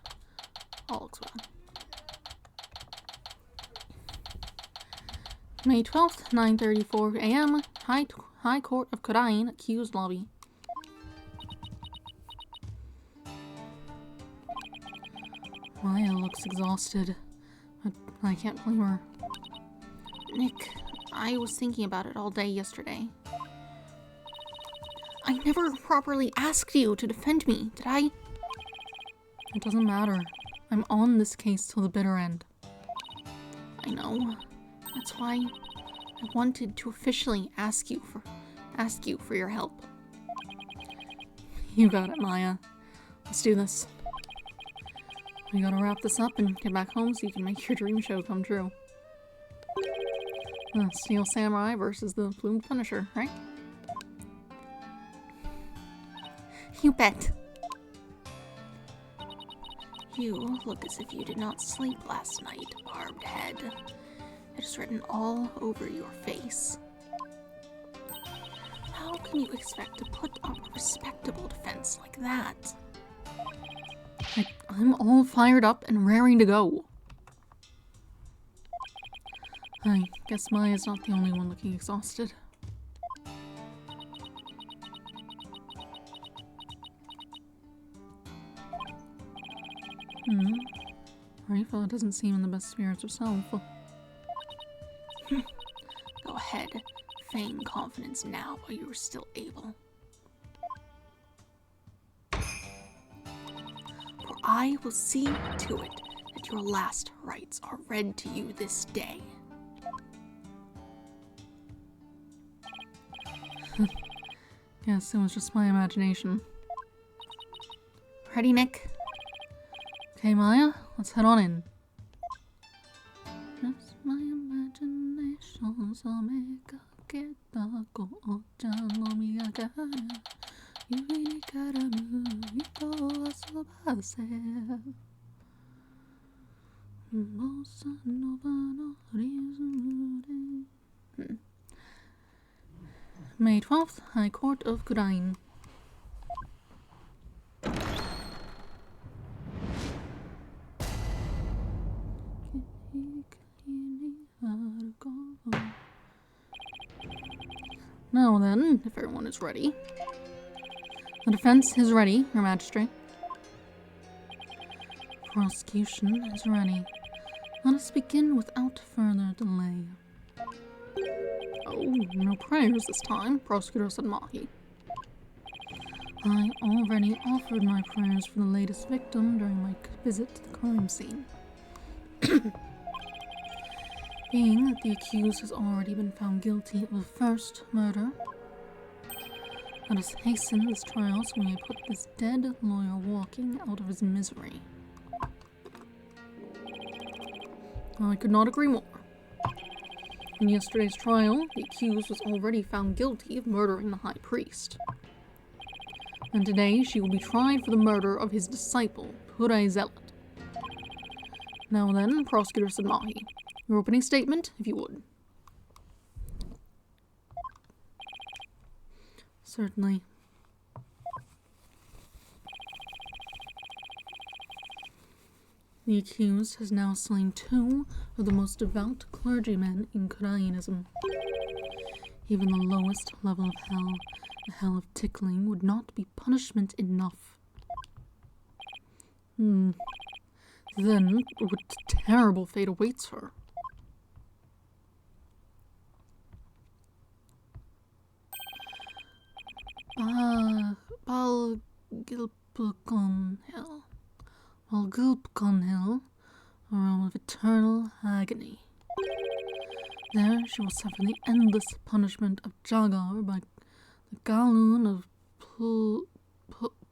All looks well. May 12th, 9:34 a.m. High Court of Kodain, accused lobby. Maya looks exhausted, but I can't blame her.
Nick, I was thinking about it all day yesterday. I never properly asked you to defend me, did I?
It doesn't matter. I'm on this case till the bitter end.
I know. That's why I wanted to officially ask you for your help.
You got it, Maya. Let's do this. We gotta wrap this up and get back home so you can make your dream show come true. The Steel Samurai versus the Plumed Punisher, right?
You bet. You look as if you did not sleep last night, barbed head. It is written all over your face. How can you expect to put up a respectable defense like that?
I'm all fired up and raring to go. I guess Maya's not the only one looking exhausted. Rifle doesn't seem in the best spirits herself.
Go ahead, feign confidence now while you are still able. For I will see to it that your last rites are read to you this day.
Yes, it was just my imagination.
Ready, Nick?
Okay, Maya, let's head on in. Just my imagination, so make a get the go no mi agara. You really gotta move it all so base. Bossa nova no reason. May 12th, High Court of Kodain. Now then, if everyone is ready. The defense is ready, Your Majesty. Prosecution is ready. Let us begin without further delay. Oh, no prayers this time, Prosecutor said Mahi. I already offered my prayers for the latest victim during my visit to the crime scene. Being that the accused has already been found guilty of the first murder, let us hasten this trial so we may put this dead lawyer walking out of his misery. I could not agree more. In yesterday's trial, the accused was already found guilty of murdering the high priest. And today she will be tried for the murder of his disciple, Pure Zealot. Now then, Prosecutor Samahi, your opening statement, if you would. Certainly. The accused has now slain 2 of the most devout clergymen in Kodainism. Even the lowest level of hell, the hell of tickling, would not be punishment enough. Then, what terrible fate awaits her? Balgilpukon Hill. while Gulpcon Hill, a realm of eternal agony. There she will suffer the endless punishment of Jagar by the Galoon of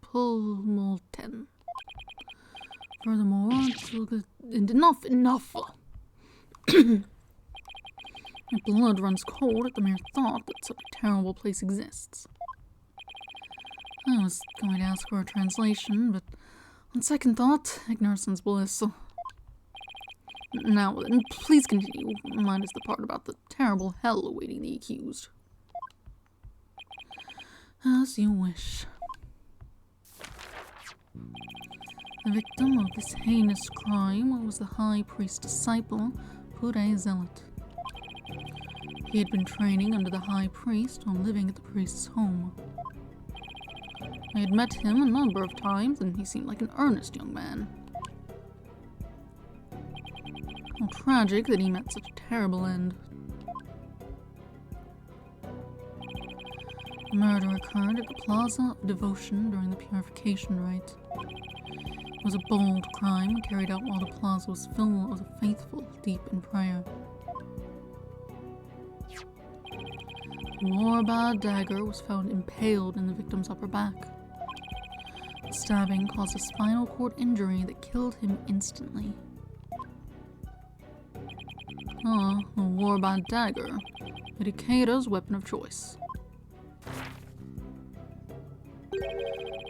Pulmolten. Furthermore, enough! My blood runs cold at the mere thought that such a terrible place exists. I was going to ask for a translation, but on second thought, ignorance bliss. Now then, please continue, minus the part about the terrible hell awaiting the accused. As you wish. The victim of this heinous crime was the high priest disciple, Pure Zealot. He had been training under the high priest while living at the priest's home. I had met him a number of times, and he seemed like an earnest young man. How tragic that he met such a terrible end. The murder occurred at the Plaza of Devotion during the purification rite. It was a bold crime carried out while the plaza was filled with the faithful deep in prayer. The Warbad dagger was found impaled in the victim's upper back. The stabbing caused a spinal cord injury that killed him instantly. The Warbad dagger, Medicata's weapon of choice.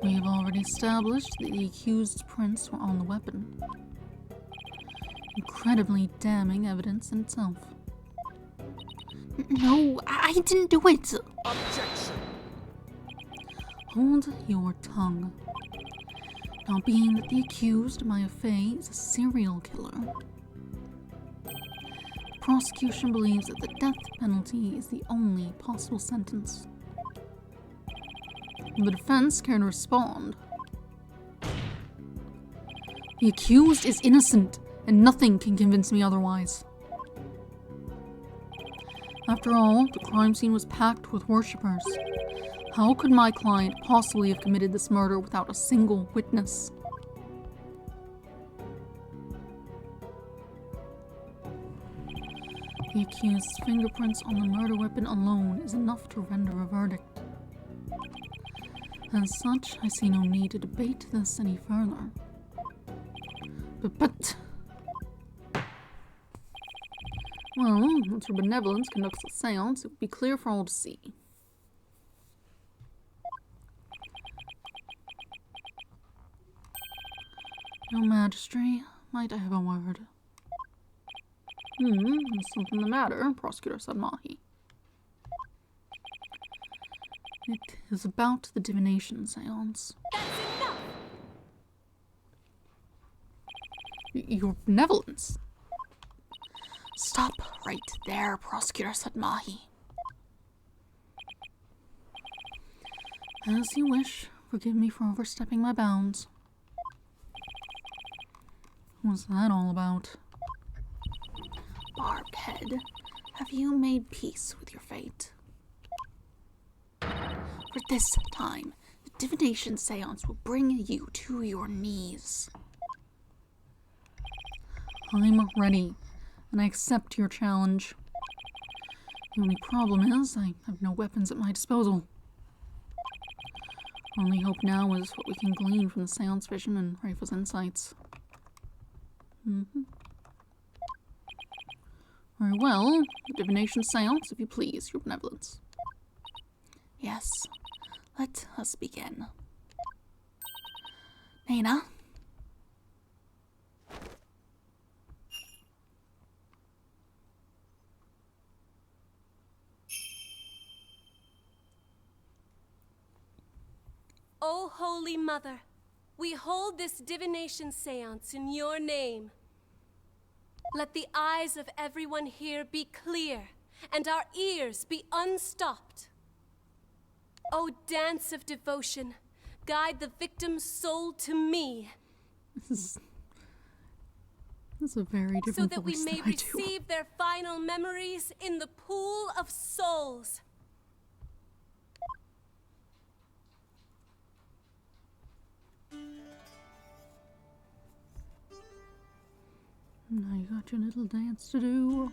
We have already established that the accused's prints were on the weapon. Incredibly damning evidence in itself.
No, I didn't do it.
Objection!
Hold your tongue. Now, being that the accused, Maya Fey, is a serial killer, the prosecution believes that the death penalty is the only possible sentence. Will the defense care to respond? The accused is innocent, and nothing can convince me otherwise. After all, the crime scene was packed with worshippers. How could my client possibly have committed this murder without a single witness? The accused's fingerprints on the murder weapon alone is enough to render a verdict. As such, I see no need to debate this any further. But... Well, once your benevolence conducts a seance, it will be clear for all to see. Your Majesty, might I have a word? Is something the matter, Prosecutor Sadmahi? It is about the divination seance.
That's enough!
Your benevolence.
Stop right there, Prosecutor Sadmahi.
As you wish. Forgive me for overstepping my bounds. What's that all about?
Barbed head, have you made peace with your fate? For this time, the divination seance will bring you to your knees.
I'm ready, and I accept your challenge. The only problem is, I have no weapons at my disposal. Our only hope now is what we can glean from the seance vision and Raifa's insights. Very well, the divination seance, if you please, your benevolence.
Yes, let us begin. Nana?
O Holy Mother, we hold this divination seance in your name. Let the eyes of everyone here be clear, and our ears be unstopped. O dance of devotion, guide the victim's soul to me.
This is a very
So
different
that we
voice
may
than I do.
receive their final memories in the pool of souls.
Now you got your little dance to do.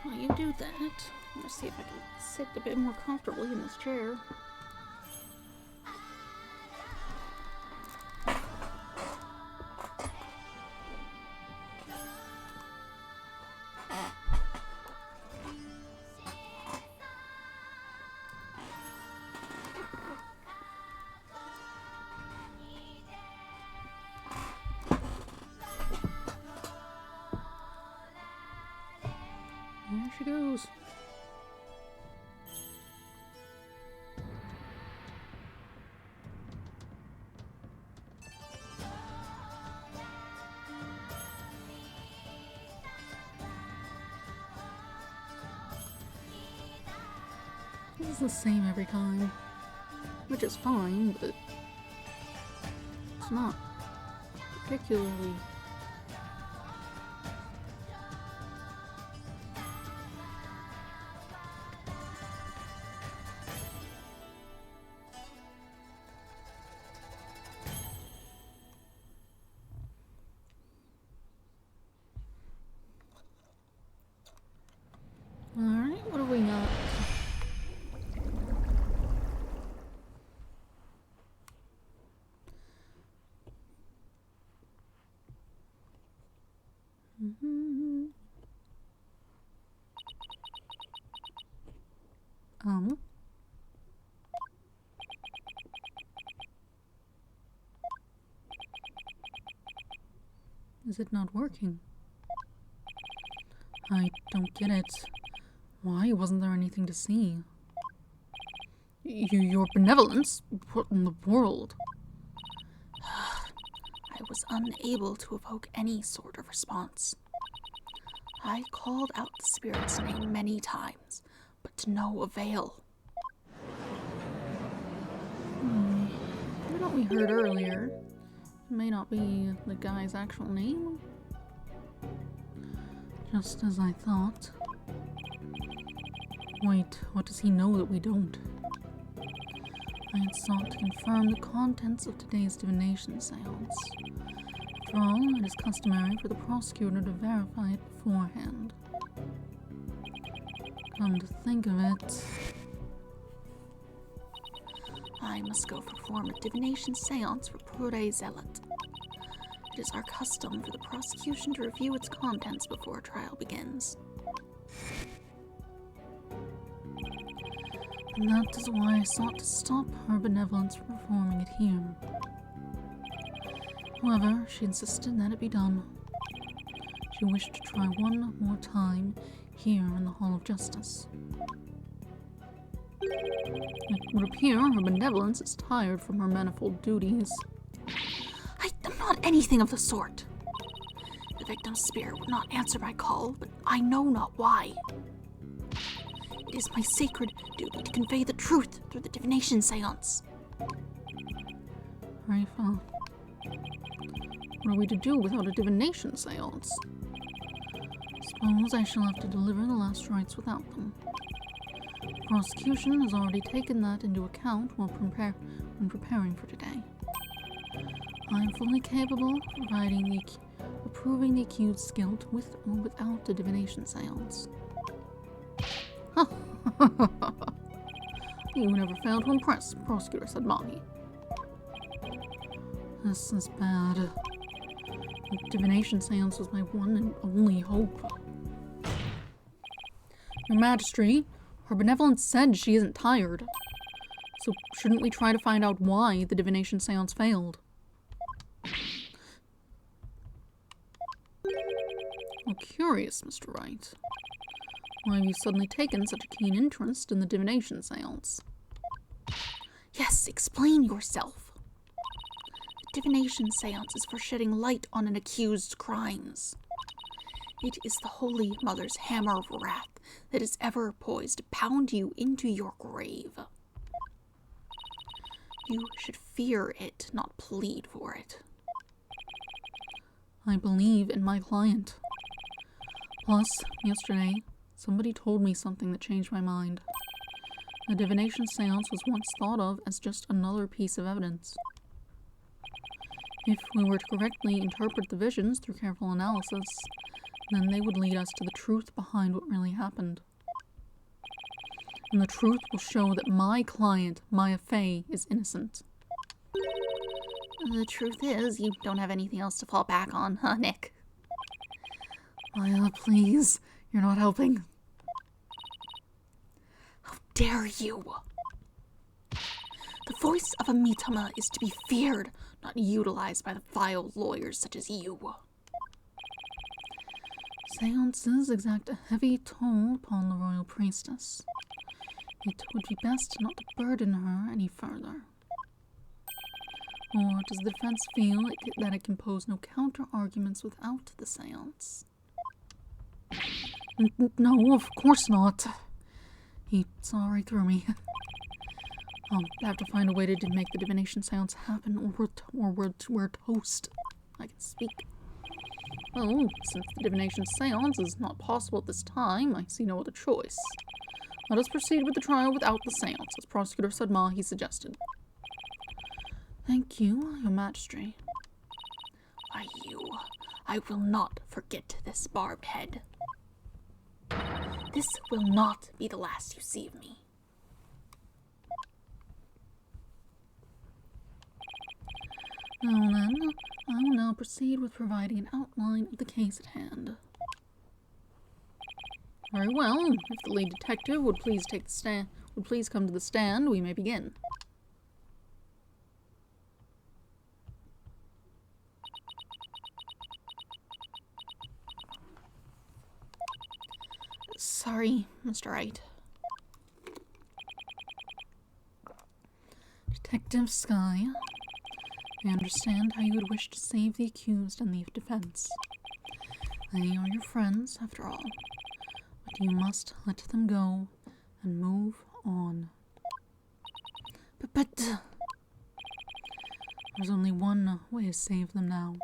While you do that, I'm gonna see if I can sit a bit more comfortably in this chair.
There she goes. It's the same every time, which is fine, but it's not particularly. Alright, what have we got? Um. Is it not working? I don't get it. Why wasn't there anything to see? Your benevolence? What in the world?
I was unable to evoke any sort of response. I called out the spirit's name many times, but to no avail.
What we heard earlier may not be the guy's actual name. Just as I thought. Wait, what does he know that we don't? I had sought to confirm the contents of today's divination seance. After all, it is customary for the prosecutor to verify it beforehand. Come to think of it...
I must go perform a divination seance for Pure Zealot. It is our custom for the prosecution to review its contents before a trial begins.
And that is why I sought to stop her benevolence from performing it here. However, she insisted that it be done. She wished to try one more time here in the Hall of Justice. It would appear her benevolence is tired from her manifold duties.
I am not anything of the sort. The victim's spirit would not answer my call, but I know not why. It is my sacred duty to convey the truth through the divination seance.
Raifa, what are we to do without a divination seance? Suppose I shall have to deliver the last rites without them. The prosecution has already taken that into account when preparing for today. I am fully capable of proving the accused's guilt with or without a divination seance. You never failed to impress, prosecutor said Mahi. This is bad. The divination seance was my one and only hope. Your Majesty, her benevolence said she isn't tired. So shouldn't we try to find out why the divination seance failed? Well, curious, Mr. Wright. Why have you suddenly taken such a keen interest in the divination seance?
Yes, explain yourself. The divination seance is for shedding light on an accused's crimes. It is the Holy Mother's hammer of wrath that is ever poised to pound you into your grave. You should fear it, not plead for it.
I believe in my client. Plus, yesterday, somebody told me something that changed my mind. A divination seance was once thought of as just another piece of evidence. If we were to correctly interpret the visions through careful analysis, then they would lead us to the truth behind what really happened. And the truth will show that my client, Maya Fey, is innocent.
The truth is, you don't have anything else to fall back on, huh, Nick?
Maya, please. You're not helping.
How dare you! The voice of a Mitama is to be feared, not utilized by the vile lawyers such as you.
Seances exact a heavy toll upon the royal priestess. It would be best not to burden her any further. Or does the defense feel that it can pose no counter-arguments without the seance? No, of course not. He saw right through me. I'll have to find a way to make the divination seance happen, or we're toast. I can speak. Well, since the divination seance is not possible at this time, I see no other choice. Let us proceed with the trial without the seance, as Prosecutor Sudma suggested. Thank you, Your Majesty.
Why, I will not forget this barbed head. This will not be the last you see of me.
Now then, I will now proceed with providing an outline of the case at hand. Very well. If the lead detective would please come to the stand, we may begin.
Sorry, Mr. Wright.
Detective Sky, I understand how you would wish to save the accused and the defense. They are your friends, after all. But you must let them go and move on.
But
there's only one way to save them now.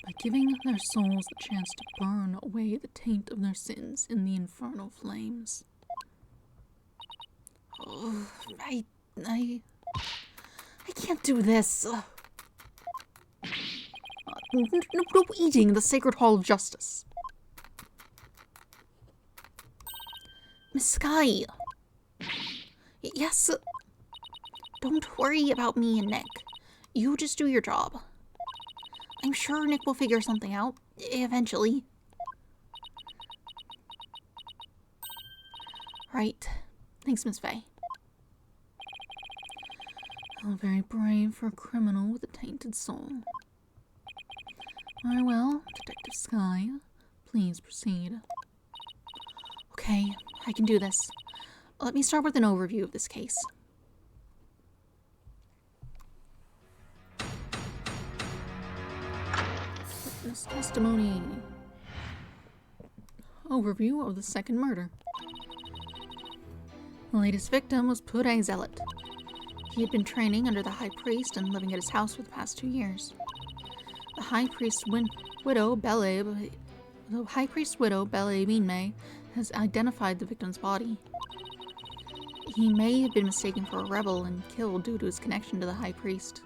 By giving their souls the chance to burn away the taint of their sins in the infernal flames.
Oh, I can't do this.
No eating the Sacred Hall of Justice.
Miss Sky. Yes. Don't worry about me and Nick. You just do your job. I'm sure Nick will figure something out, eventually. Right. Thanks, Miss Fey.
How very brave for a criminal with a tainted soul. Very well, Detective Sky. Please proceed.
Okay, I can do this. Let me start with an overview of this case.
Witness testimony. Overview of the second murder.
The latest victim was Purei Zealot. He had been training under the High Priest and living at his house for the past 2 years. The High Priest's widow, Belle Minmay, has identified the victim's body. He may have been mistaken for a rebel and killed due to his connection to the High Priest.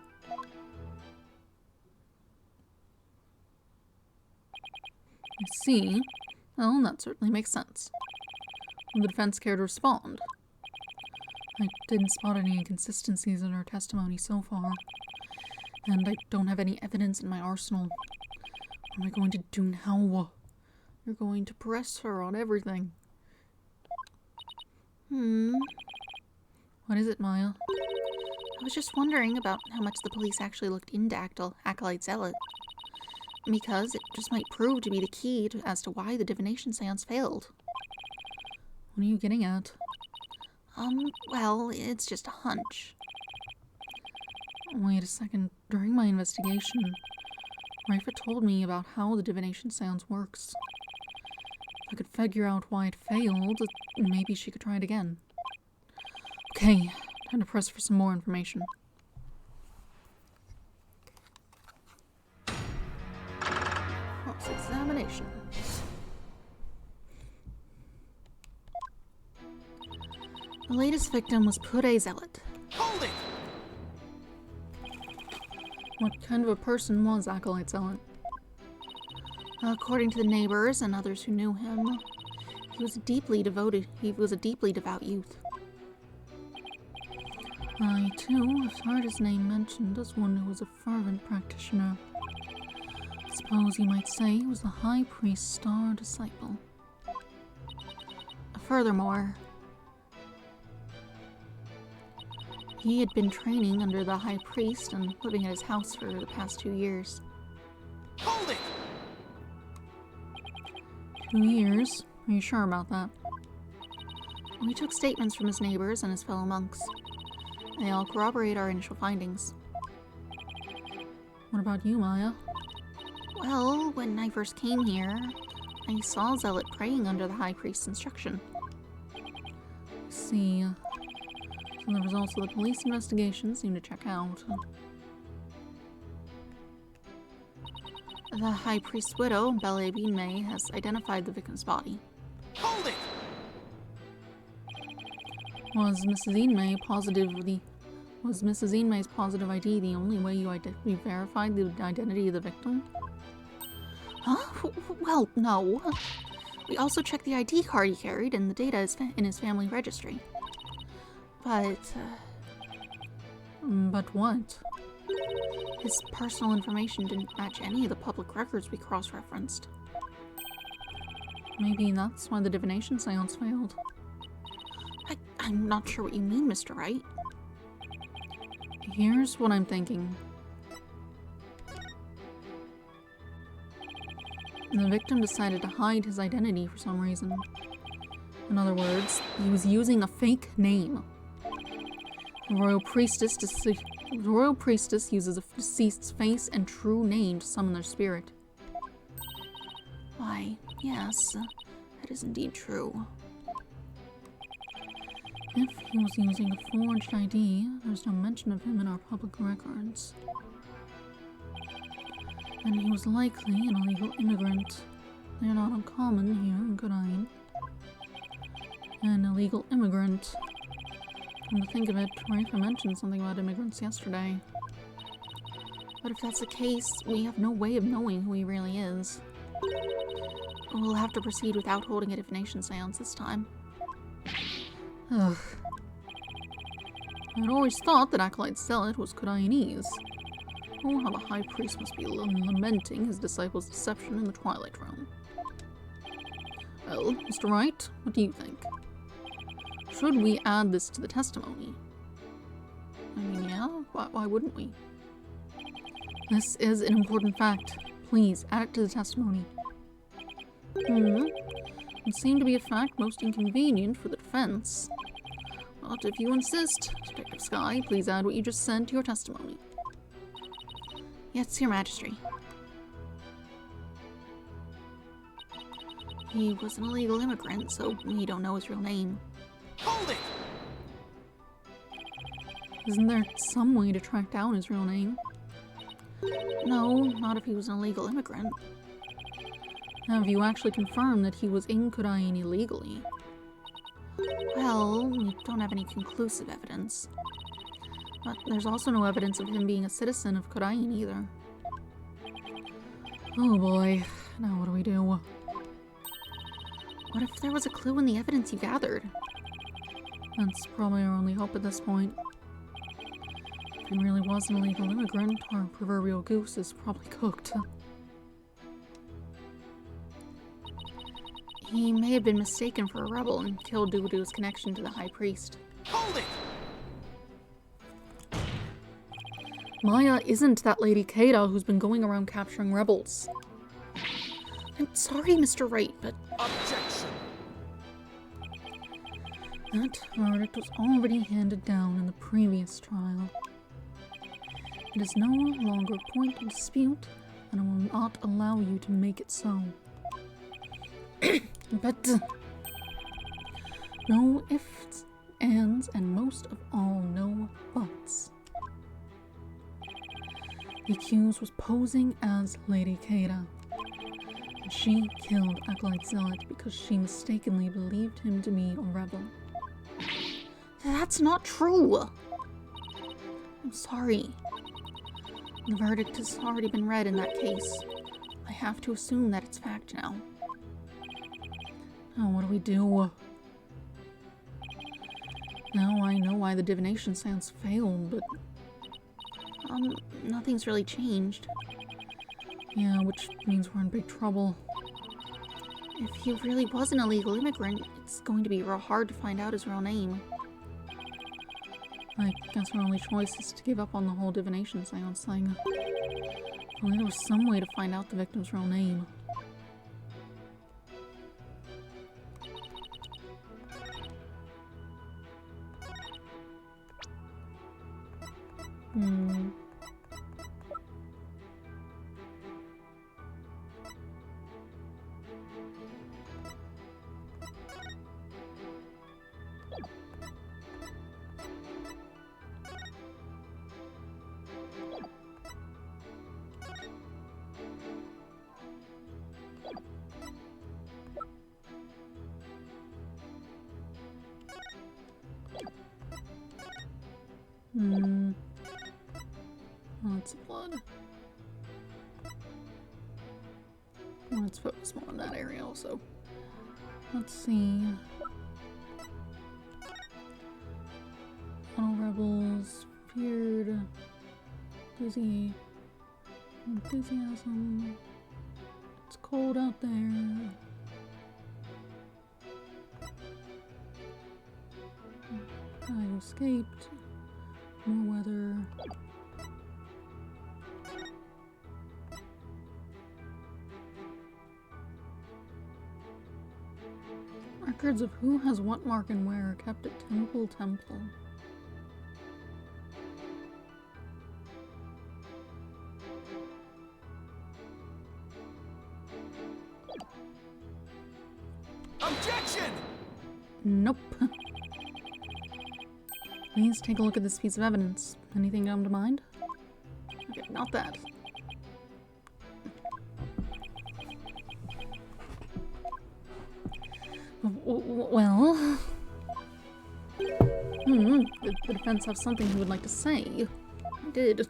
I see. Well, that certainly makes sense. Will the defense care to respond? I didn't spot any inconsistencies in her testimony so far, and I don't have any evidence in my arsenal. What am I going to do now? You're going to press her on everything. What is it, Maya?
I was just wondering about how much the police actually looked into Acolyte Zealot. Because it just might prove to be the key as to why the divination seance failed.
What are you getting at?
Well, it's just a hunch.
Wait a second. During my investigation, Wright told me about how the divination seance works. If I could figure out why it failed, maybe she could try it again. Okay, time to press for some more information. instruction.
The latest victim was Pure Zealot.
Hold it!
What kind of a person was Acolyte Zealot?
According to the neighbors and others who knew him, he was a deeply devout youth.
I, too, have heard his name mentioned as one who was a fervent practitioner. I suppose you might say he was the High Priest's star disciple.
Furthermore, he had been training under the High Priest and living at his house for the past 2 years.
Hold it!
2 years? Are you sure about that?
We took statements from his neighbors and his fellow monks. They all corroborate our initial findings.
What about you, Maya?
Well, when I first came here, I saw Zealot praying under the High Priest's instruction.
I see. So the results of the police investigation seem to check out.
The High Priest's widow, Belle May, has identified the victim's body.
Hold it!
Was Mrs. Enmay Enmay's positive ID the only way you verified the identity of the victim?
Huh? Well, no. We also checked the ID card he carried, and the data is in his family registry. But
what?
His personal information didn't match any of the public records we cross-referenced.
Maybe that's why the divination seance failed.
I'm not sure what you mean, Mr. Wright.
Here's what I'm thinking. The victim decided to hide his identity for some reason. In other words, he was using a fake name. The Royal Priestess uses a deceased's face and true name to summon their spirit.
Why, yes, that is indeed true.
If he was using a forged ID, there's no mention of him in our public records. And he was likely an illegal immigrant. They are not uncommon here in Kodain. An illegal immigrant. Come to think of it, Rafa mentioned something about immigrants yesterday.
But if that's the case, we have no way of knowing who he really is. We'll have to proceed without holding a divination seance this time.
Ugh. I'd always thought that Acolyte Zealot was Kodainese. Oh, how the High Priest must be lamenting his disciples' deception in the Twilight Realm. Well, Mr. Wright, what do you think? Should we add this to the testimony? I mean, yeah, why wouldn't we? This is an important fact. Please, add it to the testimony. It seemed to be a fact most inconvenient for the defense. But if you insist, Detective Sky, please add what you just said to your testimony.
Yes, Your Majesty. He was an illegal immigrant, so we don't know his real name.
Hold it!
Isn't there some way to track down his real name?
No, not if he was an illegal immigrant.
Have you actually confirmed that he was in Kodain illegally?
Well, we don't have any conclusive evidence. But there's also no evidence of him being a citizen of Kodain either.
Oh boy, now what do we do?
What if there was a clue in the evidence you gathered?
That's probably our only hope at this point. If he really was an illegal immigrant, our proverbial goose is probably cooked.
He may have been mistaken for a rebel and killed due to his connection to the High Priest.
Hold it!
Maya isn't that Lady Keita who's been going around capturing rebels.
I'm sorry, Mr. Wright, but...
Objection!
That verdict was already handed down in the previous trial. It is no longer a point of dispute, and I will not allow you to make it so. But no ifs, ands, and most of all, no buts. The accused was posing as Lady Keita, and She killed Acolyte Zealot because she mistakenly believed him to be a rebel.
That's not true. I'm sorry. The verdict has already been read in that case. I have to assume that it's fact now.
Oh, what do we do? Now I know why the divination seance failed, but...
Nothing's really changed.
yeah, which means we're in big trouble.
If he really was an illegal immigrant, it's going to be real hard to find out his real name.
I guess our only choice is to give up on the whole divination seance thing. If only there was some way to find out the victim's real name. Lots of blood. Let's focus more on that area also. Let's see. All rebels feared dizzy enthusiasm. It's cold out there. I escaped. More weather. Records of who has what mark and where are kept at Temple.
Objection!
Nope. Please take a look at this piece of evidence. Anything come to mind? Okay, not that. Well... the defense have something he would like to say. I did.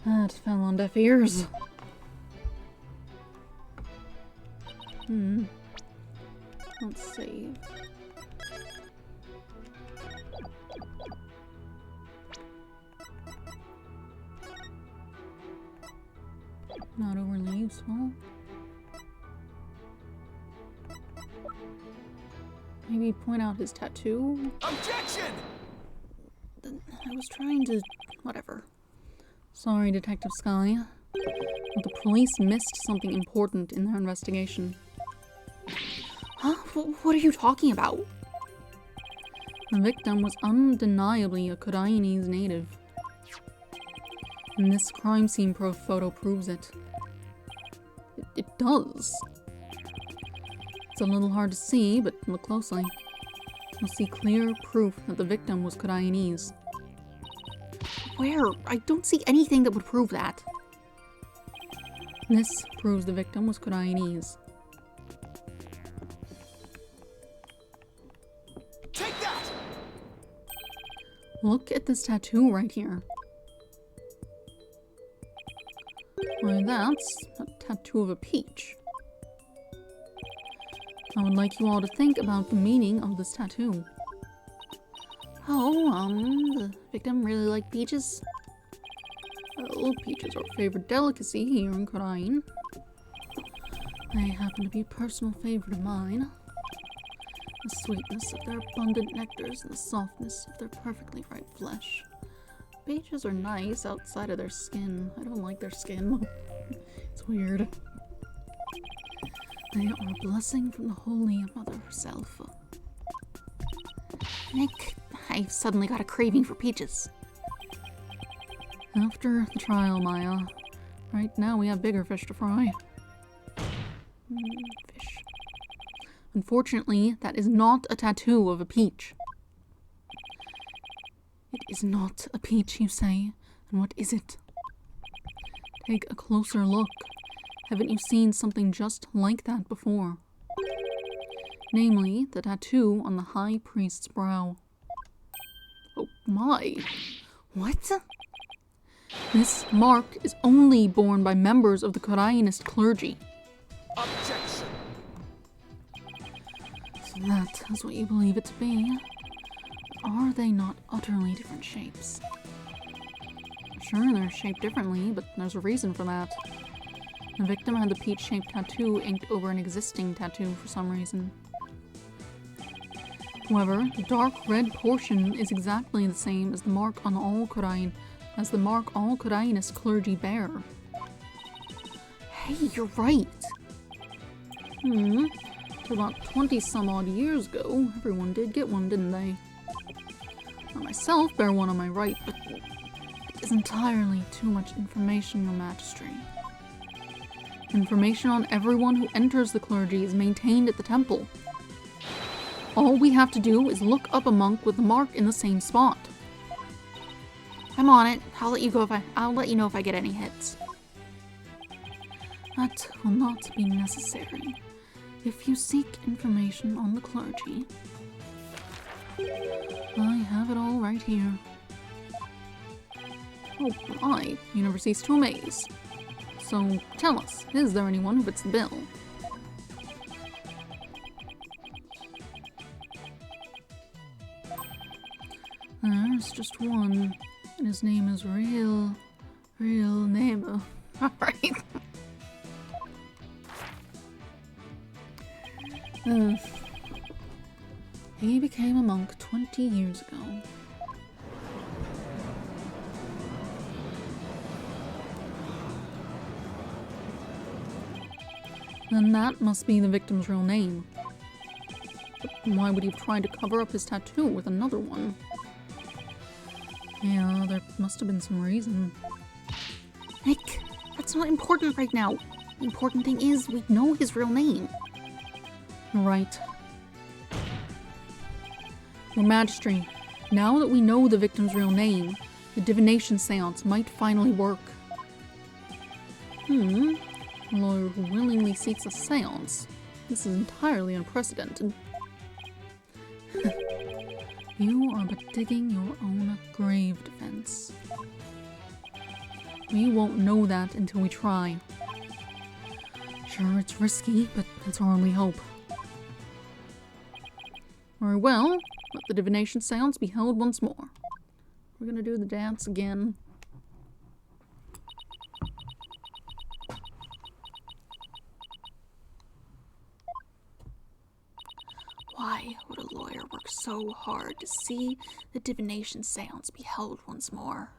That fell on deaf ears. Let's see. Not overly useful. Maybe point out his tattoo?
Objection!
I was trying to... whatever.
Sorry, Detective Sky. But the police missed something important in their investigation.
Huh? What are you talking about?
The victim was undeniably a Kodainese native. And this crime scene photo proves it. It does. It's a little hard to see, but look closely. You'll see clear proof that the victim was Kodainese.
Where? I don't see anything that would prove that.
This proves the victim was Kodainese.
Take that!
Look at this tattoo right here. Why, that's a tattoo of a peach. I would like you all to think about the meaning of this tattoo.
Oh, the victim really liked peaches?
Well, peaches are a favorite delicacy here in Kodain. They happen to be a personal favorite of mine. The sweetness of their abundant nectars and the softness of their perfectly ripe flesh. Peaches are nice outside of their skin. I don't like their skin. It's weird. They are a blessing from the Holy Mother herself.
Nick, I've suddenly got a craving for peaches.
After the trial, Maya. Right now we have bigger fish to fry. Fish. Unfortunately, that is not a tattoo of a peach. It is not a peach, you say? And what is it? Take a closer look Haven't you seen something just like that before? Namely, the tattoo on the High Priest's brow. Oh my. What? This mark is only borne by members of the Korainist clergy.
Objection.
So that is what you believe it to be. Are they not utterly different shapes? Sure, they're shaped differently, but there's a reason for that. The victim had the peach-shaped tattoo inked over an existing tattoo for some reason. However, the dark red portion is exactly the same as the mark on all Korainist clergy bear. Hey, you're right! Till about 20-some-odd years ago, everyone did get one, didn't they? I myself bear one on my right, but it is entirely too much information, Your Majesty. Information on everyone who enters the clergy is maintained at the temple. All we have to do is look up a monk with the mark in the same spot.
I'm on it. I'll let you know if I get any hits.
That will not be necessary. If you seek information on the clergy, I have it all right here. Oh, I never cease to amaze. So tell us, is there anyone who fits the bill? There's just one, and his name is real Nemo. Alright. He became a monk 20 years ago. Then that must be the victim's real name. But why would he have tried to cover up his tattoo with another one? Yeah, there must have been some reason.
Nick, that's not important right now. The important thing is we know his real name.
Right. Your Majesty, now that we know the victim's real name, the divination seance might finally work. A lawyer who willingly seeks a seance. This is entirely unprecedented. You are but digging your own grave, Defense. We won't know that until we try. Sure, it's risky, but that's our only hope. Very well, let the divination seance be held once more. We're gonna do the dance again.
Why would a lawyer work so hard to see the divination seance be held once more?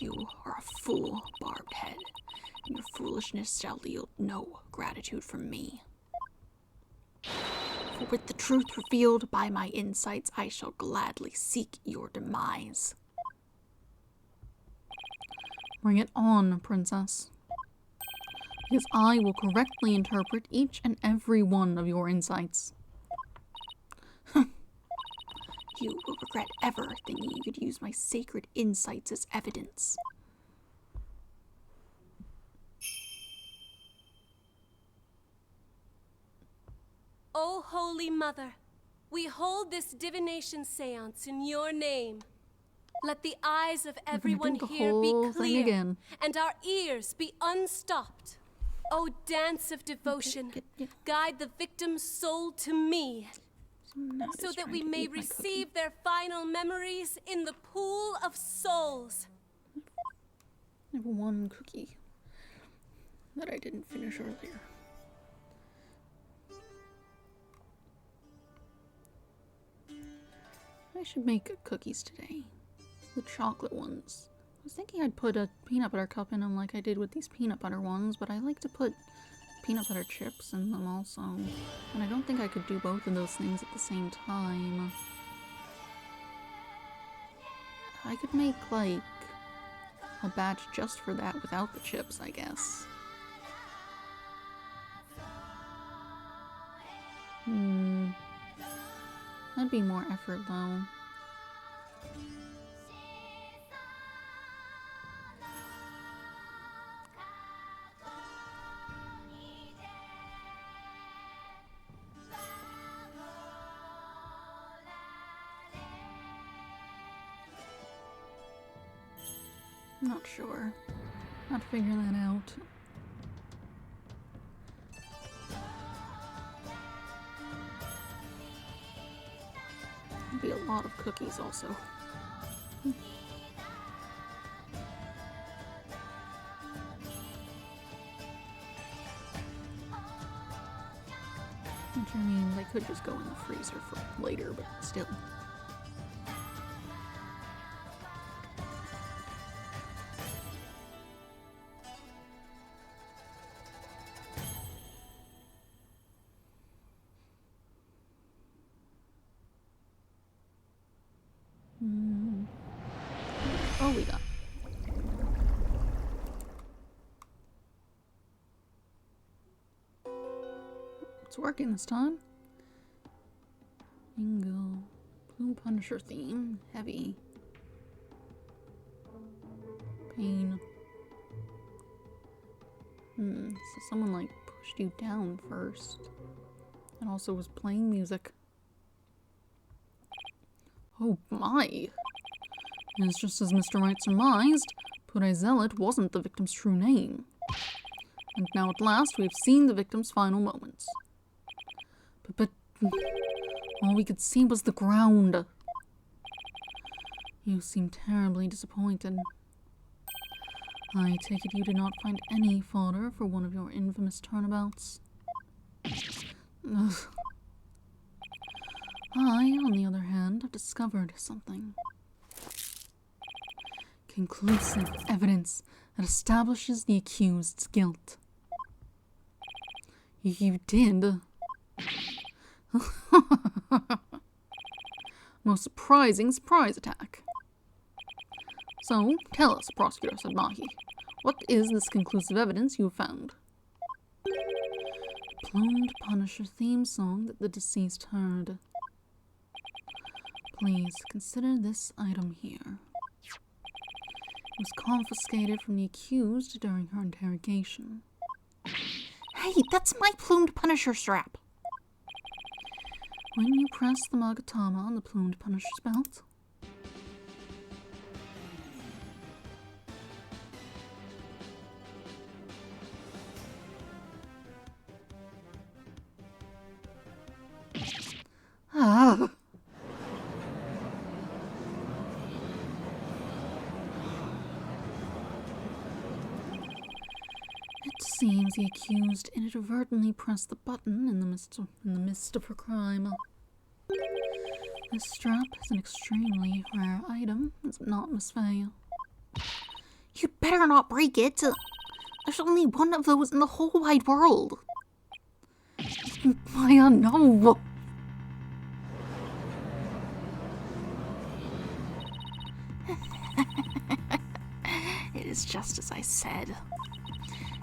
You are a fool, Barbed Head, and your foolishness shall yield no gratitude from me. For with the truth revealed by my insights, I shall gladly seek your demise.
Bring it on, Princess. Because I will correctly interpret each and every one of your insights.
You will regret ever thinking you could use my sacred insights as evidence.
O Holy Mother, we hold this divination seance in your name. Let the eyes of everyone
do the
here be
whole thing
clear
again.
and our ears be unstopped. O dance of devotion, guide the victim's soul to me, so that we may receive their final memories in the pool of souls.
I have one cookie that I didn't finish earlier. I should make cookies today. The chocolate ones. I was thinking I'd put a peanut butter cup in them like I did with these peanut butter ones, but I like to put peanut butter chips in them also. And I don't think I could do both of those things at the same time. I could make, like, a batch just for that without the chips, I guess. That'd be more effort, though. Not sure. Not figure that out. There'd be a lot of cookies also. Which, I mean, they could just go in the freezer for later, but still. Oh, we got. It's working this time. Bingo. Blue Punisher theme. Heavy. Pain. So someone like pushed you down first. And also was playing music. Oh my! It's just as Mr. Wright surmised, Pure Zealot wasn't the victim's true name. And now at last we have seen the victim's final moments. But all we could see was the ground. You seem terribly disappointed. I take it you did not find any fodder for one of your infamous turnabouts. Ugh. I, on the other hand, have discovered something. Conclusive evidence that establishes the accused's guilt. You did. Most surprising surprise attack. So, tell us, Prosecutor Sadmahi, what is this conclusive evidence you have found? The Plumed Punisher theme song that the deceased heard. Please consider this item here. It was confiscated from the accused during her interrogation.
Hey, that's my Plumed Punisher strap.
When you press the Magatama on the Plumed Punisher's belt, it seems the accused inadvertently pressed the button in the midst of her crime. This strap is an extremely rare item, is it not, Miss Faye?
You'd better not break it. There's only one of those in the whole wide world.
Maya, no!
It is just as I said.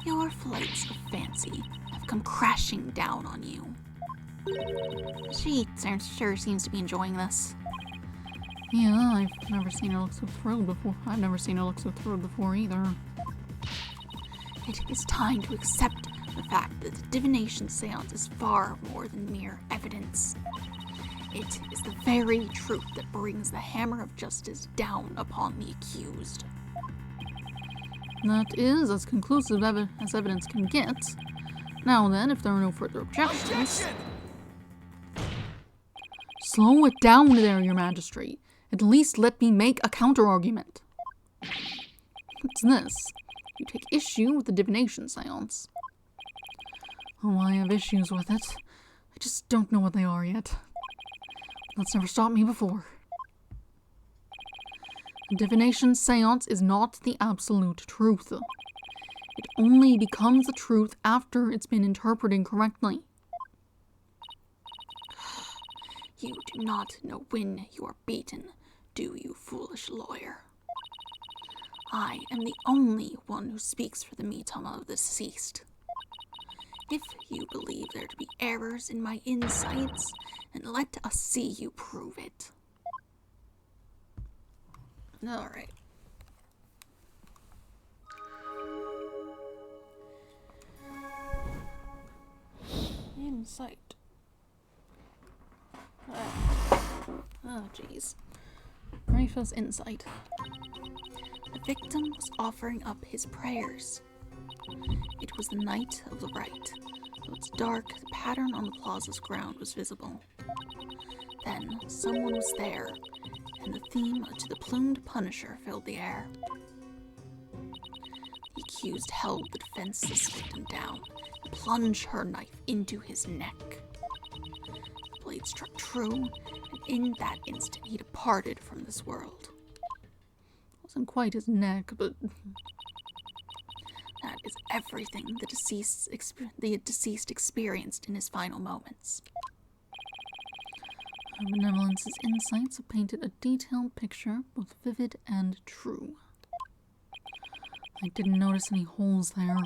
Your flights of fancy have come crashing down on you. She sure seems to be enjoying this.
Yeah, I've never seen her look so thrilled before. I've never seen her look so thrilled before either.
It is time to accept the fact that the divination seance is far more than mere evidence. It is the very truth that brings the hammer of justice down upon the accused.
That is as conclusive as evidence can get. Now then, if there are no further objections...
Objection!
Slow it down there, your majesty. At least let me make a counter-argument. What's this? You take issue with the divination seance. Oh, I have issues with it. I just don't know what they are yet. That's never stopped me before. The divination seance is not the absolute truth. It only becomes the truth after it's been interpreted correctly.
You do not know when you are beaten, do you, foolish lawyer? I am the only one who speaks for the Mitama of the deceased. If you believe there to be errors in my insights, then let us see you prove it.
Alright. Insight. Oh, jeez.
Dreyfus insight. The victim was offering up his prayers. It was the night of the rite. Though it's dark, the pattern on the plaza's ground was visible. Then, someone was there, and the theme to the plumed Punisher filled the air. The accused held the defenseless victim down and plunged her knife into his neck. The blade struck true, and in that instant he departed from this world.
It wasn't quite his neck, but
that is everything the deceased experienced in his final moments.
Her benevolence's insights have painted a detailed picture, both vivid and true. I didn't notice any holes there.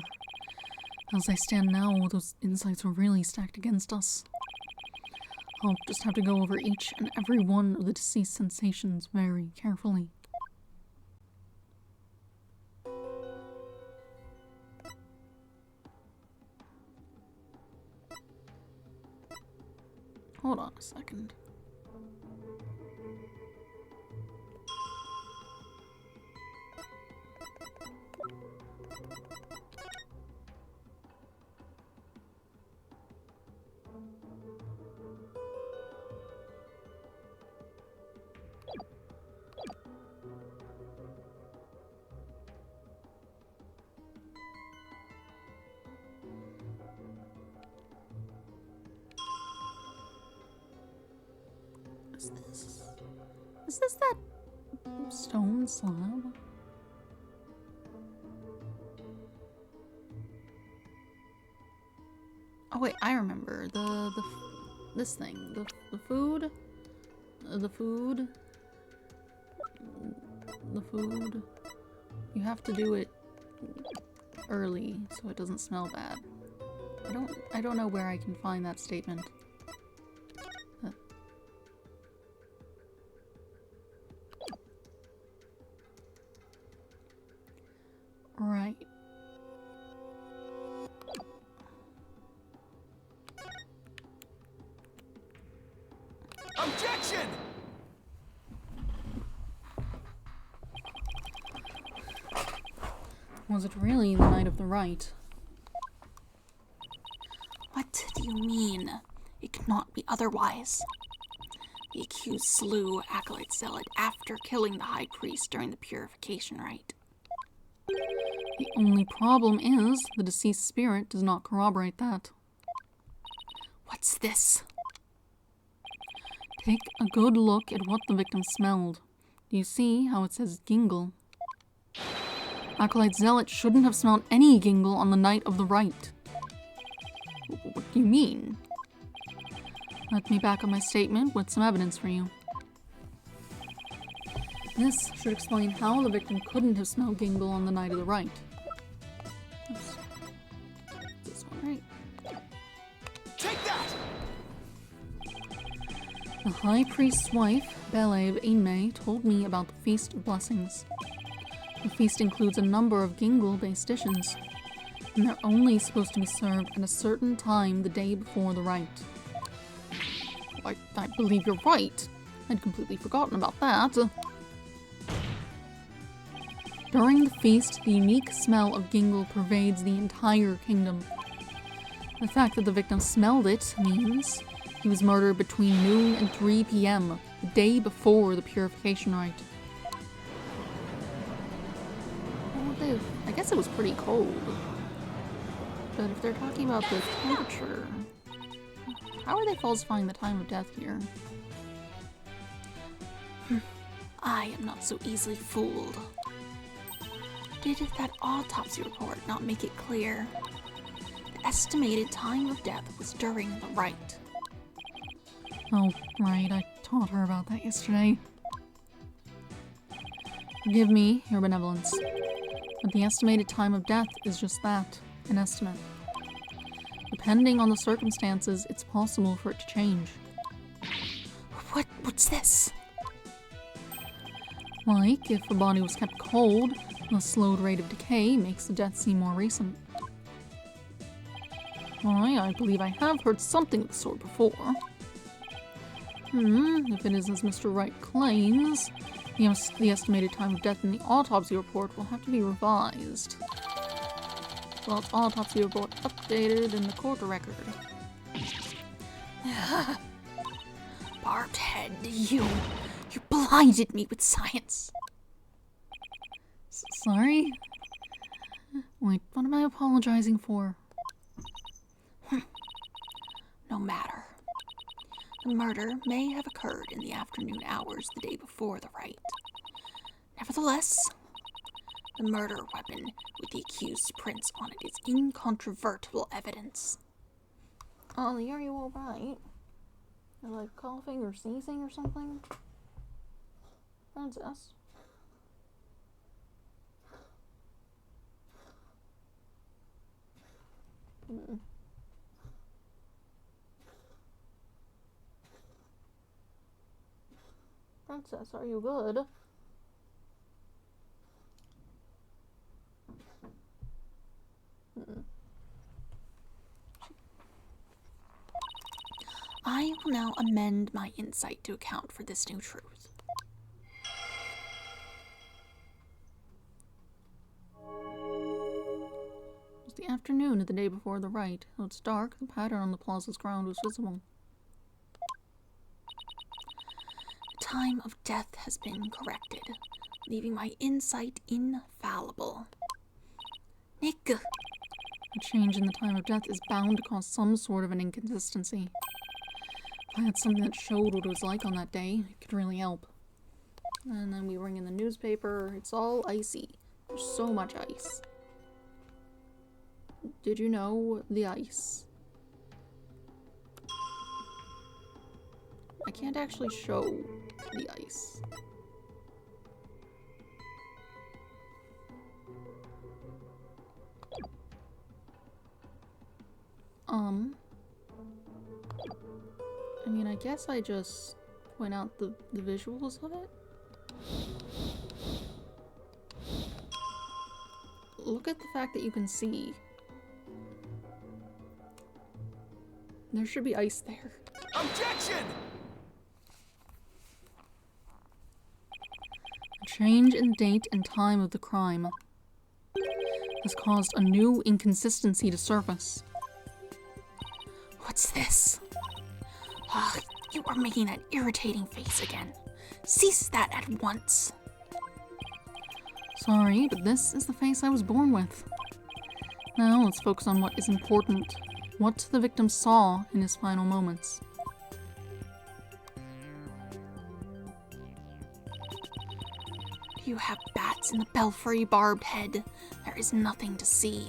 As I stand now, those insights are really stacked against us. I'll just have to go over each and every one of the deceased sensations very carefully. Hold on a second.
Is this that
Stone slab? Oh wait, I remember this thing, the food, the food. You have to do it early so it doesn't smell bad. I don't know where I can find that statement. Right.
Objection!
Was it really the night of the rite?
What do you mean? It cannot be otherwise. The accused slew Acolyte Zealot after killing the High Priest during the purification rite.
The only problem is the deceased spirit does not corroborate that.
What's this?
Take a good look at what the victim smelled. Do you see how it says gingle? Acolyte Zealot shouldn't have smelled any gingle on the night of the rite. What do you mean? Let me back up my statement with some evidence for you. This should explain how the victim couldn't have smelled gingle on the night of the rite. This one, right?
Take that!
The High Priest's wife, Bele Inmei, told me about the Feast of Blessings. The feast includes a number of gingle-based dishes, and they're only supposed to be served at a certain time the day before the rite. I believe you're right. I'd completely forgotten about that. During the feast, the unique smell of gingle pervades the entire kingdom. The fact that the victim smelled it means he was murdered between noon and 3 p.m., the day before the purification rite. Well, I guess it was pretty cold. But if they're talking about the temperature, how are they falsifying the time of death here?
I am not so easily fooled. Did that autopsy report not make it clear? The estimated time of death was during the rite.
Oh, right, I taught her about that yesterday. Forgive me, Your Benevolence, but the estimated time of death is just that, an estimate. Depending on the circumstances, it's possible for it to change.
What's this?
Like, if a body was kept cold, the slowed rate of decay makes the death seem more recent. Why, I believe I have heard something of the sort before. If it is as Mr. Wright claims, The estimated time of death in the autopsy report will have to be revised. Well, its autopsy report updated in the court record.
Barbed head, you blinded me with science.
Sorry? Wait, what am I apologizing for?
No matter. The murder may have occurred in the afternoon hours the day before the Wright. Nevertheless, the murder weapon with the accused's prints on it is incontrovertible evidence.
Ollie, are you alright? You're like coughing or sneezing or something? Princess? Princess, are you good?
I will now amend my insight to account for this new truth.
It was the afternoon of the day before the Wright. Though it's dark, the pattern on the plaza's ground was visible.
The time of death has been corrected, leaving my insight infallible. Nick!
A change in the time of death is bound to cause some sort of an inconsistency. If I had something that showed what it was like on that day, it could really help. And then we bring in the newspaper. It's all icy. There's so much ice. Did you know the ice? I can't actually show the ice. I mean, I guess I just point out the visuals of it. Look at the fact that you can see. There should be ice there.
Objection!
A change in date and time of the crime has caused a new inconsistency to surface.
What's this? Ah, you are making that irritating face again. Cease that at once.
Sorry, but this is the face I was born with. Now let's focus on what is important. What the victim saw in his final moments.
You have bats in the belfry, barbed head. There is nothing to see.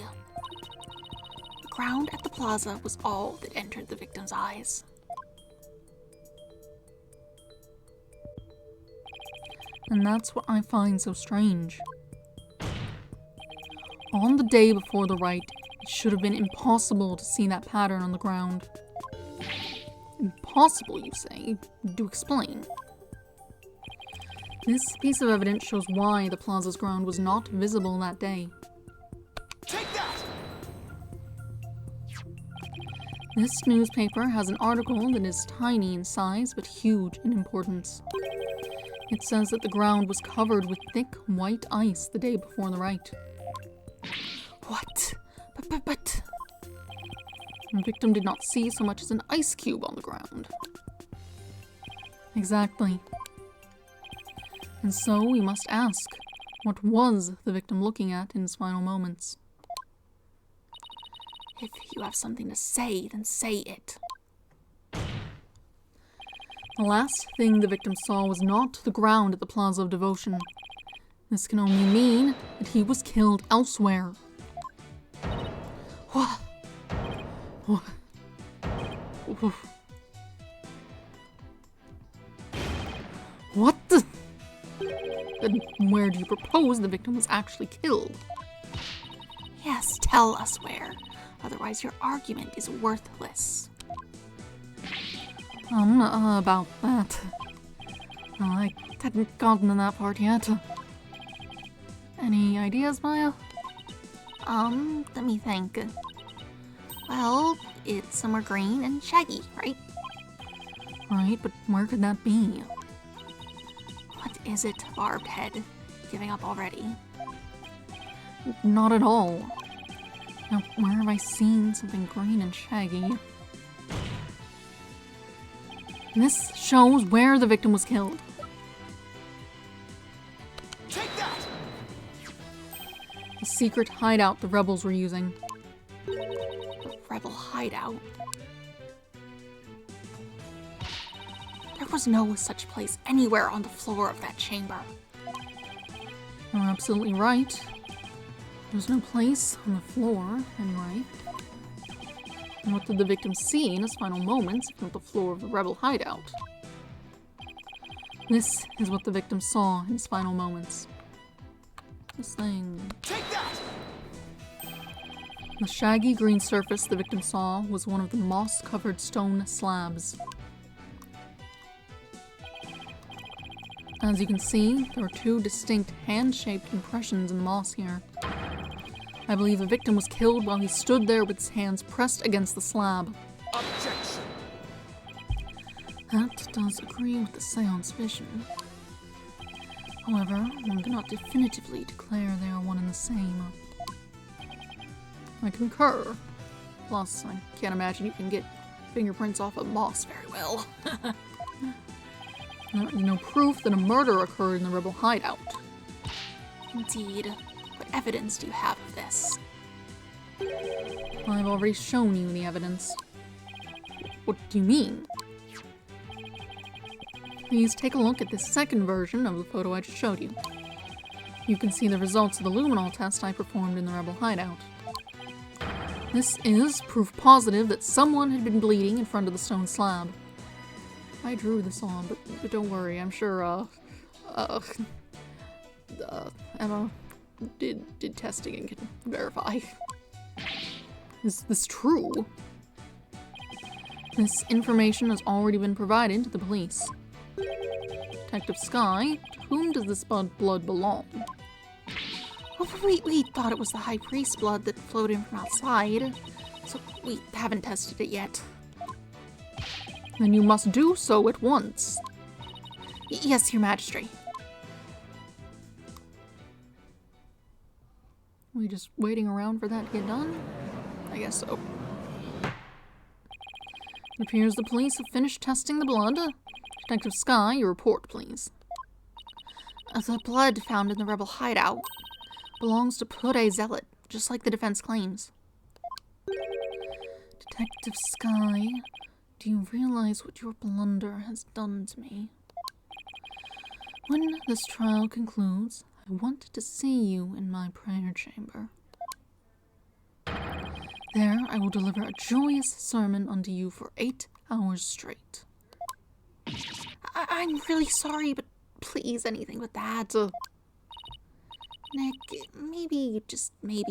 The ground at the plaza was all that entered the victim's eyes.
And that's what I find so strange. On the day before the Wright, it should have been impossible to see that pattern on the ground. Impossible, you say? Do explain. This piece of evidence shows why the plaza's ground was not visible that day.
Take that!
This newspaper has an article that is tiny in size but huge in importance. It says that the ground was covered with thick white ice the day before the Wright.
What? But...
The victim did not see so much as an ice cube on the ground. Exactly. And so we must ask, what was the victim looking at in his final moments?
If you have something to say, then say it.
The last thing the victim saw was not the ground at the Plaza of Devotion. This can only mean that he was killed elsewhere.
What?
What? What the? Then where do you propose the victim was actually killed?
Yes, tell us where. Otherwise your argument is worthless.
About that. I hadn't gotten to that part yet. Any ideas, Maya?
Let me think. Well, it's somewhere green and shaggy, right?
Right, but where could that be?
Is it, barbed head? Giving up already?
Not at all. Now, where have I seen something green and shaggy? This shows where the victim was killed.
Take that!
The secret hideout the rebels were using.
The rebel hideout? There was no such place anywhere on the floor of that chamber.
You're absolutely right. There's no place on the floor, anyway. And what did the victim see in his final moments if not the floor of the rebel hideout? This is what the victim saw in his final moments. This thing.
Take that!
The shaggy green surface the victim saw was one of the moss-covered stone slabs. As you can see, there are two distinct hand-shaped impressions in the moss here. I believe the victim was killed while he stood there with his hands pressed against the slab.
Objection!
That does agree with the seance vision. However, one cannot definitively declare they are one and the same. I concur. Plus, I can't imagine you can get fingerprints off of moss very well. There is no proof that a murder occurred in the rebel hideout.
Indeed. What evidence do you have of this?
I've already shown you the evidence. What do you mean? Please take a look at this second version of the photo I just showed you. You can see the results of the luminol test I performed in the rebel hideout. This is proof positive that someone had been bleeding in front of the stone slab. I drew this on, but don't worry, I'm sure, Emma did testing and can verify. Is this true? This information has already been provided to the police. Detective Sky, to whom does this blood belong?
Oh, we thought it was the High Priest's blood that flowed in from outside, so we haven't tested it yet.
Then you must do so at once.
Yes, Your Majesty.
We just waiting around for that to get done? I guess so. It appears the police have finished testing the blood. Detective Sky, your report, please.
The blood found in the rebel hideout belongs to Pure Zealot, just like the defense claims.
Detective Sky, do you realize what your blunder has done to me? When this trial concludes, I want to see you in my prayer chamber. There I will deliver a joyous sermon unto you for 8 hours straight.
I'm really sorry, but please, anything but that. Nick, maybe, just maybe,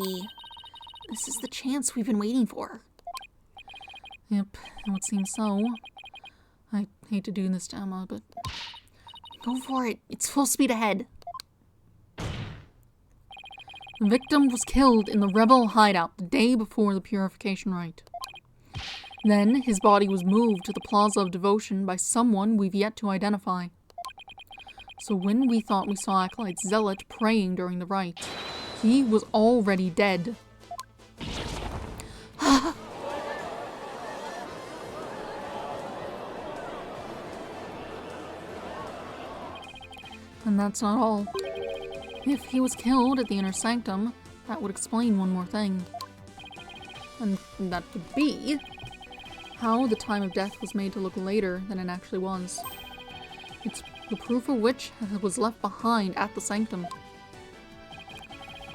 this is the chance we've been waiting for.
Yep, it would seem so. I hate to do this to Emma, but...
Go for it. It's full speed ahead.
The victim was killed in the rebel hideout the day before the purification rite. Then his body was moved to the Plaza of Devotion by someone we've yet to identify. So when we thought we saw Acolyte Zealot praying during the rite, he was already dead. And that's not all. If he was killed at the inner sanctum, that would explain one more thing. And that would be how the time of death was made to look later than it actually was. It's the proof of which was left behind at the sanctum.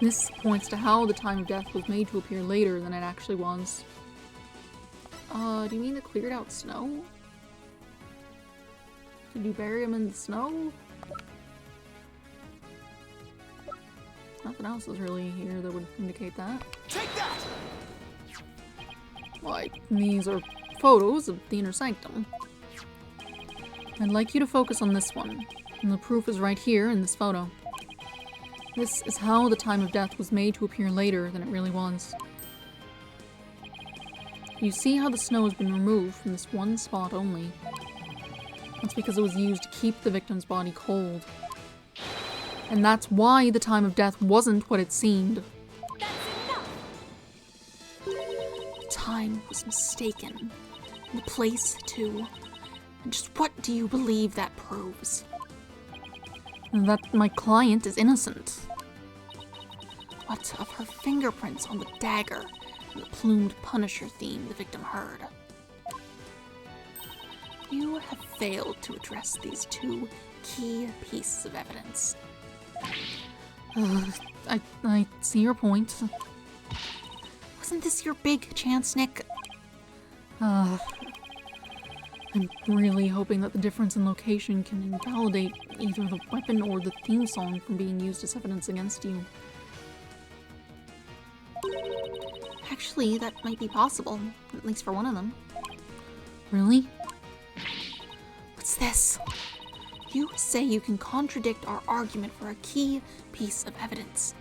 This points to how the time of death was made to appear later than it actually was. Do you mean the cleared out snow? Did you bury him in the snow? Nothing else is really here that would indicate that.
Take that!
Like, these are photos of the inner sanctum. I'd like you to focus on this one, and the proof is right here in this photo. This is how the time of death was made to appear later than it really was. You see how the snow has been removed from this one spot only. That's because it was used to keep the victim's body cold. And that's why the time of death wasn't what it seemed.
That's enough!
The time was mistaken. And the place, too. And just what do you believe that proves?
That my client is innocent.
What of her fingerprints on the dagger and the plumed Punisher theme the victim heard? You have failed to address these two key pieces of evidence.
I see your point.
Wasn't this your big chance, Nick?
I'm really hoping that the difference in location can invalidate either the weapon or the theme song from being used as evidence against you.
Actually, that might be possible, at least for one of them.
Really?
What's this? You say you can contradict our argument for a key piece of evidence.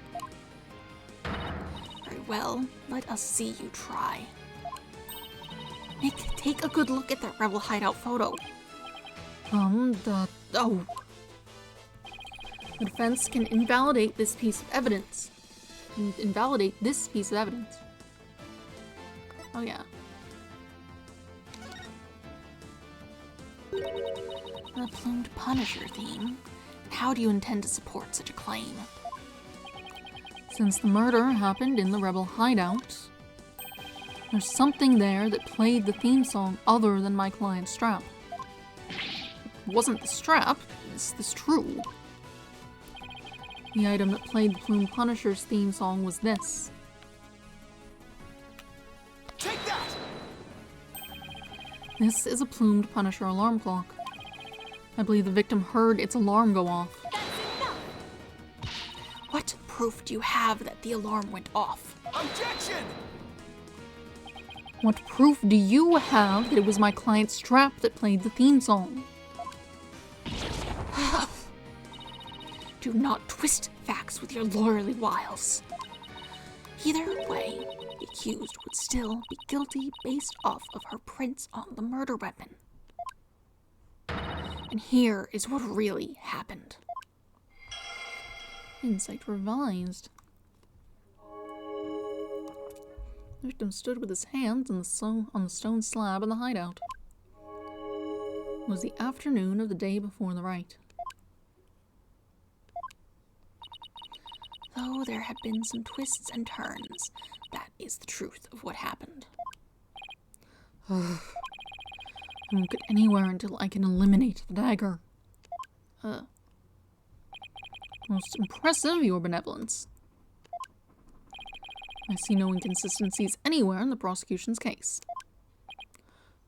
Very well, let us see you try. Nick, take a good look at that rebel hideout photo.
The defense can invalidate this piece of evidence. Invalidate this piece of evidence. Oh yeah.
The plumed Punisher theme. How do you intend to support such a claim?
Since the murder happened in the rebel hideout, there's something there that played the theme song other than my client's strap. It wasn't the strap, is this true? The item that played the Plume Punisher's theme song was this.
Take that!
This is a Plumed Punisher alarm clock. I believe the victim heard its alarm go off.
What proof do you have that the alarm went off?
Objection!
What proof do you have that it was my client's strap that played the theme song?
Do not twist facts with your lawyerly wiles. Either way, the accused would still be guilty based off of her prints on the murder weapon. And here is what really happened.
Insight revised. The victim stood with his hands on the stone slab in the hideout. It was the afternoon of the day before the Wright.
Though there have been some twists and turns, that is the truth of what happened.
I won't get anywhere until I can eliminate the dagger. Most impressive, your benevolence. I see no inconsistencies anywhere in the prosecution's case.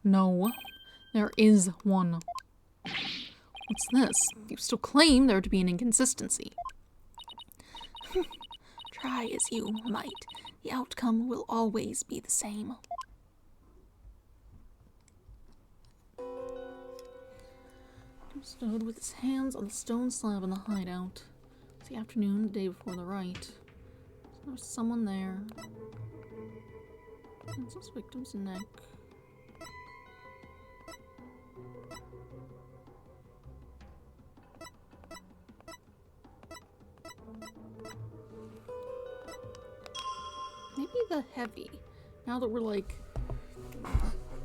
No, there is one. What's this? You still claim there to be an inconsistency.
Try as you might, the outcome will always be the same.
He stood with his hands on the stone slab in the hideout. It's the afternoon, the day before the Wright. There was someone there. That's this victim's neck. Maybe the heavy. Now that we're like,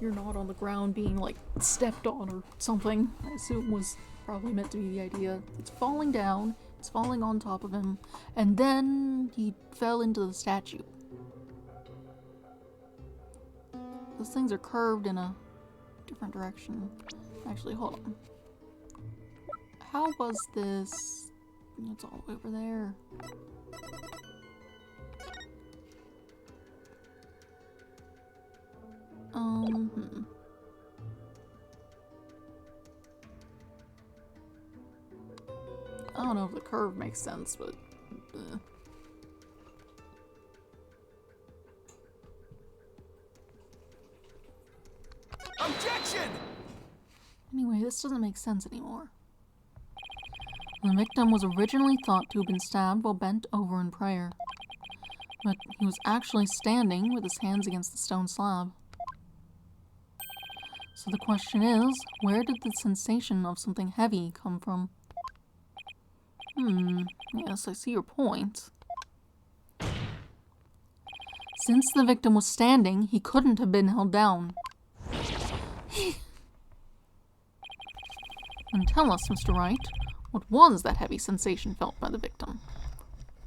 you're not on the ground being like stepped on or something, I assume was probably meant to be the idea. It's falling down, it's falling on top of him, and then he fell into the statue. Those things are curved in a different direction. Actually, hold on. How was this? It's all the way over there. I don't know if the curve makes sense, but
Objection!
Anyway, this doesn't make sense anymore. The victim was originally thought to have been stabbed while bent over in prayer, but he was actually standing with his hands against the stone slab. So the question is, where did the sensation of something heavy come from? Yes, I see your point. Since the victim was standing, he couldn't have been held down. And tell us, Mr. Wright, what was that heavy sensation felt by the victim?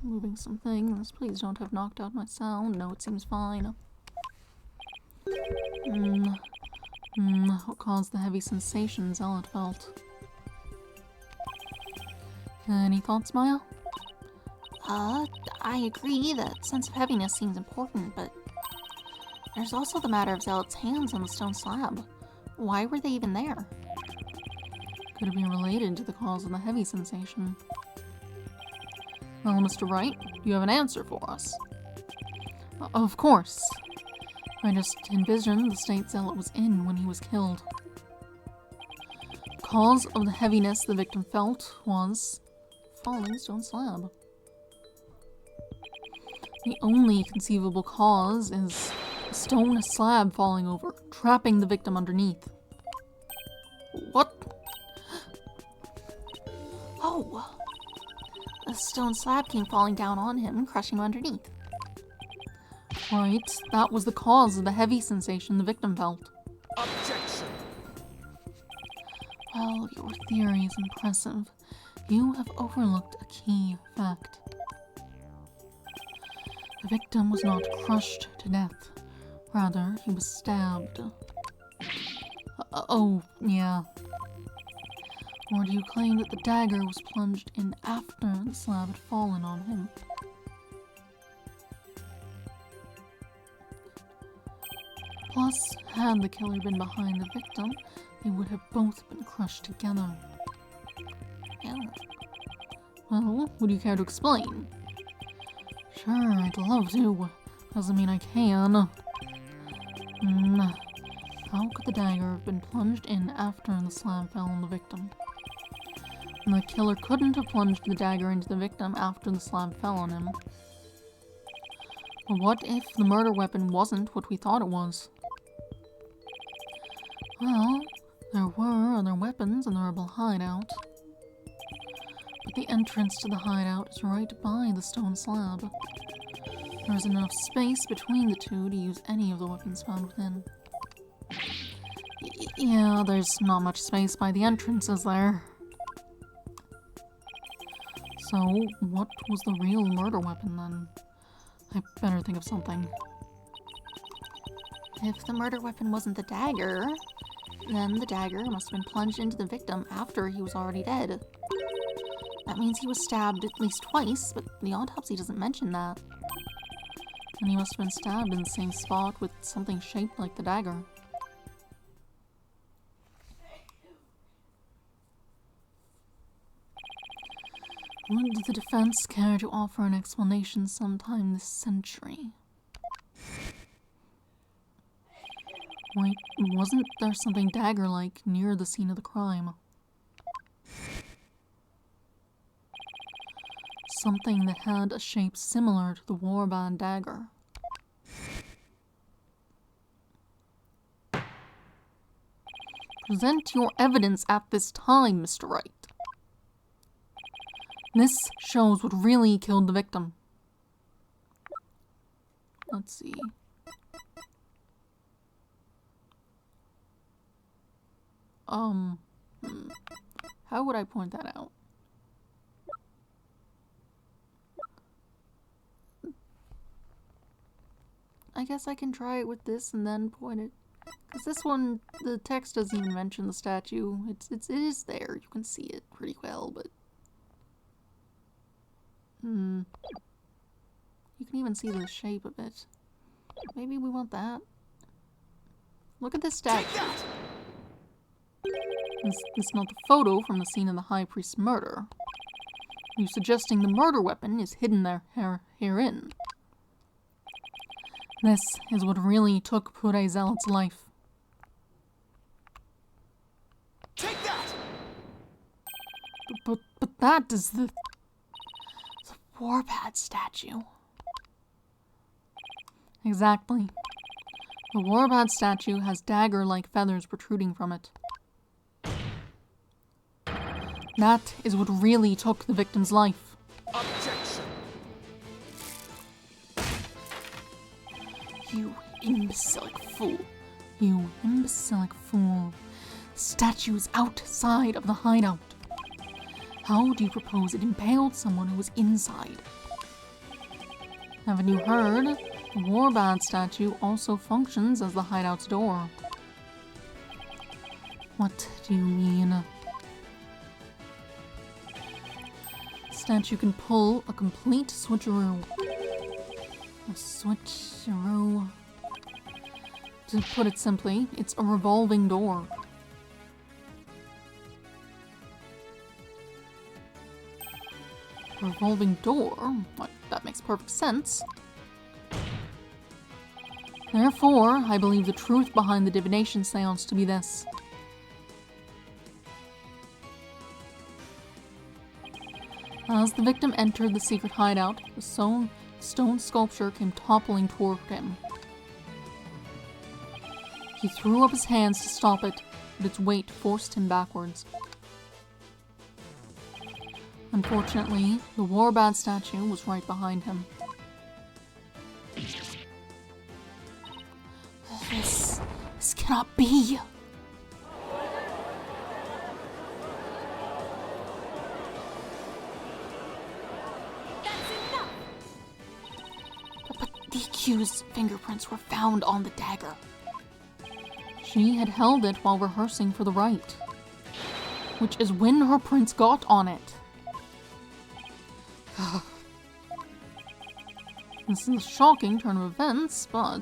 Moving some things. Please don't have knocked out my sound. No, it seems fine. What caused the heavy sensation Zealot felt? Any thoughts, Maya?
I agree that sense of heaviness seems important, but there's also the matter of Zealot's hands on the stone slab. Why were they even there?
Could it be related to the cause of the heavy sensation? Well, Mr. Wright, you have an answer for us. Of course. I just envisioned the state Zealot was in when he was killed. Cause of the heaviness the victim felt was falling stone slab. The only conceivable cause is a stone slab falling over, trapping the victim underneath. What?
Oh! The stone slab came falling down on him, crushing him underneath.
Right, that was the cause of the heavy sensation the victim felt.
Objection!
Well, your theory is impressive. You have overlooked a key fact. The victim was not crushed to death. Rather, he was stabbed. Oh, yeah. Or do you claim that the dagger was plunged in after the slab had fallen on him? Plus, had the killer been behind the victim, they would have both been crushed together.
Yeah.
Well, would you care to explain? Sure, I'd love to. Doesn't mean I can. How could the dagger have been plunged in after the slab fell on the victim? And the killer couldn't have plunged the dagger into the victim after the slab fell on him. But what if the murder weapon wasn't what we thought it was? Well, there were other weapons in the rebel hideout. But the entrance to the hideout is right by the stone slab. There isn't enough space between the two to use any of the weapons found within. Yeah, there's not much space by the entrance, is there? So, what was the real murder weapon then? I better think of something.
If the murder weapon wasn't the dagger, then the dagger must have been plunged into the victim after he was already dead. That means he was stabbed at least twice, but the autopsy doesn't mention that.
And he must have been stabbed in the same spot with something shaped like the dagger. Would the defense care to offer an explanation sometime this century? Wait, wasn't there something dagger-like near the scene of the crime? Something that had a shape similar to the warband dagger. Present your evidence at this time, Mr. Wright. This shows what really killed the victim. Let's see. How would I point that out? I guess I can try it with this and then point it. Because this one, the text doesn't even mention the statue. It is there. You can see it pretty well, but... You can even see the shape of it. Maybe we want that. Look at this statue. It's not the photo from the scene of the High Priest's murder. Are you suggesting the murder weapon is hidden there herein? This is what really took Pure Zealot's life.
Take that!
But that is the
Warpad statue.
Exactly. The Warbad statue has dagger-like feathers protruding from it. That is what really took the victim's life.
Objection.
You imbecilic fool. You imbecilic fool. The statue is outside of the hideout. How do you propose it impaled someone who was inside? Haven't you heard? The Warbad statue also functions as the hideout's door. What do you mean? The statue can pull a complete switcheroo. A switcheroo. To put it simply, it's a revolving door. A revolving door? What, that makes perfect sense. Therefore, I believe the truth behind the divination seance to be this. As the victim entered the secret hideout, the stone sculpture came toppling toward him. He threw up his hands to stop it, but its weight forced him backwards. Unfortunately, the Warbad statue was right behind him. This cannot be! But the accused's fingerprints were found on the dagger. She had held it while rehearsing for the rite, which is when her prints got on it. This is a shocking turn of events, but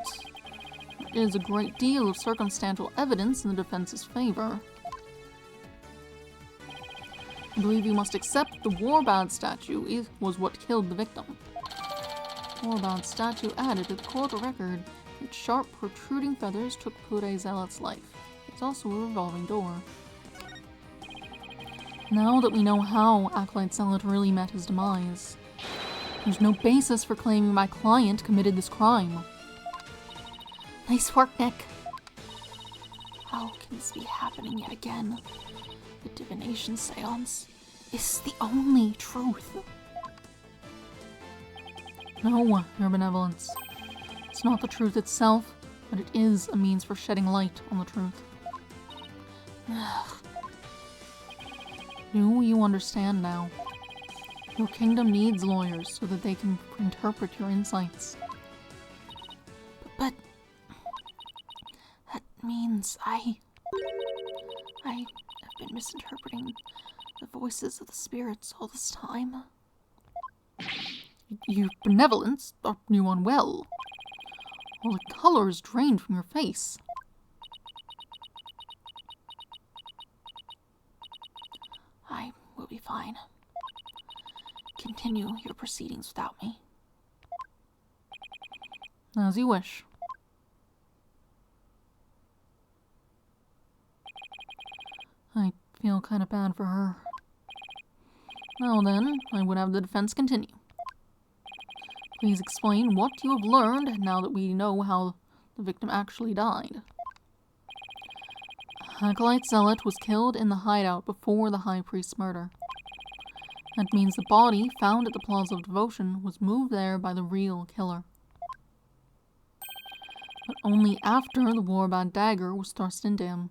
there is a great deal of circumstantial evidence in the defense's favor. I believe you must accept the Warbad statue was what killed the victim. Warbad statue added to the court record. Its sharp, protruding feathers took Pure Zealot's life. It's also a revolving door. Now that we know how Acolyte Zealot really met his demise, there's no basis for claiming my client committed this crime.
Nice work, Nick. How can this be happening yet again? The divination seance is the only truth.
No, Your Benevolence. It's not the truth itself, but it is a means for shedding light on the truth. Do you understand now? Your kingdom needs lawyers so that they can interpret your insights.
But that means I have been misinterpreting the voices of the spirits all this time.
Your benevolence thought you unwell. All the color is drained from your face.
I will be fine. Continue your proceedings without me.
As you wish. I feel kind of bad for her. Well then, I would have the defense continue. Please explain what you have learned now that we know how the victim actually died. Acolyte Zealot was killed in the hideout before the High Priest's murder. That means the body found at the Plaza of Devotion was moved there by the real killer. But only after the Warbad dagger was thrust into him,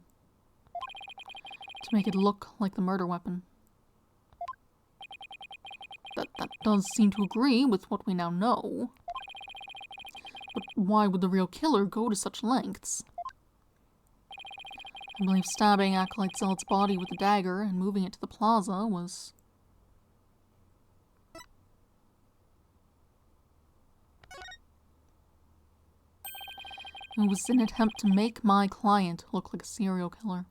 to make it look like the murder weapon. That does seem to agree with what we now know. But why would the real killer go to such lengths? I believe stabbing Acolyte Zealot's body with a dagger and moving it to the plaza was... It was an attempt to make my client look like a serial killer.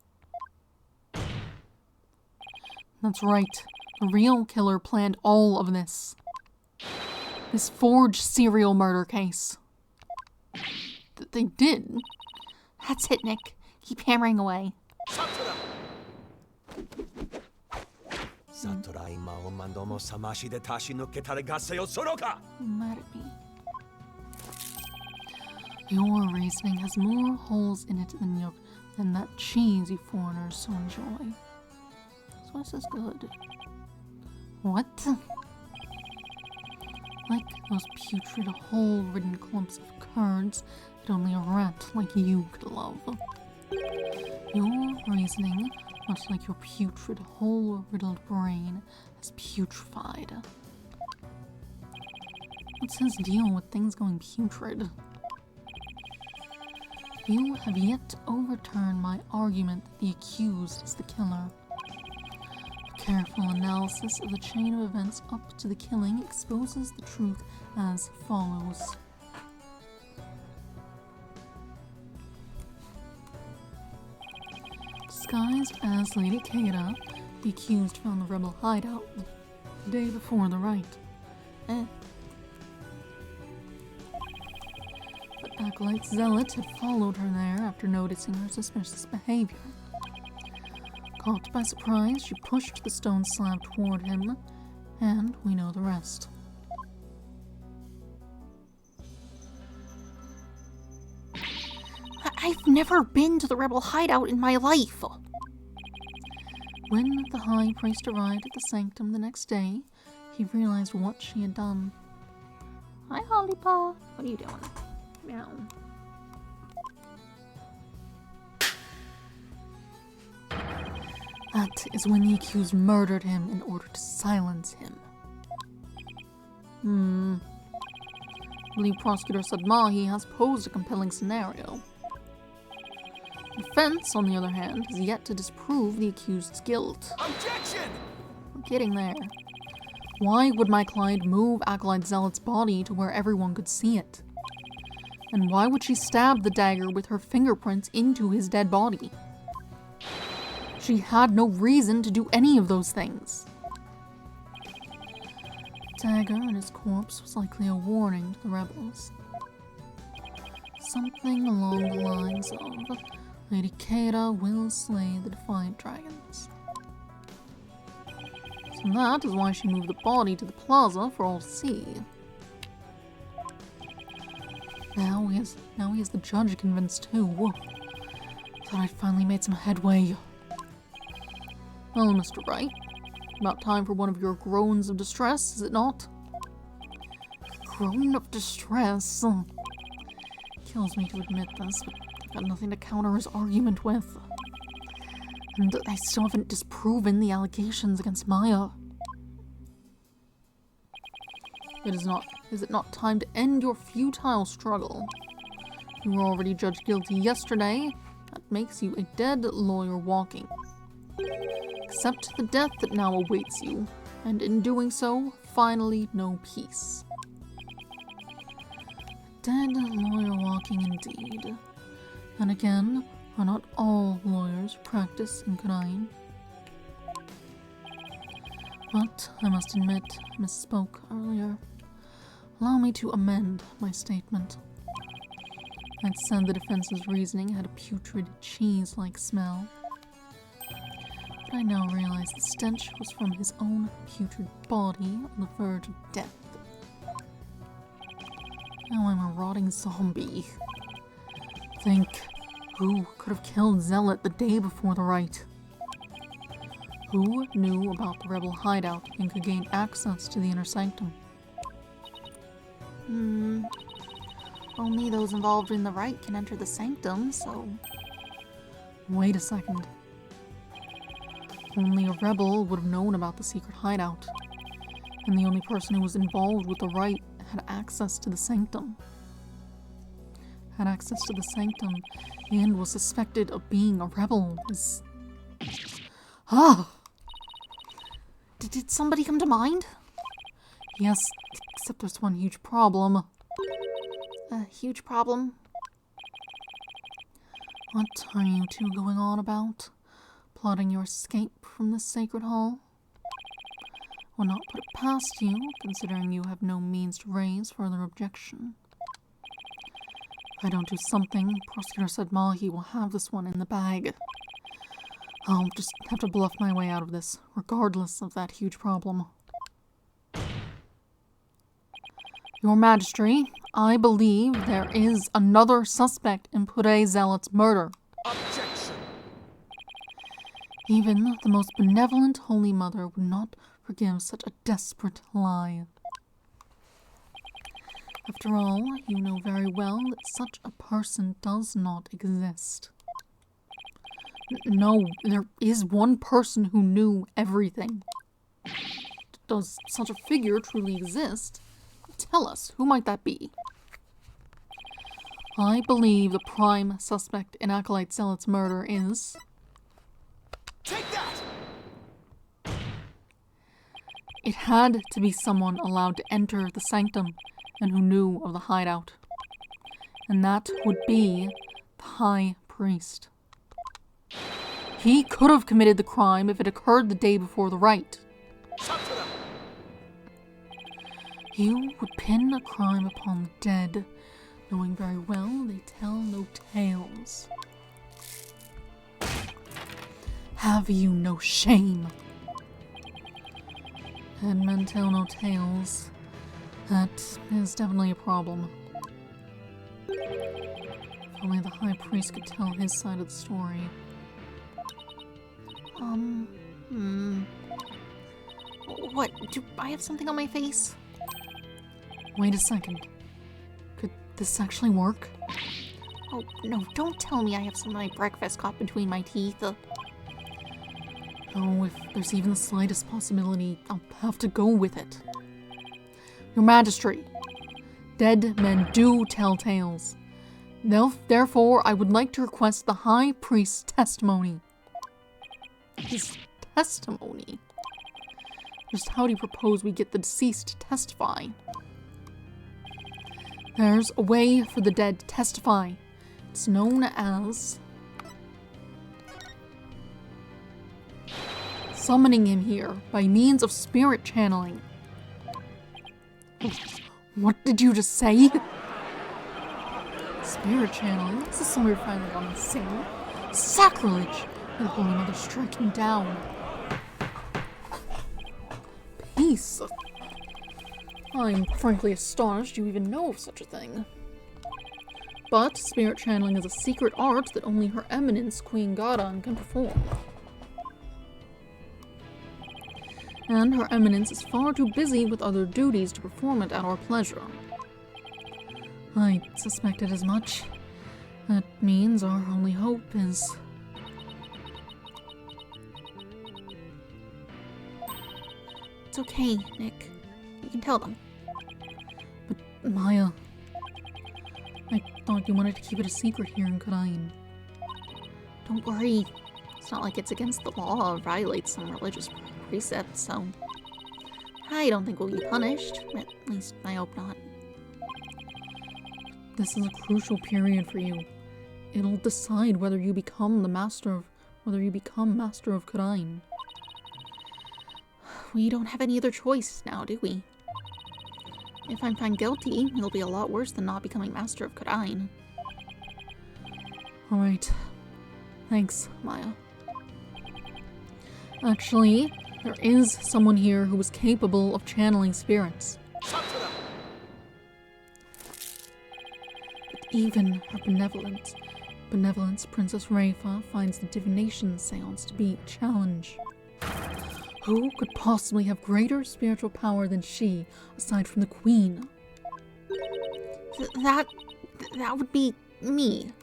That's right. The real killer planned all of this. This forged serial murder case. They did.
That's it, Nick. Keep hammering away.
Satura! Satura ima o mandomo samashi de tashi no ketare gaseo soroka!
You're mad at me.
Your reasoning has more holes in it than that cheese you foreigners so enjoy. voice is good. What? Like those putrid, hole-ridden clumps of curds that only a rat like you could love. Your reasoning, much like your putrid, hole-riddled brain, has putrefied. What's his deal with things going putrid? You have yet to overturn my argument that the accused is the killer. A careful analysis of the chain of events up to the killing exposes the truth as follows. Disguised as Lady Keira, the accused found the rebel hideout the day before the Wright. But Acolyte Zealot had followed her there after noticing her suspicious behavior. Caught by surprise, she pushed the stone slab toward him, and we know the rest.
I've never been to the rebel hideout in my life.
When the high priest arrived at the sanctum the next day, he realized what she had done.
Hi, Hollypaw. What are you doing? Meow.
That is when the accused murdered him in order to silence him. I believe Prosecutor Sadmahi has posed a compelling scenario. The defense, on the other hand, has yet to disprove the accused's guilt.
Objection!
We're getting there. Why would my client move Acolyte Zealot's body to where everyone could see it? And why would she stab the dagger with her fingerprints into his dead body? She had no reason to do any of those things. The dagger in his corpse was likely a warning to the rebels. Something along the lines of, Lady Keira will slay the Defiant Dragons. So that is why she moved the body to the plaza for all to see. Now he has the judge convinced too. Thought I'd finally made some headway. Well, Mr. Wright, about time for one of your groans of distress, is it not? Groan of distress? Kills me to admit this, but I've got nothing to counter his argument with. And I still haven't disproven the allegations against Maya. Is it not time to end your futile struggle? You were already judged guilty yesterday. That makes you a dead lawyer walking. Accept the death that now awaits you, and in doing so, finally know peace. Dead lawyer walking indeed. And again, are not all lawyers practice in crime? But I must admit, I misspoke earlier. Allow me to amend my statement. I'd said the defense's reasoning had a putrid, cheese-like smell. But I now realize the stench was from his own putrid body on the verge of death. Now I'm a rotting zombie. Think, who could have killed Zealot the day before the Wright? Who knew about the rebel hideout and could gain access to the inner sanctum?
Only those involved in the Wright can enter the sanctum, so...
Wait a second. Only a rebel would have known about the secret hideout. And the only person who was involved with the Wright had access to the sanctum. Had access to the sanctum and was suspected of being a rebel is...
Did somebody come to mind?
Yes, except there's one huge problem.
A huge problem?
What are you two going on about? Plotting your escape from this sacred hall? Will not put it past you, considering you have no means to raise further objection. If I don't do something, Prosecutor Sadmahi will have this one in the bag. I'll just have to bluff my way out of this, regardless of that huge problem. Your Majesty, I believe there is another suspect in Pure Zealot's murder.
Objection!
Even the most benevolent Holy Mother would not forgive such a desperate lie. After all, you know very well that such a person does not exist. No, there is one person who knew everything. Does such a figure truly exist? Tell us, who might that be? I believe the prime suspect in Acolyte Zealot's murder is...
Take that!
It had to be someone allowed to enter the sanctum and who knew of the hideout. And that would be the High Priest. He could have committed the crime if it occurred the day before the rite. You would pin a crime upon the dead, knowing very well they tell no tales. Have you no shame? Dead men tell no tales. That is definitely a problem. If only the High Priest could tell his side of the story.
What? Do I have something on my face?
Wait a second. Could this actually work?
Oh, no, don't tell me I have some of my breakfast caught between my teeth.
Oh, if there's even the slightest possibility, I'll have to go with it. Your Majesty, dead men do tell tales. Therefore, I would like to request the High Priest's testimony. His testimony? Just how do you propose we get the deceased to testify? There's a way for the dead to testify. It's known as... summoning him here by means of spirit channeling. What did you just say? Spirit channeling? This is somewhere finally gone insane. Sacrilege! May the Holy Mother strike him down. Peace. I'm frankly astonished you even know of such a thing. But spirit channeling is a secret art that only Her Eminence, Queen Garan, can perform. And Her Eminence is far too busy with other duties to perform it at our pleasure. I suspected as much. That means our only hope is...
It's okay, Nick. You can tell them.
But, Maya... I thought you wanted to keep it a secret here in Karain.
Don't worry. It's not like it's against the law or violates some religious precept, so... I don't think we'll be punished. At least, I hope not.
This is a crucial period for you. It'll decide whether you become Master of Karain.
We don't have any other choice now, do we? If I'm found guilty, it'll be a lot worse than not becoming Master of Karain.
Alright. Thanks, Maya. Actually, there is someone here who is capable of channeling spirits. But even her benevolence, Princess Raifa, finds the divination seance to be a challenge. Who could possibly have greater spiritual power than she, aside from the Queen?
That would be me.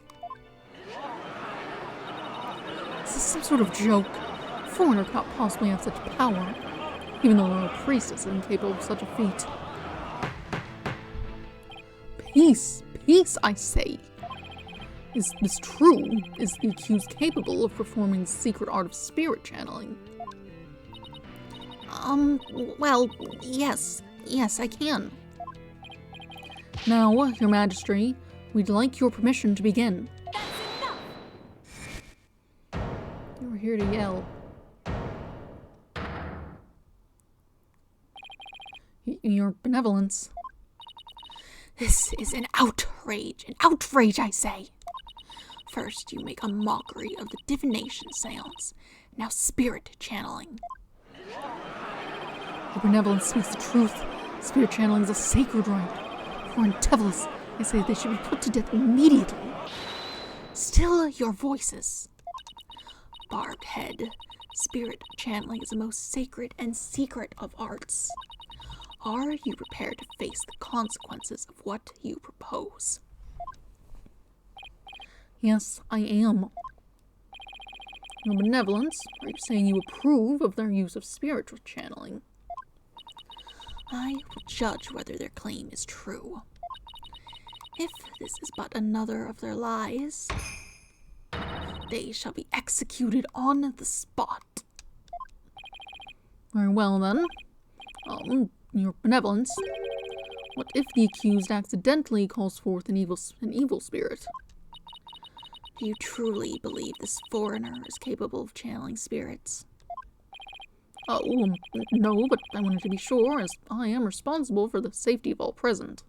Is this some sort of joke? A foreigner can't possibly have such power, even though a priestess is incapable of such a feat. Peace, peace, I say. Is this true? Is the accused capable of performing the secret art of spirit channeling?
Well, yes. Yes, I can.
Now, Your Majesty, we'd like your permission to begin. You were here to yell. Your benevolence.
This is an outrage. An outrage, I say. First, you make a mockery of the divination seance. Now spirit channeling.
Your benevolence speaks the truth. Spirit channeling is a sacred rite. For in Tevelis, I say they should be put to death immediately.
Still your voices. barbed head. Spirit channeling is the most sacred and secret of arts. Are you prepared to face the consequences of what you propose?
Yes, I am. Your benevolence, are you saying you approve of their use of spiritual channeling?
I will judge whether their claim is true. If this is but another of their lies, they shall be executed on the spot.
Very well then. Your benevolence. What if the accused accidentally calls forth an evil spirit?
Do you truly believe this foreigner is capable of channeling spirits?
No, but I wanted to be sure, as I am responsible for the safety of all present.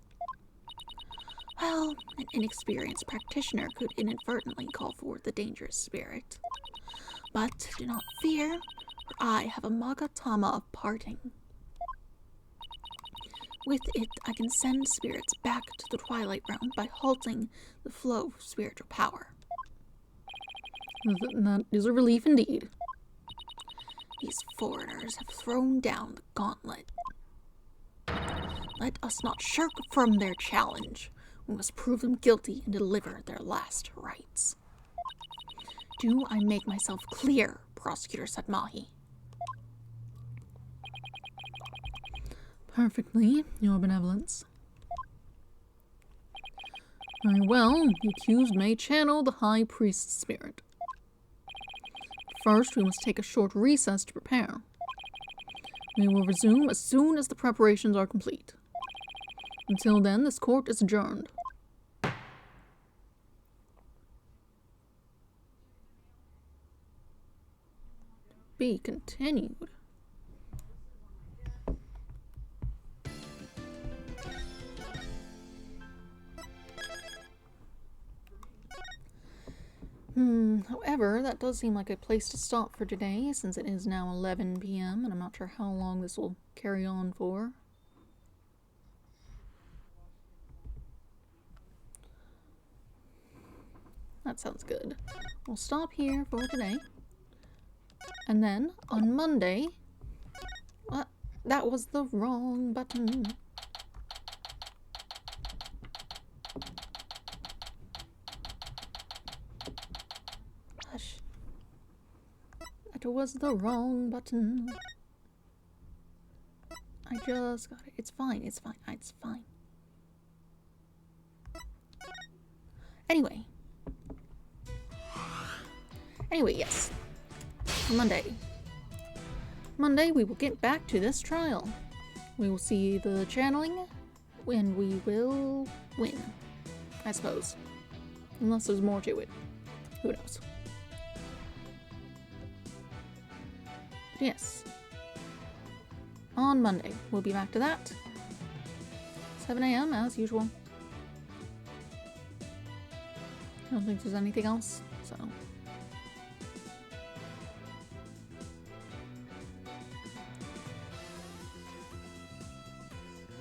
Well, an inexperienced practitioner could inadvertently call forth a dangerous spirit. But do not fear, for I have a Magatama of parting. With it, I can send spirits back to the Twilight Realm by halting the flow of spiritual power.
That is a relief indeed.
These foreigners have thrown down the gauntlet. Let us not shirk from their challenge. We must prove them guilty and deliver their last rites. Do I make myself clear, Prosecutor Satmahi?
Perfectly, Your Benevolence. Very well, the accused may channel the High Priest's spirit. First, we must take a short recess to prepare. We will resume as soon as the preparations are complete. Until then, this court is adjourned. Be continued. However, that does seem like a place to stop for today, since it is now 11 p.m., and I'm not sure how long this will carry on for. That sounds good. We'll stop here for today. And then, on Monday... What? That was the wrong button. Hush. That was the wrong button. I just got it. It's fine, it's fine, it's fine. Anyway, yes. Monday, we will get back to this trial. We will see the channeling, and we will win, I suppose. Unless there's more to it. Who knows? But yes. On Monday, we'll be back to that. 7 a.m. as usual. I don't think there's anything else, so...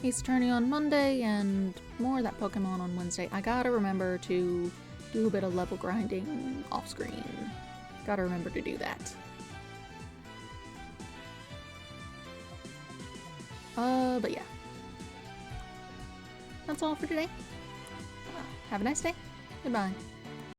Ace Attorney on Monday, and more of that Pokemon on Wednesday. I gotta remember to do a bit of level grinding off-screen. Gotta remember to do that. But yeah. That's all for today. Have a nice day. Goodbye.